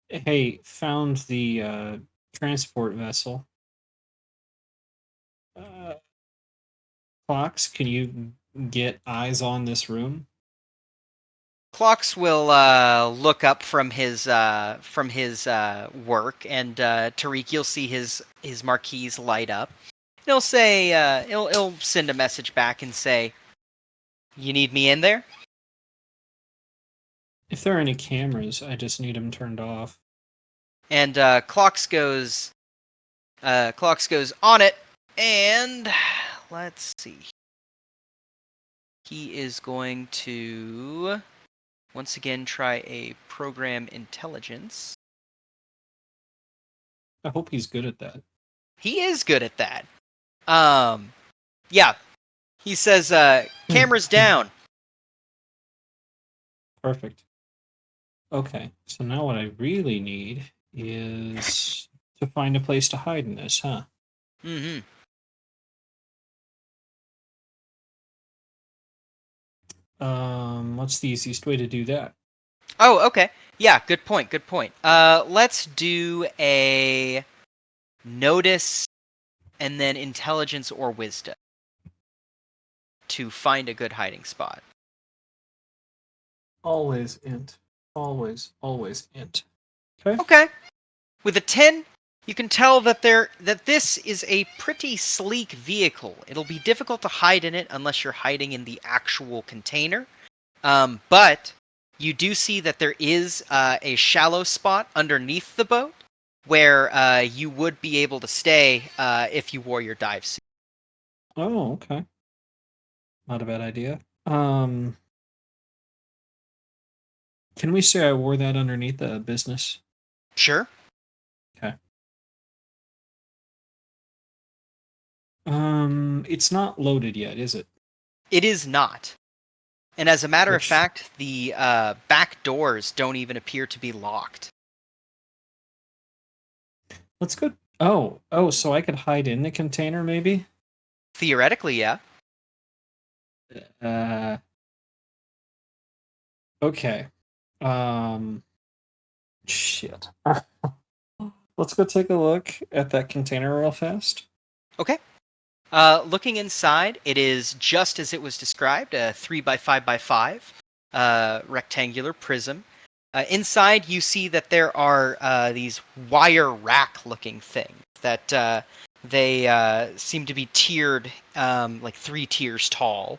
Hey, found the transport vessel. Clocks, can you get eyes on this room? Clocks will look up from his work, and Tariq, you'll see his marquees light up. He'll say he'll send a message back and say, "You need me in there?" If there are any cameras, I just need them turned off. And Clocks goes on it, and let's see. He is going to once again try a program intelligence. I hope he's good at that. He is good at that. Yeah. He says, cameras down. Perfect. Okay, so now what I really need is to find a place to hide in this, huh? Mm-hmm. What's the easiest way to do that? Oh, okay. Yeah, good point, good point. Let's do a notice and then intelligence or wisdom to find a good hiding spot. Always int. Always int. Okay. Okay. With a 10, you can tell that this is a pretty sleek vehicle. It'll be difficult to hide in it unless you're hiding in the actual container. But you do see that there is a shallow spot underneath the boat where you would be able to stay if you wore your dive suit. Oh, okay. Not a bad idea. Can we say I wore that underneath the business? Sure. Okay. It's not loaded yet, is it? It is not. And as a matter of Which- fact, the back doors don't even appear to be locked. Let's go. Oh, so I could hide in the container, maybe? Theoretically, yeah. Uh, okay. Shit. Let's go take a look at that container real fast. Okay. Looking inside, it is just as it was described, a 3x5x5 rectangular prism. Inside, you see that there are these wire rack-looking things that they seem to be tiered, like 3 tiers tall.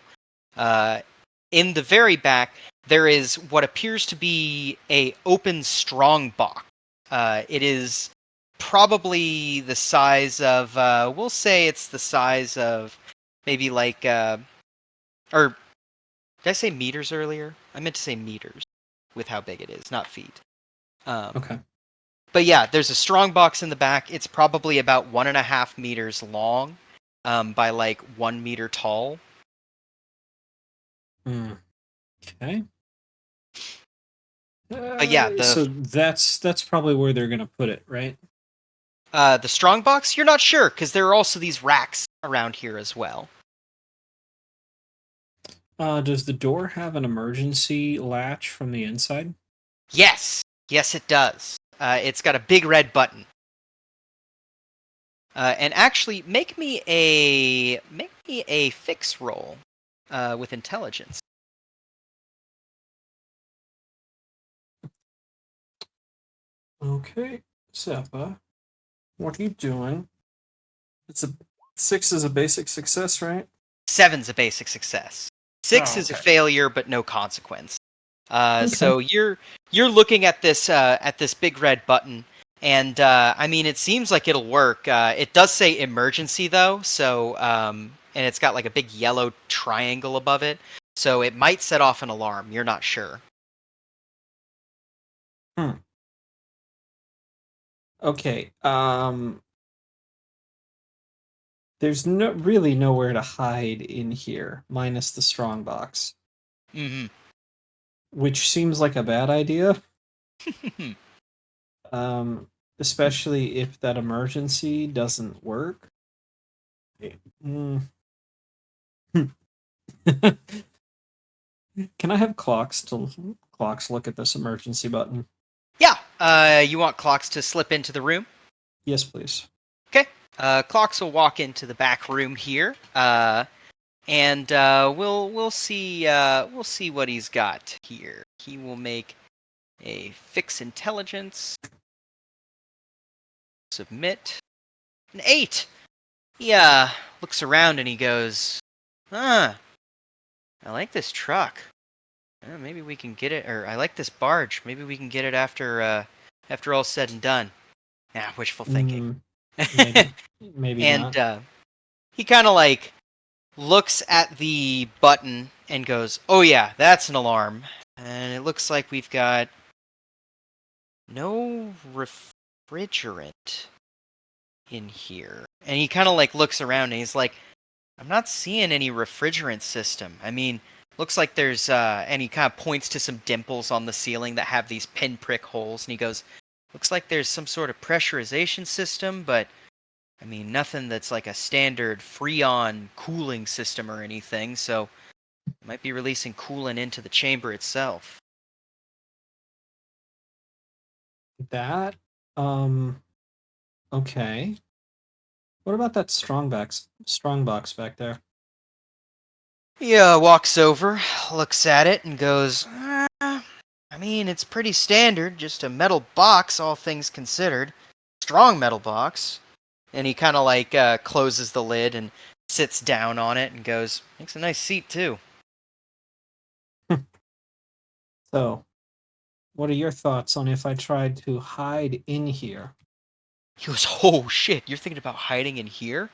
In the very back, there is what appears to be a open strong box. It is probably the size of we'll say it's the size of maybe like or did I say meters earlier? I meant to say meters with how big it is, not feet. Okay. But yeah, there's a strong box in the back. It's probably about 1.5 meters long by like 1 meter tall. Okay. Yeah, So that's probably where they're gonna put it, right? the strong box, you're not sure because there are also these racks around here as well. Does the door have an emergency latch from the inside? Yes, it does. It's got a big red button. And actually, make me a fix roll with intelligence. Okay, Zappa, what are you doing? It's a 6 is a basic success, right? 7's a basic success. 6 Oh, is a okay. failure, but no consequence. Okay. So you're looking at this big red button, and I mean it seems like it'll work. It does say emergency though, so and it's got like a big yellow triangle above it, so it might set off an alarm. You're not sure. Okay. There's really nowhere to hide in here, minus the strong box, Mm-hmm. which seems like a bad idea. Especially if that emergency doesn't work. Mm. Can I have clocks look at this emergency button? Yeah. You want Clocks to slip into the room? Yes, please. Okay. Clocks will walk into the back room here. And we'll see what he's got here. He will make a fix intelligence. Submit. An 8. He looks around and he goes, "Huh. I like this truck. Maybe we can get it. Or I like this barge. Maybe we can get it after all's said and done." Yeah, wishful thinking. Mm, maybe And not. he kind of like looks at the button and goes, "Oh yeah, that's an alarm." And it looks like we've got no refrigerant in here. And he kind of like looks around and he's like, "I'm not seeing any refrigerant system. I mean, looks like there's and he kind of points to some dimples on the ceiling that have these pinprick holes and he goes, "Looks like there's some sort of pressurization system, but I mean, nothing that's like a standard freon cooling system or anything, so it might be releasing coolant into the chamber itself." That, okay. What about that strong box back there? He walks over, looks at it, and goes, I mean, it's pretty standard, just a metal box, all things considered. Strong metal box." And he kind of like closes the lid and sits down on it and goes, "Makes a nice seat, too." So, what are your thoughts on if I tried to hide in here? He goes, "Oh shit, you're thinking about hiding in here?"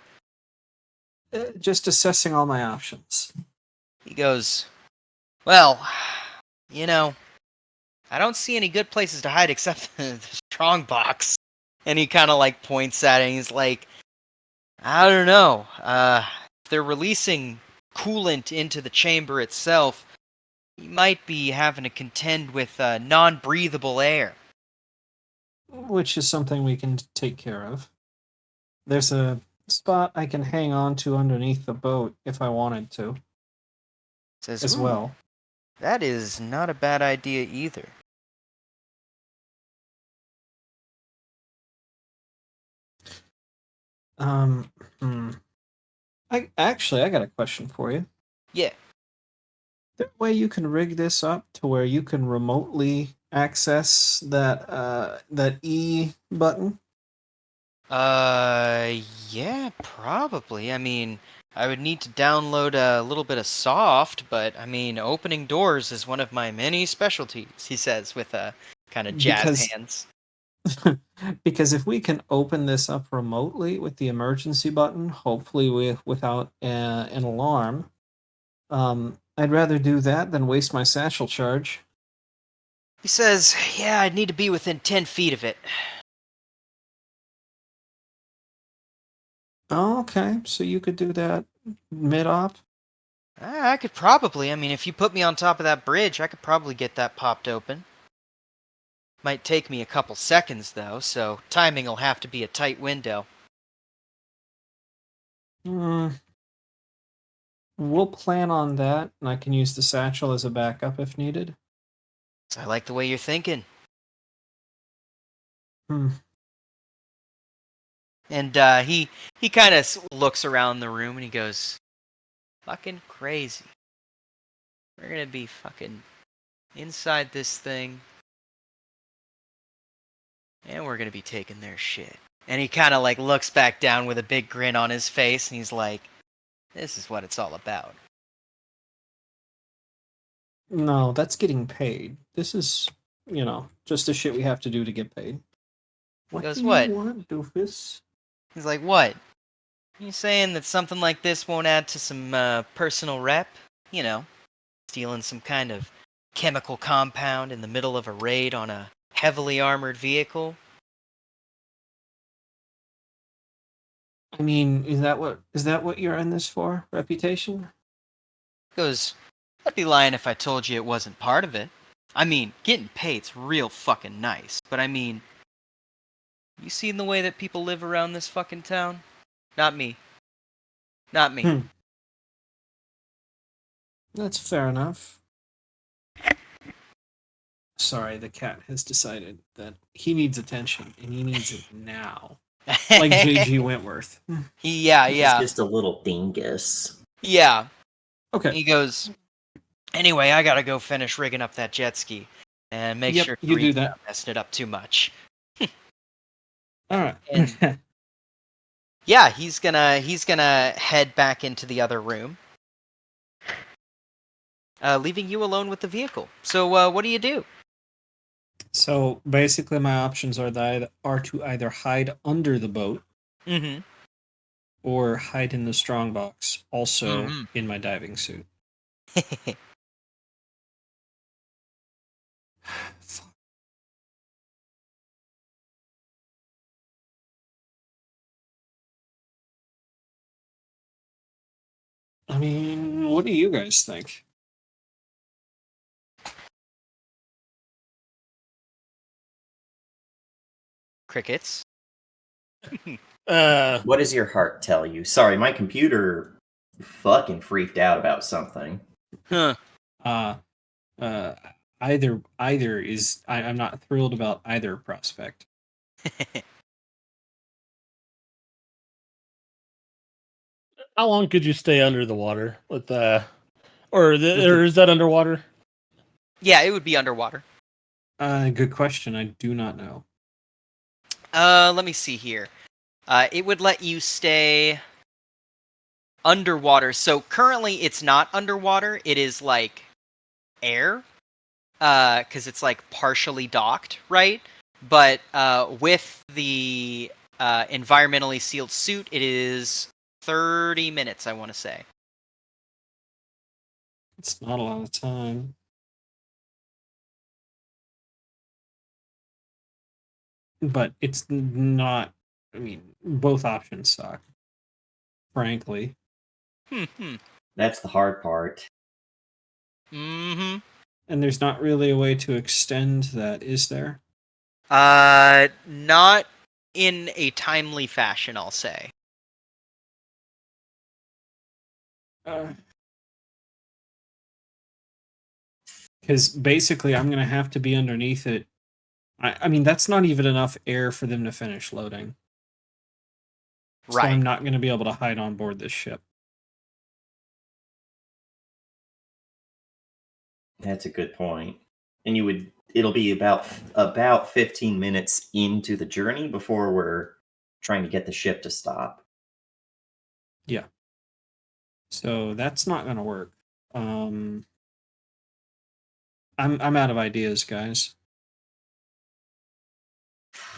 Just assessing all my options. He goes, "Well, you know, I don't see any good places to hide except the strong box." And he kind of like points at it and he's like, "I don't know. If they're releasing coolant into the chamber itself, you might be having to contend with non-breathable air." Which is something we can take care of. There's a spot I can hang on to underneath the boat if I wanted to, Says, as "Ooh, well. that is not a bad idea either." Um, hmm. I got a question for you. Yeah. That way you can rig this up to where you can remotely access that E button. Uh, yeah, probably. I mean, I would need to download a little bit of soft, but I mean, opening doors is one of my many specialties, he says with a kind of jazz Because hands. because if we can open this up remotely with the emergency button, hopefully without an alarm, I'd rather do that than waste my satchel charge. He says, "Yeah, I'd need to be within 10 feet of it." Oh, okay, so you could do that mid op. I could probably, I mean, if you put me on top of that bridge, I could probably get that popped open. Might take me a couple seconds, though, so timing'll have to be a tight window. Hmm, we'll plan on that, and I can use the satchel as a backup if needed. So I like the way you're thinking. Hmm. And he kind of looks around the room and he goes, "Fucking crazy. We're gonna be fucking inside this thing, and we're gonna be taking their shit." And he kind of like looks back down with a big grin on his face, and he's like, "This is what it's all about." No, that's getting paid. This is, just the shit we have to do to get paid. He What do goes, you "What?" want, doofus? He's like, "What? You saying that something like this won't add to some personal rep? You know, stealing some kind of chemical compound in the middle of a raid on a heavily armored vehicle?" I mean, is that what you're in this for? Reputation? Goes, "I'd be lying if I told you it wasn't part of it. I mean, getting paid's real fucking nice, but I mean, you seen the way that people live around this fucking town? Not me. Not me. Hmm. That's fair enough. Sorry, the cat has decided that he needs attention, and he needs it now. Like J.G. Wentworth. Yeah, He's yeah, just a little dingus. yeah. Okay. He goes, anyway, I gotta go finish rigging up that jet ski. And make Yep, sure you do Tariq's that. not messing it up too much. All right. And yeah, he's gonna head back into the other room, leaving you alone with the vehicle. So what do you do? So basically, my options are to either hide under the boat Mm-hmm. or hide in the strongbox, also Mm-hmm. in my diving suit. Fuck. I mean, what do you guys think? Crickets. What does your heart tell you? Sorry, my computer fucking freaked out about something. Huh. Uh, uh, either is I'm not thrilled about either prospect. How long could you stay under the water with With the- or is that underwater? Yeah, it would be underwater. Good question. I do not know. Let me see here. It would let you stay underwater. So currently it's not underwater. It is like air. Because it's like partially docked, right? But with the environmentally sealed suit, it is 30 minutes, I want to say. It's not a lot of time. But it's not. I mean, both options suck. Frankly, Hmm. That's the hard part. Mm-hmm. and there's not really a way to extend that, is there? Not in a timely fashion, I'll say. Because basically, I'm gonna have to be underneath it. I mean, that's not even enough air for them to finish loading. So Right. I'm not gonna be able to hide on board this ship. That's a good point. And it'll be about 15 minutes into the journey before we're trying to get the ship to stop. Yeah. So that's not gonna work. I'm out of ideas, guys.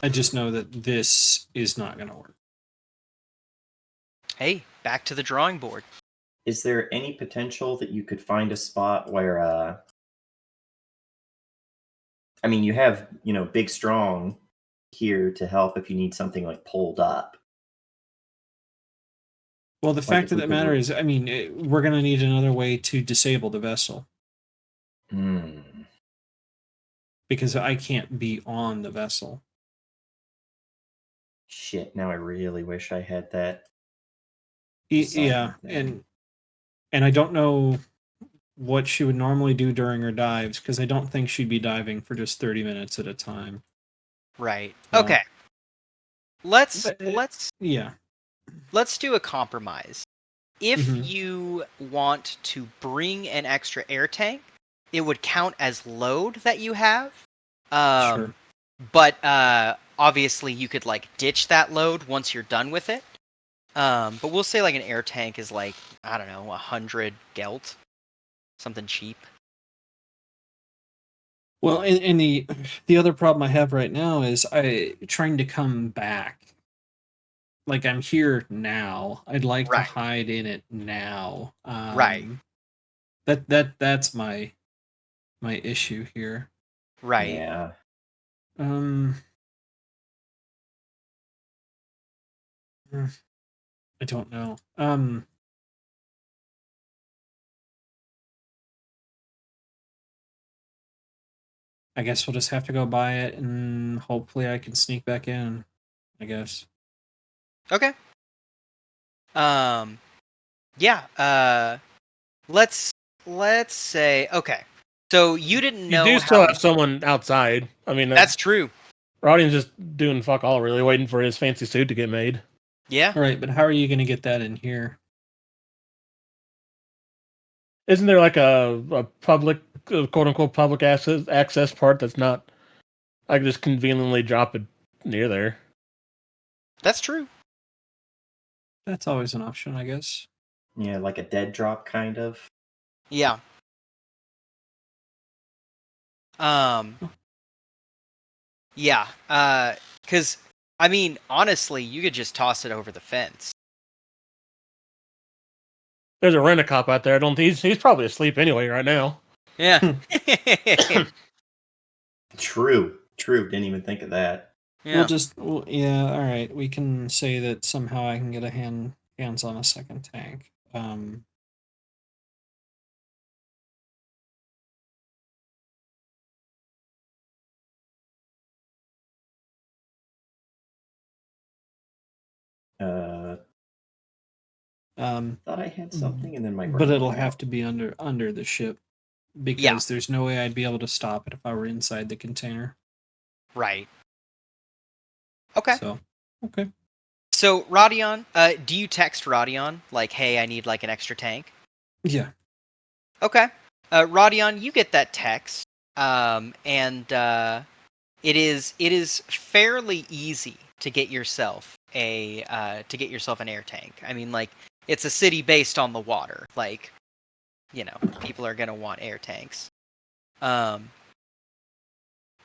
I just know that this is not gonna work. Hey, back to the drawing board. Is there any potential that you could find a spot where I mean, you have, Big Strong here to help if you need something like pulled up. Well, the Like fact if of we the could matter is, I mean, we're gonna need another way to disable the vessel Hmm. because I can't be on the vessel. Shit, now I really wish I had that. deciding Yeah, thing. and I don't know what she would normally do during her dives because I don't think she'd be diving for just 30 minutes at a time. Right. So- Okay. Let's But, let's Yeah. let's do a compromise. If Mhm. you want to bring an extra air tank, it would count as load that you have. Sure. But obviously you could like ditch that load once you're done with it. But we'll say like an air tank is like, I don't know, 100 gelt, something cheap. Well, and the other problem I have right now is I trying to come back. Like I'm here now. I'd like to Right. hide in it now. Right. That's my issue here. Right. Yeah. Um I don't know. I guess we'll just have to go buy it and hopefully I can sneak back in, I guess. Okay. Um Yeah. Let's say okay. So you didn't You do know still how. have someone outside. I mean, That's true. Rodion's just doing fuck all, really, waiting for his fancy suit to get made. Yeah. All right, but how are you going to get that in here? Isn't there like a public, quote unquote, public access part that's not? I can just conveniently drop it near there. That's true. That's always an option, I guess. Yeah, like a dead drop kind of. Yeah. Um. Yeah. Because I mean, honestly, you could just toss it over the fence. There's a rent-a-cop out there. I don't. He's probably asleep anyway right now. Yeah. True. Didn't even think of that. Yeah. Yeah, all right. We can say that somehow I can get hands on a second tank. Uh, Um, thought I had something, and then my but brain it'll went have out. to be under the ship because Yeah. there's no way I'd be able to stop it if I were inside the container. Right. Okay. So, okay. So Rodion, do you text Rodion like, "Hey, I need like an extra tank"? Yeah. Okay. Rodion, you get that text, and it is fairly easy to get yourself an air tank. I mean, like, it's a city based on the water. Like, people are gonna want air tanks.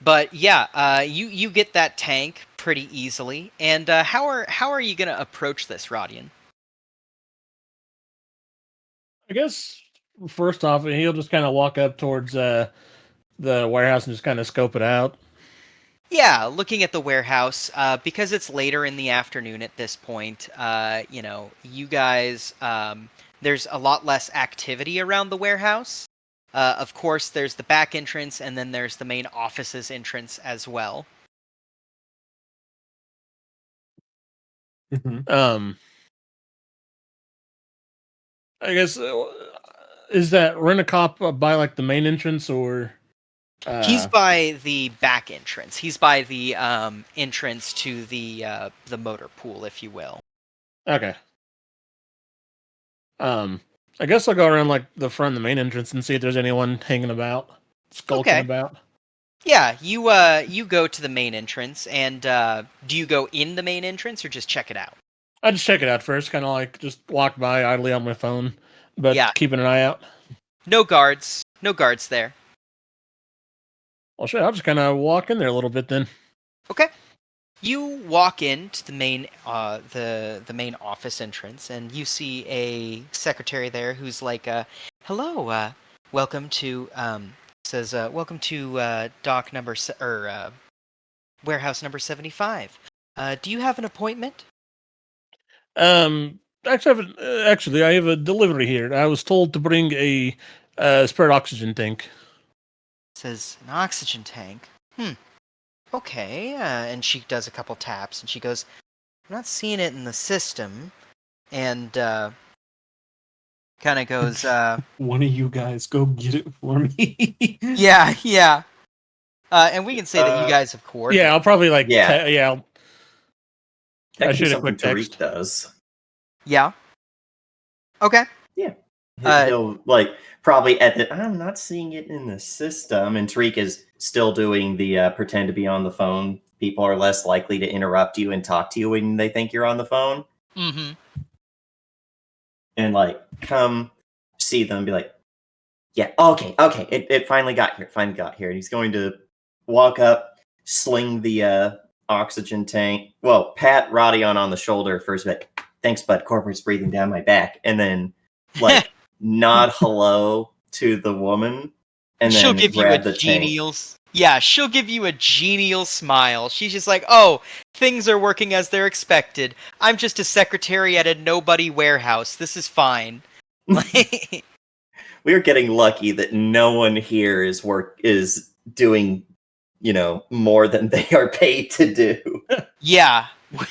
But yeah, you get that tank pretty easily. And how are you gonna approach this, Rodion? I guess first off, he'll just kind of walk up towards the warehouse and just kind of scope it out. Yeah, looking at the warehouse, because it's later in the afternoon at this point, you guys, there's a lot less activity around the warehouse. Of course, there's the back entrance, and then there's the main office's entrance as well. Mm-hmm. I guess is that rent-a-cop by like the main entrance or? He's by the back entrance. He's by the entrance to the motor pool, if you will. Okay. I guess I'll go around like the front of the main entrance and see if there's anyone hanging about, skulking Okay. about. Yeah, you go to the main entrance, and do you go in the main entrance or just check it out? I just check it out first, kind of like just walk by idly on my phone, but Yeah. keeping an eye out. No guards there. Well, shit, I'll just kind of walk in there a little bit then. Okay. You walk into the main the main office entrance, and you see a secretary there who's like, "Hello, welcome to welcome to dock number warehouse number 75. Do you have an appointment?" Actually, I have a delivery here. I was told to bring a spare oxygen tank. Says an oxygen tank. Okay. And she does a couple taps, and she goes, "I'm not seeing it in the system." And kind of goes, One of you guys go get it for me. yeah. And we can say that you guys have coordinated. Yeah, I'll probably like Yeah. I That could be shoot a something quick text. Tariq does. Yeah. Okay. Yeah. Uh, He'll like probably at the. I'm not seeing it in the system, and Tariq is still doing the pretend to be on the phone. People are less likely to interrupt you and talk to you when they think you're on the phone, Mm-hmm. and like come see them, and be like, "Yeah, okay, it finally got here, and he's going to walk up, sling the oxygen tank. Well, pat Rodion on the shoulder first, but thanks, bud. Corporate's breathing down my back, and then like nod hello to the woman, and She'll then give you a grab the tank. she'll give you a genial smile. She's just like, "Oh, things are working as they're expected. I'm just a secretary at a nobody warehouse. This is fine." Like, We're getting lucky that no one here is doing, more than they are paid to do. yeah.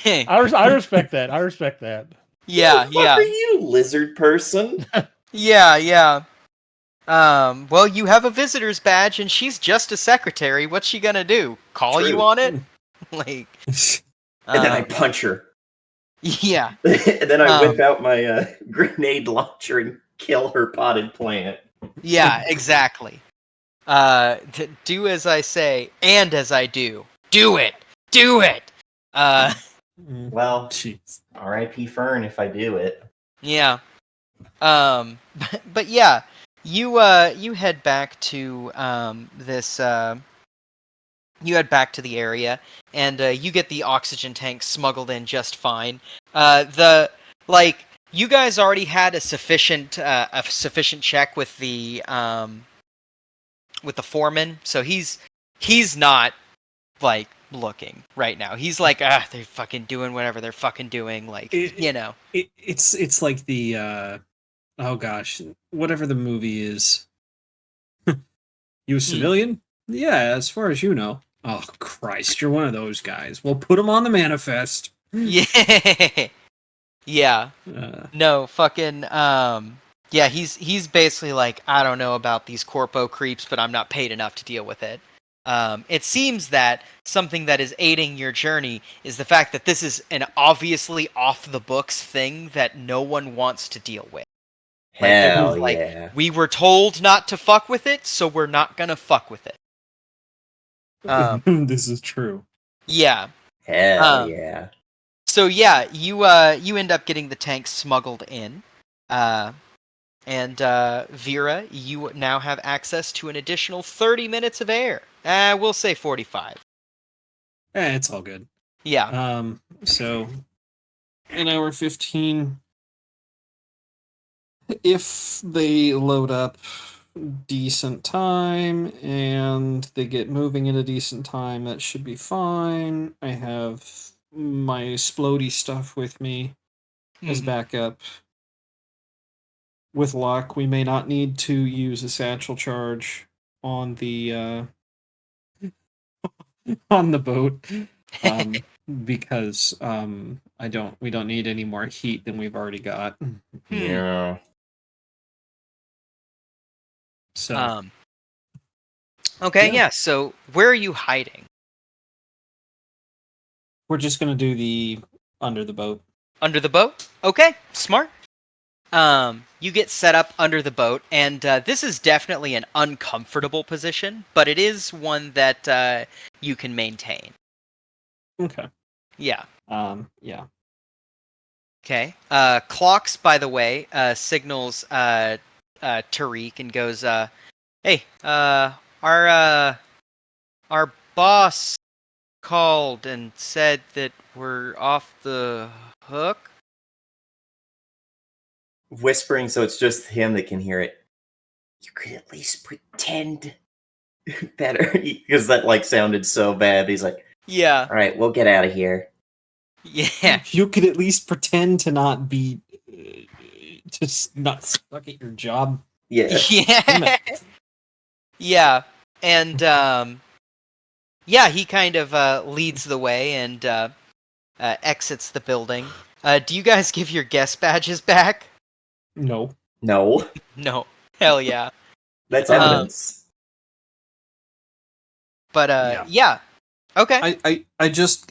I respect that. I respect that. Yeah, Who the fuck yeah. are you, lizard person? Yeah. Well, you have a visitor's badge, and she's just a secretary. What's she gonna do? Call you True. on it? Like, And then I um, punch her. yeah. And then I whip Um, out my grenade launcher and kill her potted plant. yeah, exactly. Do as I say, and as I do. Do it! Do it! Uh, Well, Jeez. R.I.P. Fern if I do it. yeah. But yeah, you head back to this you head back to the area, and you get the oxygen tank smuggled in just fine. The like you guys already had a sufficient check with the foreman, so he's not like looking right now. He's like, they're fucking doing whatever they're fucking doing, like you know. It's like the oh gosh, whatever the movie is. You a civilian? Yeah, as far as you know. Oh Christ, you're one of those guys. Well, put him on the manifest. Yeah, yeah. Uh, No, fucking yeah, he's basically like, I don't know about these corpo creeps, but I'm not paid enough to deal with it. It seems that something that is aiding your journey is the fact that this is an obviously off the books thing that no one wants to deal with. Like they're Hell just like, yeah. we were told not to fuck with it, so we're not gonna fuck with it. this is true. Yeah. Hell Um, yeah. So yeah, you end up getting the tank smuggled in. And Vera, you now have access to an additional 30 minutes of air. We'll say 45. It's all good. Yeah. So an hour 15. If they load up decent time and they get moving at a decent time, that should be fine. I have my splody stuff with me as Mhm. backup. With luck, we may not need to use a satchel charge on the on the boat. Because we don't need any more heat than we've already got. Yeah. So Okay, Yeah. yeah. So where are you hiding? we're just gonna do the under the boat. Under the boat? Okay, smart. You get set up under the boat, and this is definitely an uncomfortable position, but it is one that you can maintain. Okay. Yeah. Yeah. Okay. Clocks, by the way, signals Tariq and goes, "Hey, our boss called and said that we're off the hook." Whispering so it's just him that can hear it. You could at least pretend better. Because that like sounded so bad. He's like, Yeah. alright, we'll get out of here. Yeah. You could at least pretend to not be just not stuck at your job. Yeah. Yeah. Yeah. And yeah, he kind of leads the way and exits the building. Do you guys give your guest badges back? No. No. No. Hell yeah. That's Um, evidence. But Yeah. yeah. Okay.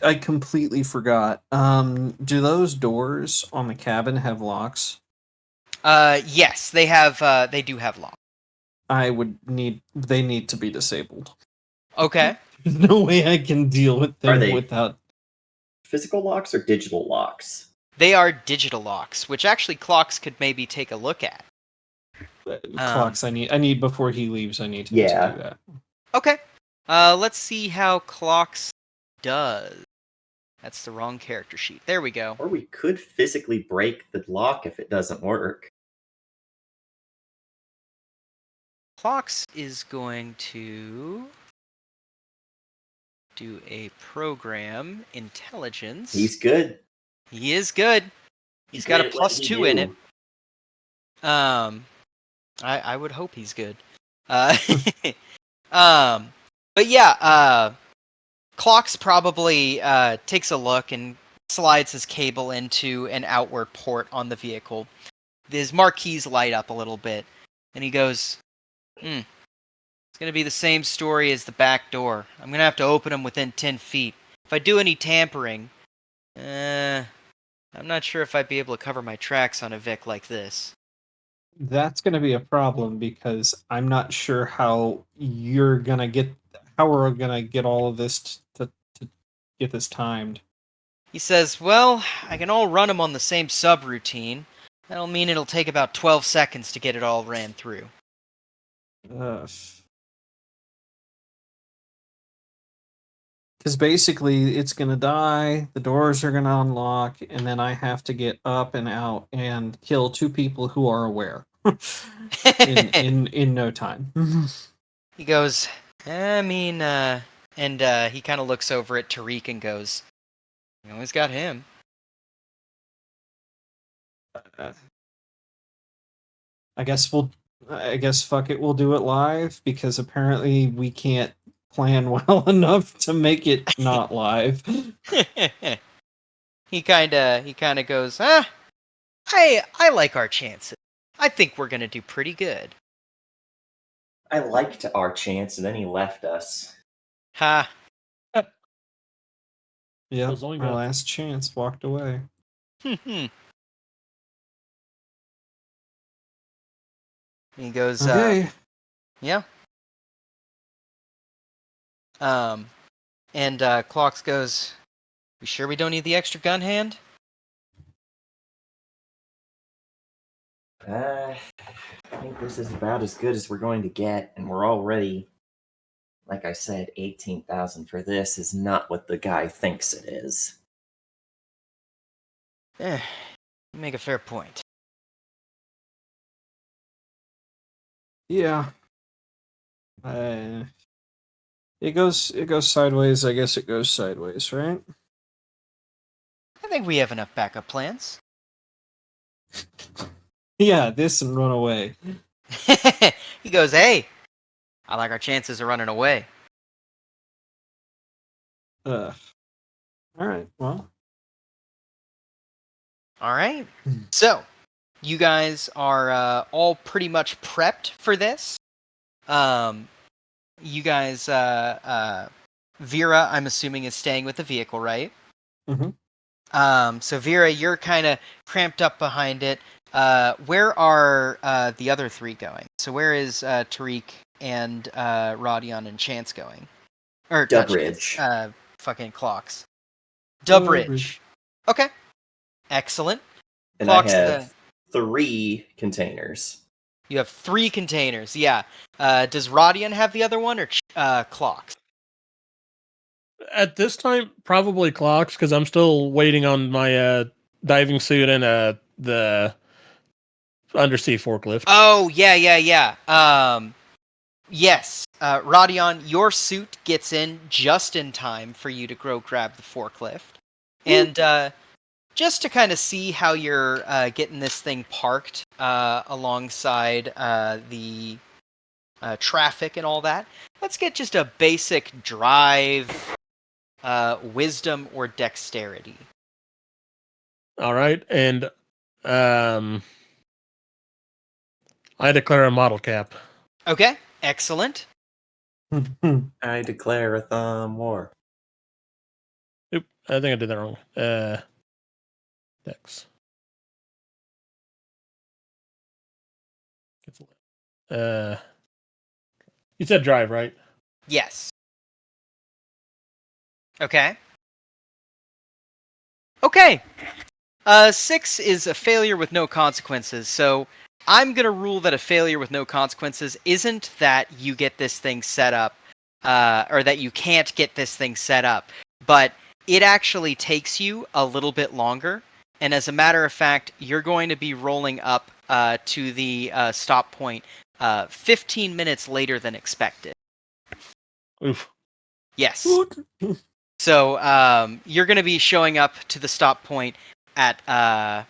I completely forgot. Do those doors on the cabin have locks? Yes, they do have locks. They need to be disabled. Okay. There's no way I can deal with them Are they- without Physical locks or digital locks? They are digital locks, which actually Clocks could maybe take a look at. clocks. I need before he leaves. I need him Yeah. to do that. Okay. Let's see how Clocks does. That's the wrong character sheet. There we go. Or we could physically break the lock if it doesn't work. Clocks is going to do a program intelligence. He's good. He is good. He's got a Good at what he +2 in it. do. I would hope he's good. But yeah, Clocks probably takes a look and slides his cable into an outward port on the vehicle. His marquees light up a little bit, and he goes, it's going to be the same story as the back door. I'm going to have to open them within 10 feet. If I do any tampering, I'm not sure if I'd be able to cover my tracks on a Vic like this. That's going to be a problem because I'm not sure how we're going to get all of this to get this timed. He says, well, I can all run them on the same subroutine. That'll mean it'll take about 12 seconds to get it all ran through. Because basically, it's going to die, the doors are going to unlock, and then I have to get up and out and kill two people who are aware in no time. He goes, and he kind of looks over at Tariq and goes, you always got him. I guess fuck it, we'll do it live because apparently we can't plan well enough to make it not live. He kind of goes, I like our chances. I think we're gonna do pretty good. I liked our chance, and then he left us. Ha. Yeah, Was only our got- last chance walked away. He goes, Okay. yeah. And Clocks goes, we sure we don't need the extra gun hand? I think this is about as good as we're going to get, and we're already, like I said, 18,000 for this is not what the guy thinks it is. You make a fair point. Yeah. It goes sideways. I guess it goes sideways, right? I think we have enough backup plans. Yeah, this and run away. He goes, hey, I like our chances of running away. All right. Well. All right. So, you guys are all pretty much prepped for this. You guys, Vera, I'm assuming, is staying with the vehicle, right? Mm-hmm. So Vera, you're kind of cramped up behind it. Where are the other three going? So where is Tariq and Rodion and Chance going? Or not Dubbridge. Chance, fucking Clocks. Dubbridge. Dubbridge. Okay. Excellent. And Clocks, I have 3 containers. you have 3 containers. Yeah. Does Rodion have the other one or Clocks? At this time, probably Clocks, because I'm still waiting on my diving suit and the undersea forklift. Oh, yeah. Yes. Rodion, your suit gets in just in time for you to go grab the forklift. And just to kind of see how you're getting this thing parked alongside the traffic and all that, let's get just a basic drive, wisdom, or dexterity. All right, and I declare a model cap. Okay, excellent. I declare a thumb war. Oop, I think I did that wrong. Dex. You said drive, right? Yes. Okay. Okay. 6 is a failure with no consequences, so I'm gonna rule that a failure with no consequences isn't that you get this thing set up, or that you can't get this thing set up, but it actually takes you a little bit longer, and as a matter of fact, you're going to be rolling up to the stop point 15 minutes later than expected. Oof. Yes. So you're going to be showing up to the stop point at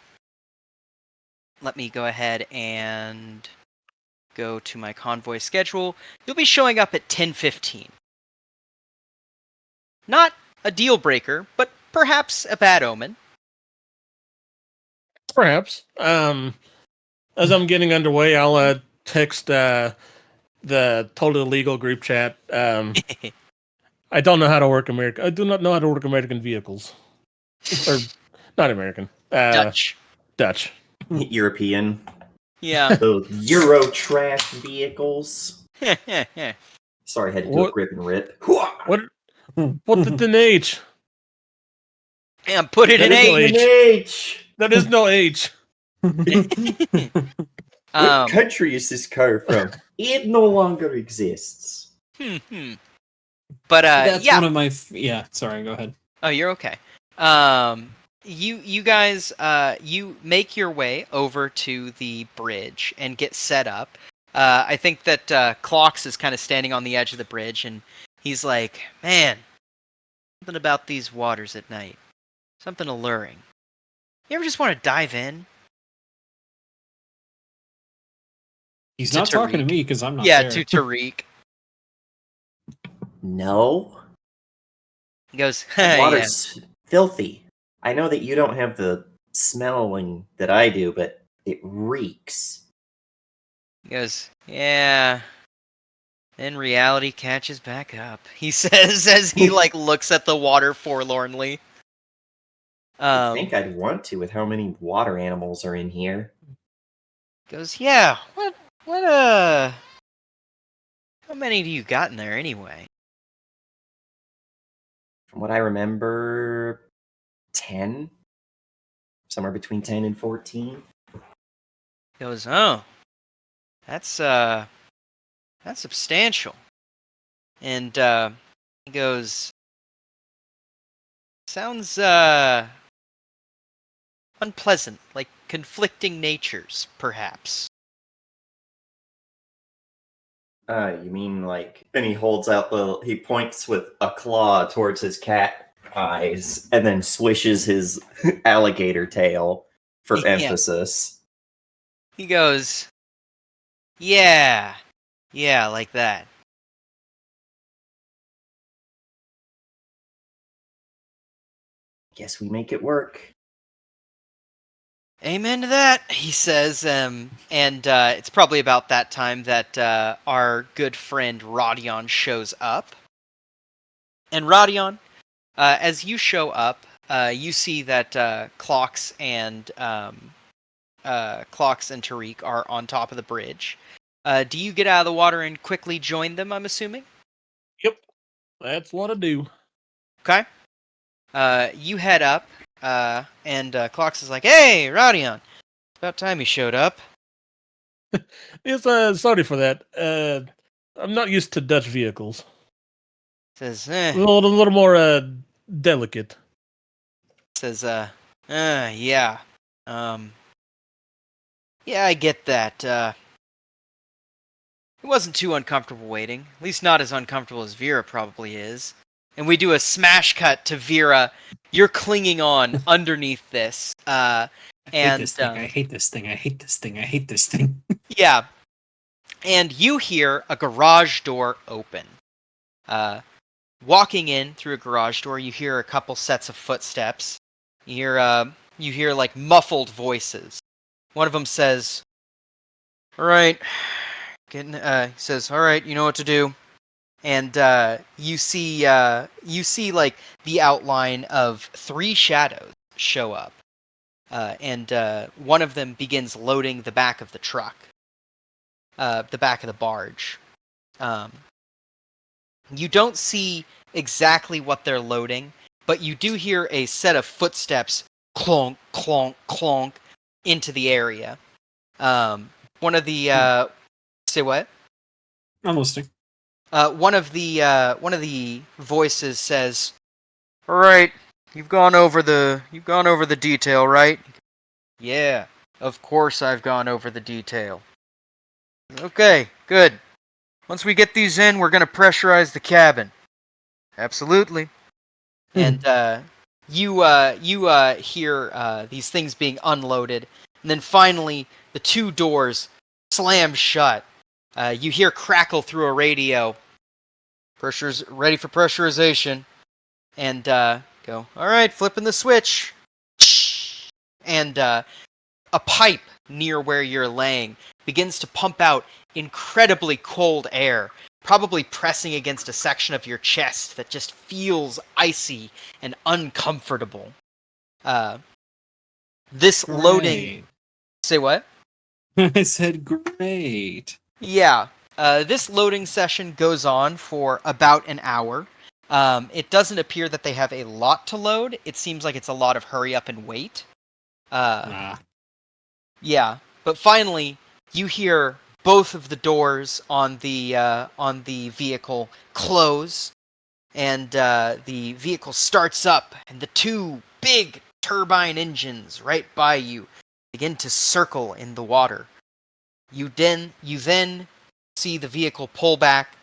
let me go ahead and go to my convoy schedule. You'll be showing up at 10:15. Not a deal breaker, but perhaps a bad omen. Perhaps. As I'm getting underway, I'll text the totally legal group chat. I don't know how to work American. I do not know how to work American vehicles, or not American. Dutch. Dutch. European. Yeah. Those Euro trash vehicles. Sorry, I had to do a What? grip and rip. What? What did an H? Yeah, put it That in is no H. H. H. That is no H. What country is this car from? It no longer exists. But That's yeah. one of my. Yeah, sorry, go ahead. Oh, you're okay. You guys you make your way over to the bridge and get set up. I think that Clocks is kind of standing on the edge of the bridge, and he's like, "Man, something about these waters at night. Something alluring. You ever just want to dive in?" He's To not talking to Tariq. me because I'm not Yeah, there. to Tariq. No. He goes, The yeah. water's filthy. I know that you don't have the smelling that I do, but it reeks. He goes, yeah. Then reality catches back up. He says as he like looks at the water forlornly. I think I'd want to with how many water animals are in here. Goes, yeah. What how many do you got in there anyway? From what I remember, 10? Somewhere between 10 and 14. He goes, oh. That's substantial. And he goes, sounds unpleasant, like conflicting natures, perhaps. You mean like... And he holds out the... He points with a claw towards his cat eyes, and then swishes his alligator tail for Yeah. emphasis. He goes, yeah, like that. Guess we make it work. Amen to that, he says, and it's probably about that time that our good friend Rodion shows up. And Rodion, as you show up, you see that Clocks and Tariq are on top of the bridge. Do you get out of the water and quickly join them, I'm assuming? Yep. That's what I do. Okay. You head up, and Clocks is like, hey, Rodion, it's about time you showed up. Yes, sorry for that. I'm not used to Dutch vehicles. Says, A little more delicate. Says, yeah. Yeah, I get that. It wasn't too uncomfortable waiting. At least not as uncomfortable as Vera probably is. And we do a smash cut to Vera. You're clinging on underneath this. I hate And this thing. I hate this thing. I hate this thing. I hate this thing. yeah. And you hear a garage door open. Walking in through a garage door, you hear a couple sets of footsteps. You hear like muffled voices. One of them says, "All right, he says, "All right, you know what to do." And you see like the outline of 3 shadows show up, and one of them begins loading the back of the truck, the back of the barge. You don't see exactly what they're loading, but you do hear a set of footsteps clonk, clonk, clonk into the area. One of the say what? I'm listening. One of the voices says, "All right, you've gone over the detail, right?" "Yeah, of course I've gone over the detail." "Okay, good. Once we get these in, we're gonna pressurize the cabin." "Absolutely." And you hear these things being unloaded, and then finally the 2 doors slam shut. You hear crackle through a radio. "Pressure's ready for pressurization." And go, all right, flipping the switch. And a pipe near where you're laying begins to pump out incredibly cold air, probably pressing against a section of your chest that just feels icy and uncomfortable. This loading... Great. Say what? I said great. Yeah. This loading session goes on for about an hour. It doesn't appear that they have a lot to load. It seems like it's a lot of hurry up and wait. Yeah. But finally, you hear both of the doors on the vehicle close, and the vehicle starts up, and the two big turbine engines right by you begin to circle in the water. You then see the vehicle pull back,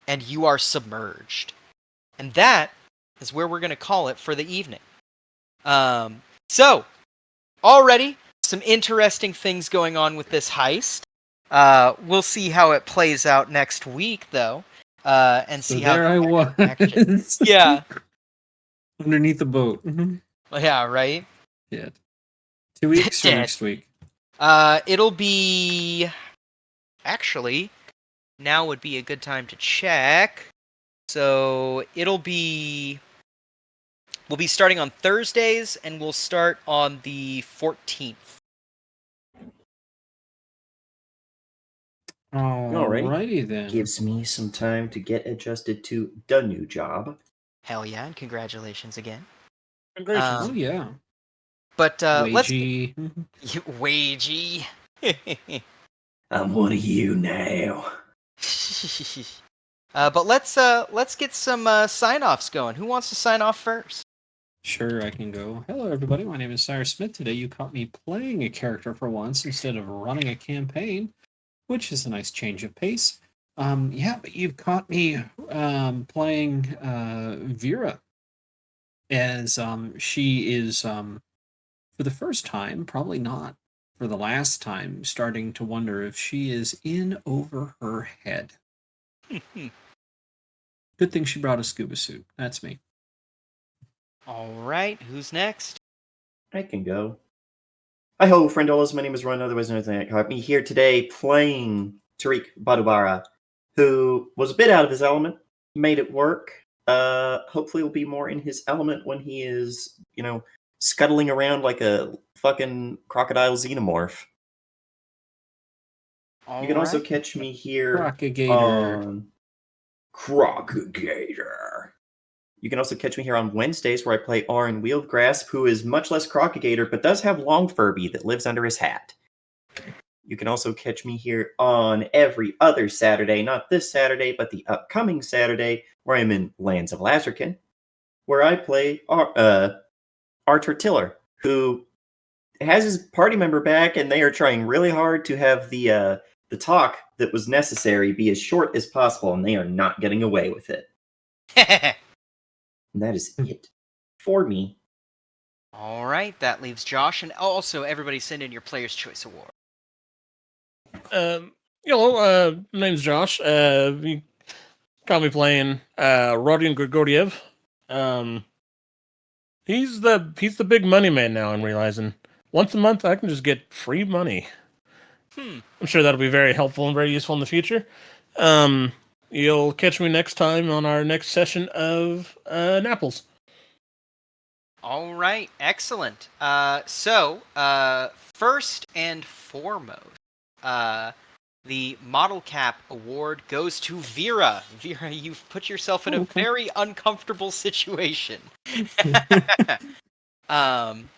and you are submerged. And that is where we're going to call it for the evening. So, already some interesting things going on with this heist. We'll see how it plays out next week, though, and So see how there I was. Yeah, Underneath the boat. yeah, right. Yeah. 2 weeks or Dead. next week? It'll be... Actually, now would be a good time to check. So it'll be... We'll be starting on Thursdays, and we'll start on the 14th. Alrighty then. Gives me some time to get adjusted to the new job. Hell yeah, and congratulations again. Congratulations. Oh yeah. But let's... Wagey. Wagey. I'm one of you now. But let's get some sign-offs going. Who wants to sign off first? Sure, I can go. Hello, everybody. My name is Cyrus Smith. Today, you caught me playing a character for once instead of running a campaign, which is a nice change of pace. Yeah, but you've caught me playing Vera, as she is for the first time, probably not for the last time, starting to wonder if she is in over her head. Good thing she brought a scuba suit. That's me. All right, who's next? I can go. Hi ho, friendolas. My name is Ron, otherwise known as Nick. Caught me here today playing Tariq Badubara, who was a bit out of his element, made it work. Hopefully he'll be more in his element when he is, scuttling around like a fucking crocodile xenomorph. You can also catch me here Crocagator. on Crocagator. You can also catch me here on Wednesdays where I play Auron Wieldgrasp, who is much less Crocagator, but does have Long Furby that lives under his hat. You can also catch me here on every other Saturday, not this Saturday, but the upcoming Saturday, where I'm in Lands of Lazarkin, where I play Arthur Tiller, who has his party member back, and they are trying really hard to have the talk that was necessary be as short as possible, and they are not getting away with it. And that is it for me. All right, that leaves Josh, and also everybody send in your Player's Choice Award. Hello, my name's Josh. You caught me playing Rodion Grigoriev. He's the big money man now, I'm realizing. Once a month I can just get free money. I'm sure that'll be very helpful and very useful in the future. You'll catch me next time on our next session of Napples. All right, excellent. So, first and foremost, the Model Cap Award goes to Vera. Vera, you've put yourself in a very uncomfortable situation.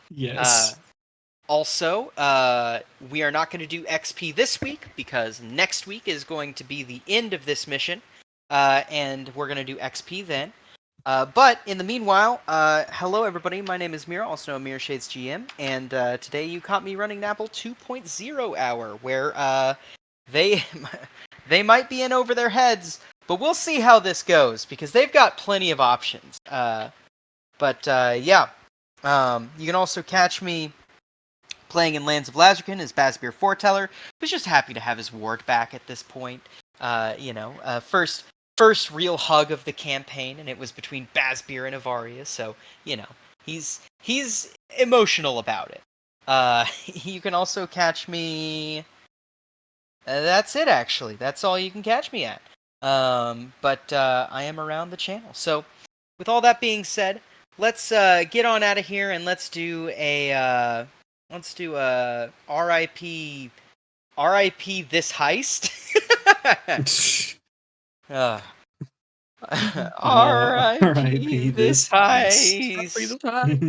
Yes. Also, we are not going to do XP this week because next week is going to be the end of this mission, and we're going to do XP then. But in the meanwhile, hello everybody, my name is Mira, also known as Mira Shades GM, and today you caught me running Napple 2.0 hour, where they might be in over their heads, but we'll see how this goes, because they've got plenty of options. Yeah. You can also catch me playing in Lands of Lazarkin as Basbeer Foreteller, who's just happy to have his ward back at this point. First first real hug of the campaign, and it was between Basbeer and Avaria, so he's emotional about it. You can also catch me. That's it, actually. That's all you can catch me at. But I am around the channel. So, with all that being said, let's get on out of here and let's do a R.I.P. R.I.P. this heist. uh, R.I.P. R.I.P. this this heist. heist. Freedom time.